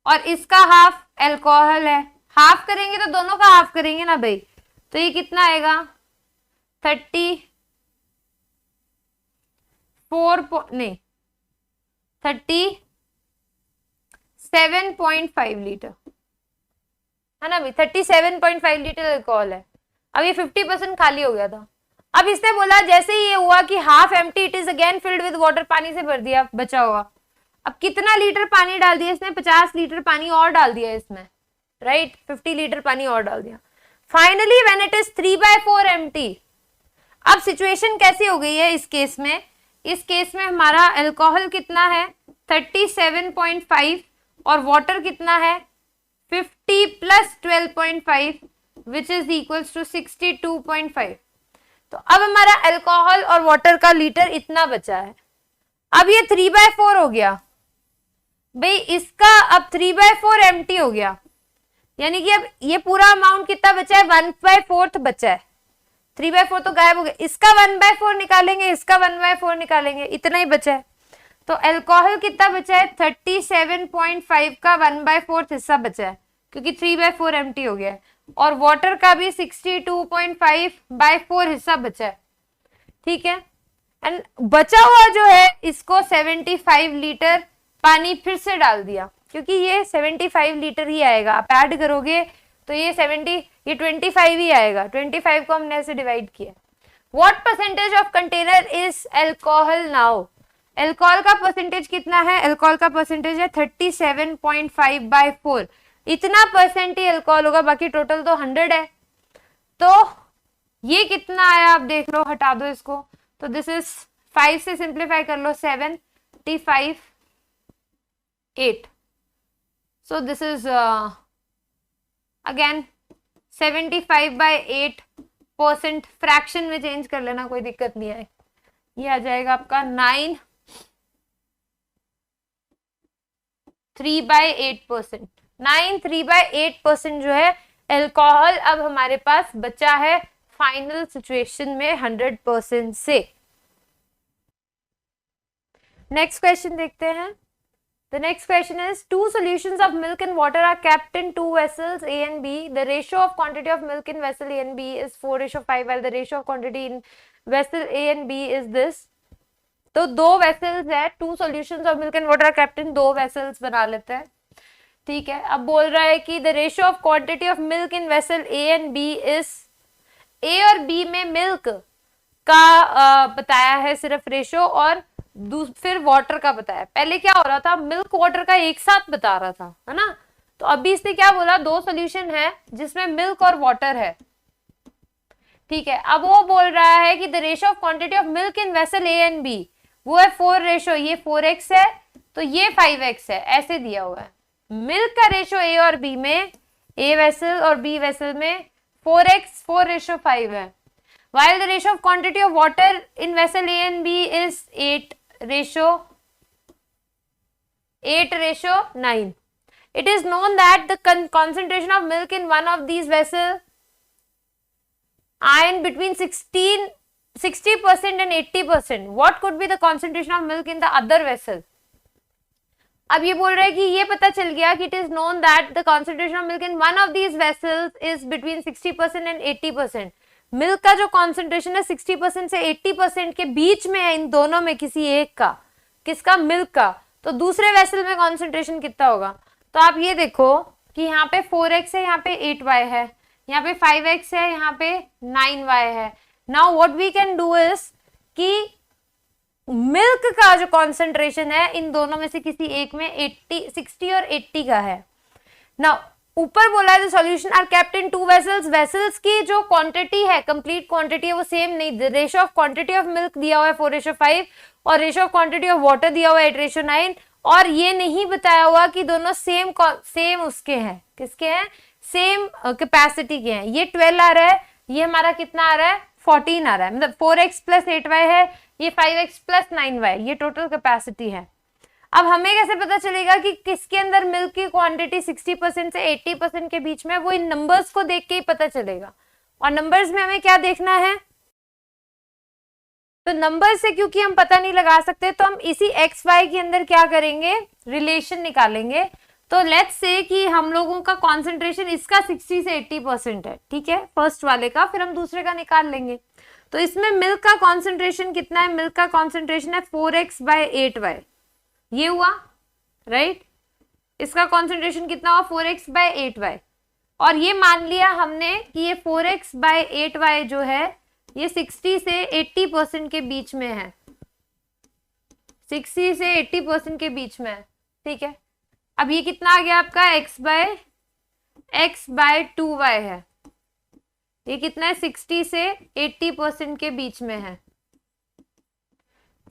Speaker 1: और इसका हाफ अल्कोहल है. हाफ करेंगे तो दोनों का हाफ करेंगे ना भाई, तो ये कितना आएगा 37.5 लीटर है ना भाई, 37.5 लीटर अल्कोहल है. अब ये 50% खाली हो गया था. अब इसने बोला जैसे ही ये हुआ कि half empty, it is again filled with water, पानी से भर दिया बचा हुआ. अब कितना लीटर पानी डाल दिया इसने, 50 लीटर पानी और डाल दिया इसमें, राइट, 50 लीटर पानी और डाल दिया. Finally when it is 3/4 empty, अब सिचुएशन कैसी हो गई है इस केस में, इस केस में हमारा अल्कोहल कितना है 37.5 और वाटर कितना है 50 + 12.5 विच इज इक्वल्स टू 62.5. तो अब हमारा अल्कोहल और वाटर का लीटर इतना बचा है. अब ये 3/4 हो गया भाई, इसका अब 3/4 एम्प्टी हो गया, यानी कि अब ये पूरा अमाउंट कितना बचा है, 1/4 बचा है, 3/4 तो गायब हो गया. इसका 1/4 निकालेंगे, इसका 1/4 निकालेंगे, इतना ही बचा है. तो अल्कोहल कितना बचा है 37.5 का 1/4 हिस्सा बचा है, क्योंकि 3/4 एम्प्टी हो गया है, और वाटर का भी 62.5/4 हिस्सा बचा है, ठीक है. एंड बचा हुआ जो है इसको 75 लीटर पानी फिर से डाल दिया, क्योंकि ये 75 लीटर ही आएगा, आप ऐड करोगे तो ये 25 ही आएगा, 25 को हमने ऐसे डिवाइड किया. What percentage of container is alcohol now, alcohol का परसेंटेज कितना है, अल्कोहल का परसेंटेज है 37.5/4, इतना परसेंट ही अल्कोहल होगा, बाकी टोटल तो 100 है. तो ये कितना आया आप देख लो, हटा दो इसको, तो दिस इज 5 से सिंप्लीफाई कर लो 75 8, so this is again 75/8%, fraction में चेंज कर लेना, कोई दिक्कत नहीं है. ये आ जाएगा आपका 9.3/8%, 9.3/8% जो है अल्कोहल अब हमारे पास बचा है फाइनल सिचुएशन में 100% से. नेक्स्ट क्वेश्चन देखते हैं. The next question is, two solutions of milk and water are kept in two vessels A and B. The ratio of quantity of milk in vessel A and B is 4:5, while the ratio of quantity in vessel A and B is this. तो दो vessels है, two solutions of milk and water are kept in दो vessels बना लेते हैं, ठीक है. अब बोल रहा है कि the ratio of quantity of milk in vessel A and B is, A और B में milk का बताया है सिर्फ रेशो, और फिर वाटर का बताया. पहले क्या हो रहा था, मिल्क वाटर का एक साथ बता रहा था, है ना. तो अभी इसने क्या बोला, दो सॉल्यूशन है जिसमें मिल्क और वाटर है, ठीक है. अब वो बोल रहा है कि the ratio of quantity of milk in vessel A and B, वो है 4 रेशो, ये 4x है तो ये 5x है, ऐसे दिया हुआ है. मिल्क का रेशो ए और बी में, ए वेसल और बी वेसल में 4x 4:5 है. while the ratio of quantity of water in vessel A and B is 8:9. It is known that the concentration of milk in one of these vessels are in between 60% and 80%. What could be the concentration of milk in the other vessel? अब ये बोल रहा है कि ये पता चल गया कि it is known that the concentration of milk in one of these vessels is between 60% and 80%. Milk का जो कॉन्सेंट्रेशन है 60% से 80% के बीच में है इन दोनों में किसी एक का. किसका? मिल्क का. तो दूसरे वेसल में कॉन्सेंट्रेशन कितना होगा? तो आप ये देखो कि यहाँ पे 4x है, यहाँ पे 8y है, यहाँ पे 5x है, यहाँ पे 9y है. Now what we can do is कि मिल्क का जो कॉन्सेंट्रेशन है इन दोनों में से किसी एक में 60 और 80 का है. नाउ ऊपर बोला है the solution are kept in two vessels. Vessels की जो क्वांटिटी है, कंप्लीट क्वांटिटी है, वो सेम नहीं. Ratio of quantity of milk दिया हुआ है 4:5 और ratio of quantity of water दिया हुआ है 8:9 और ये नहीं बताया हुआ कि दोनों सेम उसके हैं. किसके हैं? सेम कैपेसिटी के हैं. ये 12 आ रहा है, ये हमारा कितना आ रहा है? 14 आ रहा है. मतलब 4x + 8y है, ये 5x + 9y, ये टोटल कैपेसिटी है. अब हमें कैसे पता चलेगा कि किसके अंदर मिल्क की क्वांटिटी 60% से 80% के बीच में? वो इन नंबर्स को देख के ही पता चलेगा. और नंबर्स में हमें क्या देखना है? तो नंबर से क्योंकि हम पता नहीं लगा सकते तो हम इसी एक्स वाई के अंदर क्या करेंगे? रिलेशन निकालेंगे. तो लेट्स से कि हम लोगों का कॉन्सेंट्रेशन इसका 60 से 80% है. ठीक है, फर्स्ट वाले का, फिर हम दूसरे का निकाल लेंगे. तो इसमें मिल्क का कॉन्सेंट्रेशन कितना है? मिल्क का कॉन्सेंट्रेशन है 4x/8y. ये हुआ राइट. इसका कॉन्सेंट्रेशन कितना हुआ? 4x/8y. और ये मान लिया हमने कि ये 4x/8y जो है ये 60 से 80% के बीच में है. 60 से 80% के बीच में है. ठीक है, अब ये कितना आ गया आपका? x/2y है. ये कितना है? 60 से 80% के बीच में है.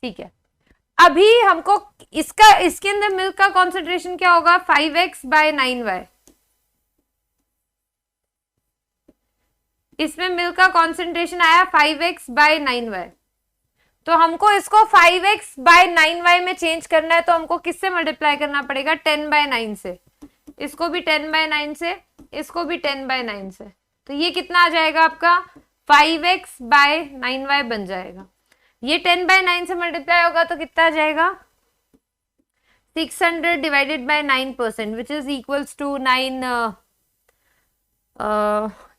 Speaker 1: ठीक है, अभी हमको इसके अंदर मिल्क का कॉन्सेंट्रेशन क्या होगा? 5x/9y. इसमें मिल्क का कॉन्सेंट्रेशन आया 5x/9y. तो हमको इसको 5x/9y में चेंज करना है तो हमको किससे मल्टीप्लाई करना पड़ेगा? 10/9 से. इसको भी 10/9 से, इसको भी 10/9 से. तो ये कितना आ जाएगा आपका? 5x/9y बन जाएगा. ये 10/9 से मल्टीप्लाई होगा तो कितना आ जाएगा? 600 divided by 9% which is equals to 9.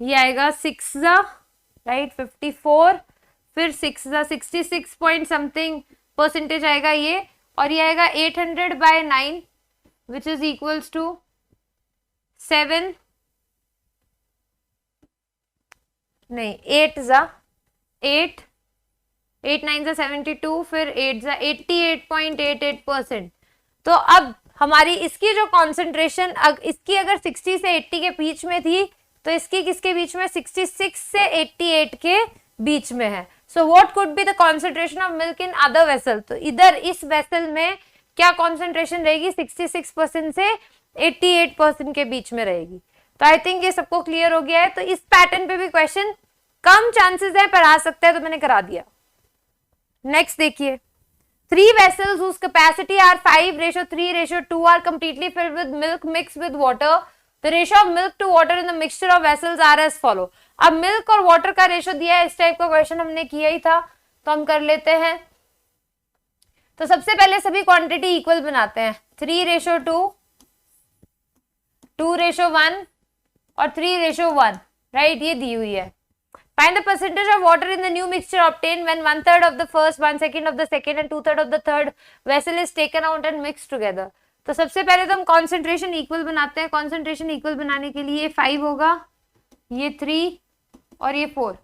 Speaker 1: ये आएगा 6 राइट 54, फिर 6 66 पॉइंट समथिंग परसेंटेज आएगा ये. और ये आएगा 800/9 विच इज इक्वल्स टू 7 नहीं 8 8 8 9 72, फिर 8 88.88%. तो अब हमारी इसकी जो कॉन्सेंट्रेशन इसकी अगर 60 से 80 के बीच में थी तो इसकी किसके बीच में? 66 से 88 के बीच में है. So what could be the concentration of milk in other vessel? तो इधर इस वेसल में क्या कॉन्सेंट्रेशन रहेगी? 66% से 88% के बीच में रहेगी. तो आई थिंक ये सबको क्लियर हो गया है. तो इस पैटर्न पे भी क्वेश्चन कम चांसेस है पर आ सकता है, तो मैंने करा दिया. नेक्स्ट देखिए, 3 vessels whose capacity are 5:3:2 are completely filled with milk mixed with water. The ratio of milk to water in the mixture of vessels are as follow. अब मिल्क और वाटर का रेशो दिया है. इस टाइप का क्वेश्चन हमने किया ही था तो हम कर लेते हैं. तो सबसे पहले सभी क्वांटिटी इक्वल बनाते हैं. 3:2, 2:1 और 3:1 राइट. ये दी हुई है. Find the percentage of water in the new mixture obtained when 1/3 of the first, 1/2 of the second and 2/3 of the third vessel is taken out and mixed together. तो सबसे पहले तो हम कॉन्सेंट्रेशन इक्वल बनाते हैं. कॉन्सेंट्रेशन इक्वल बनाने के लिए 5 होगा, ये 3 और ये 4.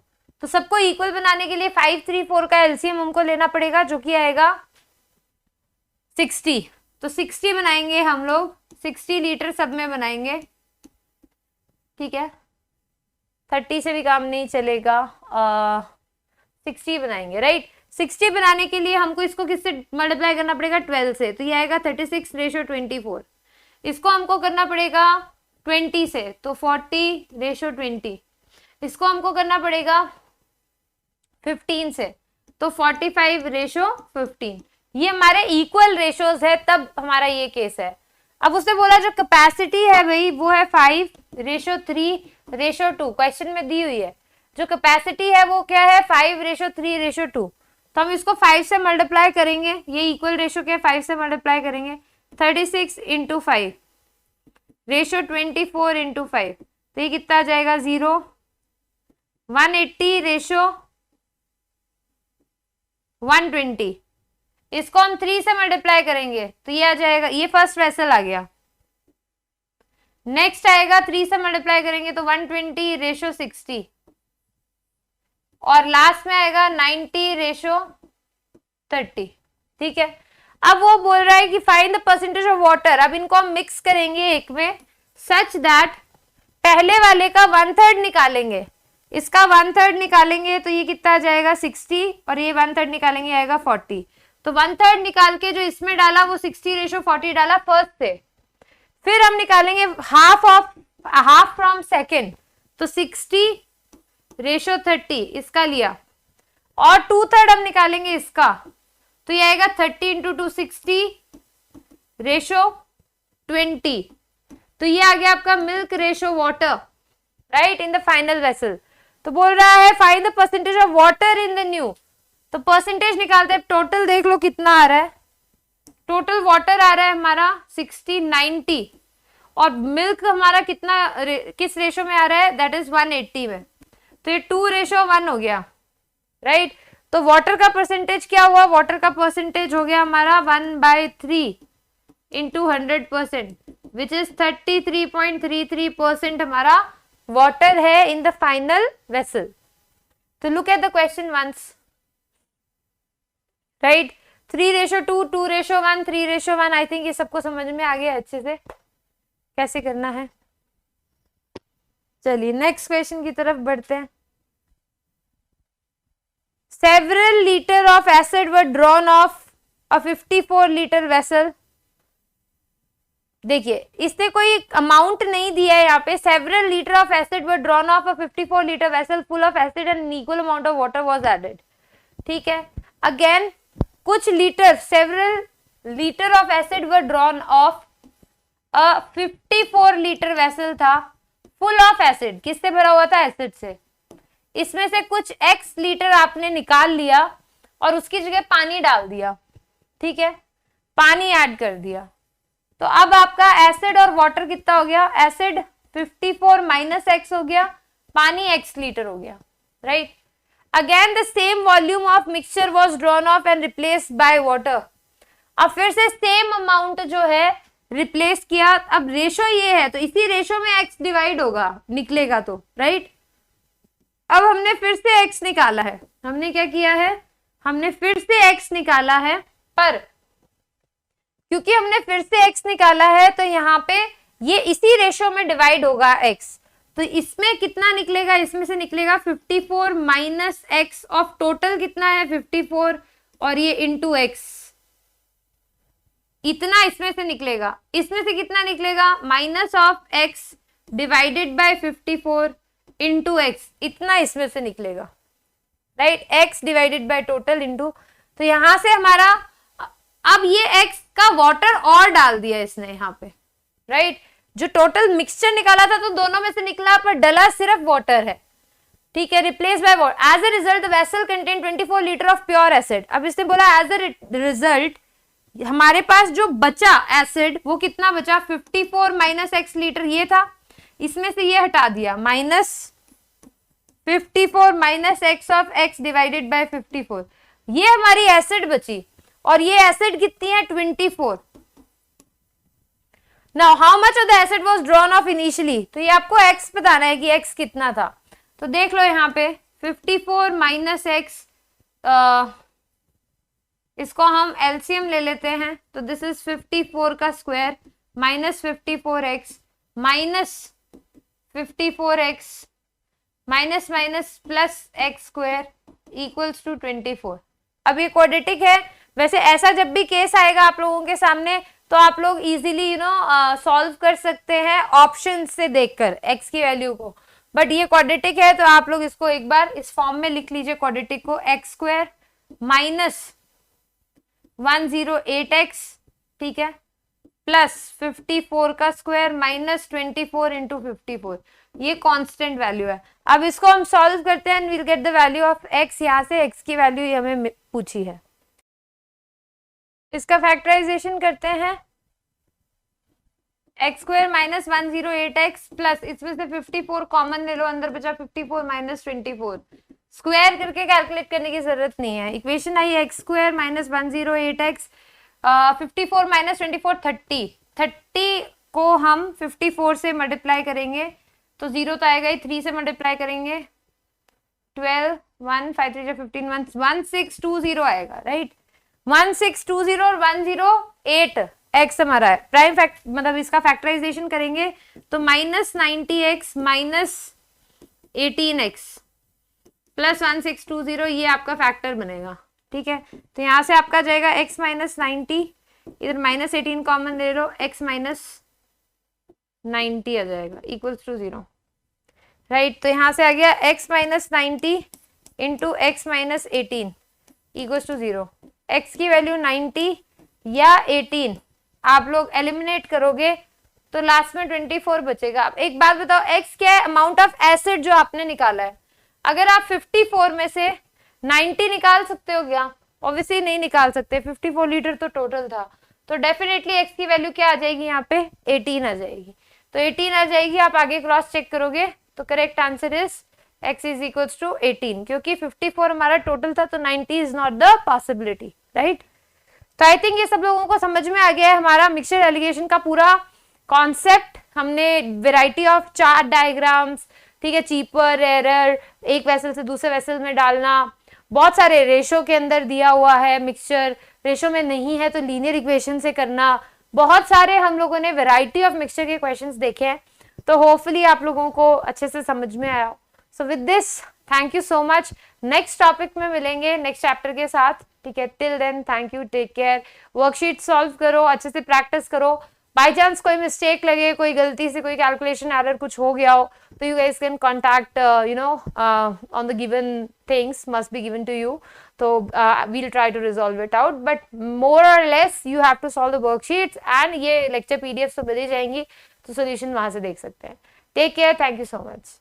Speaker 1: तो सबको इक्वल बनाने के लिए 5, 3, 4 का एलसीएम हमको लेना पड़ेगा जो कि आएगा 60. तो 60 बनाएंगे हम लोग. 60 लीटर सब में बनाएंगे. ठीक है, 30 से भी काम नहीं चलेगा. 60 बनाएंगे राइट. 60 बनाने के लिए हमको इसको किससे मल्टीप्लाई करना पड़ेगा? 12 से. तो ये आएगा 36:24. इसको हमको करना पड़ेगा 20 से, तो 40:20. इसको हमको करना पड़ेगा 15 से, तो 45:15 ये हमारे इक्वल रेशोज है, तब हमारा ये केस है। अब उसने बोला जो कैपेसिटी है भाई वो है 5:3:2, क्वेश्चन में दी हुई है। जो कैपेसिटी है वो क्या है 5:3:2, तो हम इसको 5 से मल्टीप्लाई करेंगे, ये इक्वल रेशो क्या है 5 से मल्टीप्लाई करेंगे, 36 × 5 रेशो 24 × 5, तो ये कितना आ जाएगा 0, 180 रेशो 120, इसको हम 3 से मल्टीप्लाई करेंगे तो ये आ जाएगा, ये फर्स्ट वेसल आ गया। नेक्स्ट आएगा 3 से मल्टीप्लाई करेंगे तो 120:60, और लास्ट में आएगा 90:30। ठीक है, अब वो बोल रहा है कि find the percentage of water. अब इनको हम मिक्स करेंगे एक में, सच दैट पहले वाले का 1/3 निकालेंगे, इसका 1/3 निकालेंगे तो ये कितना आ जाएगा 60, और ये 1/3 निकालेंगे आएगा 40। तो 1/3 निकाल के जो इसमें डाला वो 60:40 डाला फर्स्ट से, फिर हम निकालेंगे हाफ फ्रॉम सेकेंड, तो 60:30 इसका लिया, और 2/3 हम निकालेंगे इसका, तो ये आएगा 30 × 2 60:20, तो ये आ गया आपका milk ratio water right in the final vessel. तो बोल रहा है find the percentage of water in the new, तो परसेंटेज निकालते हैं, टोटल देख लो कितना आ रहा है, टोटल वाटर आ रहा है हमारा 60:90, और मिल्क हमारा कितना किस रेशो में आ रहा है, दैट इज 180 में, तो ये 2:1 हो गया राइट। तो वाटर का परसेंटेज क्या हुआ, वाटर का परसेंटेज हो गया हमारा 1/3 × 100%, विच इज 33.33% हमारा वाटर है इन द फाइनल वेसल। तो look at the question once right, 3:2, 2:1, 3:1, I think ये सबको समझ में आ गया अच्छे से कैसे करना है। चलिए नेक्स्ट क्वेश्चन की तरफ बढ़ते हैं। Several liter of acid were drawn off a 54-liter vessel. देखिए इसने कोई अमाउंट नहीं दिया है यहाँ पे, several liter of acid were drawn off a 54-liter vessel full of acid and an equal amount of water was added. ठीक है, अगेन कुछ litre, several liter of acid were drawn off a 54-liter vessel था full of acid, किससे भरा हुआ था, एसिड से। इसमें से कुछ x लीटर आपने निकाल लिया और उसकी जगह पानी डाल दिया, ठीक है, पानी ऐड कर दिया, तो अब आपका एसिड और वाटर कितना हो गया, एसिड 54 माइनस x हो गया, पानी x लीटर हो गया right. Again the same volume of mixture was drawn of and replaced by water. अब फिर से सेम अमाउंट जो है रिप्लेस किया, अब रेशो ये है तो इसी रेशो में x डिवाइड होगा, निकलेगा तो राइट। अब हमने फिर से x निकाला है, हमने क्या किया है, हमने फिर से x निकाला है, पर क्योंकि हमने फिर से x निकाला है तो यहाँ पे ये इसी रेशो में डिवाइड होगा x, तो इसमें कितना निकलेगा, इसमें से निकलेगा 54 माइनस x ऑफ टोटल कितना है 54, और ये इंटू x, इतना इसमें से निकलेगा, इसमें से कितना निकलेगा minus of x divided bye 54 into x, इतना इसमें से निकलेगा right, x divided by total into, तो यहां से हमारा, अब ये x का वाटर और डाल दिया इसने यहाँ पे राइट, जो टोटल मिक्सचर निकाला था तो दोनों में से निकला, पर डला सिर्फ वाटर है, ठीक है, replace by water. As a result the vessel contain 24 litre of pure acid. अब इसने बोला एज ए रिजल्ट हमारे पास जो बचा एसिड वो कितना बचा, 54 माइनस x लीटर ये था, इसमें से ये हटा दिया, minus 54 minus x of x divided bye 54, ये हमारी एसिड बची, और ये एसिड कितनी है 24। Now how much of the acid was drawn of initially, तो ये आपको x बताना है कि x कितना था, तो देख लो यहाँ पे 54 माइनस x, इसको हम एलसीएम ले लेते हैं, तो दिस इज 54 का square minus 54x minus 54x minus minus plus x square equals to 24। अब ये क्वाड्रेटिक है, वैसे ऐसा जब भी केस आएगा आप लोगों के सामने तो आप लोग इजीली सॉल्व कर सकते हैं ऑप्शन से देखकर x की वैल्यू को। बट ये क्वाड्रेटिक है तो आप लोग इसको एक बार इस फॉर्म में लिख लीजिए क्वाड्रेटिक को, एक्स स्क्वायर माइनस 108x, ठीक है, प्लस 54 का स्क्वायर माइनस 24 इंटू 54, ये कांस्टेंट वैल्यू है। अब इसको हम सॉल्व करते हैं, will get the value of x, यहाँ से x की वैल्यू हमें पूछी है। इसका फैक्टराइजेशन करते हैं, x square minus 108x plus इसमें से 54 कॉमन ले लो, अंदर बचा 54 माइनस 24, स्क्वायर करके कैलकुलेट करने की जरूरत नहीं है। इक्वेशन आई x square minus 108x, 54 minus 24 30 को हम 54 से मल्टीप्लाई करेंगे तो 0 तो आएगा ही, 3 से मल्टीप्लाई करेंगे 12, 1 5 3 15 1620 आएगा, राइट। 1620 और 108 x हमारा है, प्राइम फैक्ट मतलब इसका फैक्टराइजेशन करेंगे तो minus 90x minus 18x plus 1620, ये आपका फैक्टर बनेगा, ठीक है। तो यहाँ से आपका जाएगा x माइनस 90, इधर माइनस 18 कॉमन ले लो, x माइनस 90 आ जाएगा इक्वल्स टू 0, राइट। तो यहाँ से आ गया x minus 90 into x minus 18 equals to 0। x की वैल्यू 90 या 18 आप लोग एलिमिनेट करोगे तो लास्ट में 24 बचेगा। अब एक बात बताओ, x क्या है? अमाउंट ऑफ एसिड जो आपने निकाला है। अगर आप 54 में से 90 निकाल सकते हो क्या? ऑब्वियसली नहीं निकाल सकते, 54 लीटर तो टोटल था, तो डेफिनेटली x की वैल्यू क्या आ जाएगी यहाँ पे? 18 आ जाएगी। तो 18 आ जाएगी, आप आगे क्रॉस चेक करोगे तो correct answer is x is equals to 18, क्योंकि 54 हमारा टोटल था तो 90 is not the possibility, right. तो आई थिंक ये सब लोगों को समझ में आ गया है हमारा मिक्सचर एलिगेशन का पूरा कॉन्सेप्ट। हमने वेराइटी ऑफ चार्ट डायग्राम्स, ठीक है, चीपर एरर, एक वेसल से दूसरे वेसल में डालना, बहुत सारे रेशो के अंदर दिया हुआ है मिक्सचर, रेशो में नहीं है तो लीनियर इक्वेशन से करना, बहुत सारे हम लोगों ने वेराइटी ऑफ मिक्सचर के क्वेश्चंस देखे हैं। तो होपफुली आप लोगों को अच्छे से समझ में आया। So with this thank you so much. Next topic में मिलेंगे नेक्स्ट चैप्टर के साथ, ठीक है। Till then thank you, take care. Worksheet solve करो, अच्छे से प्रैक्टिस करो। बाय चांस कोई मिस्टेक लगे, कोई गलती से कोई कैलकुलेशन एरर कुछ हो गया हो तो you guys can contact on the given things must be given to you, तो we'll try to resolve it out, but more or less you have to solve the worksheets and ये लेक्चर पीडीएफ तो मिल ही जाएंगी, तो सोल्यूशन वहां से देख सकते हैं। Take care, thank you so much.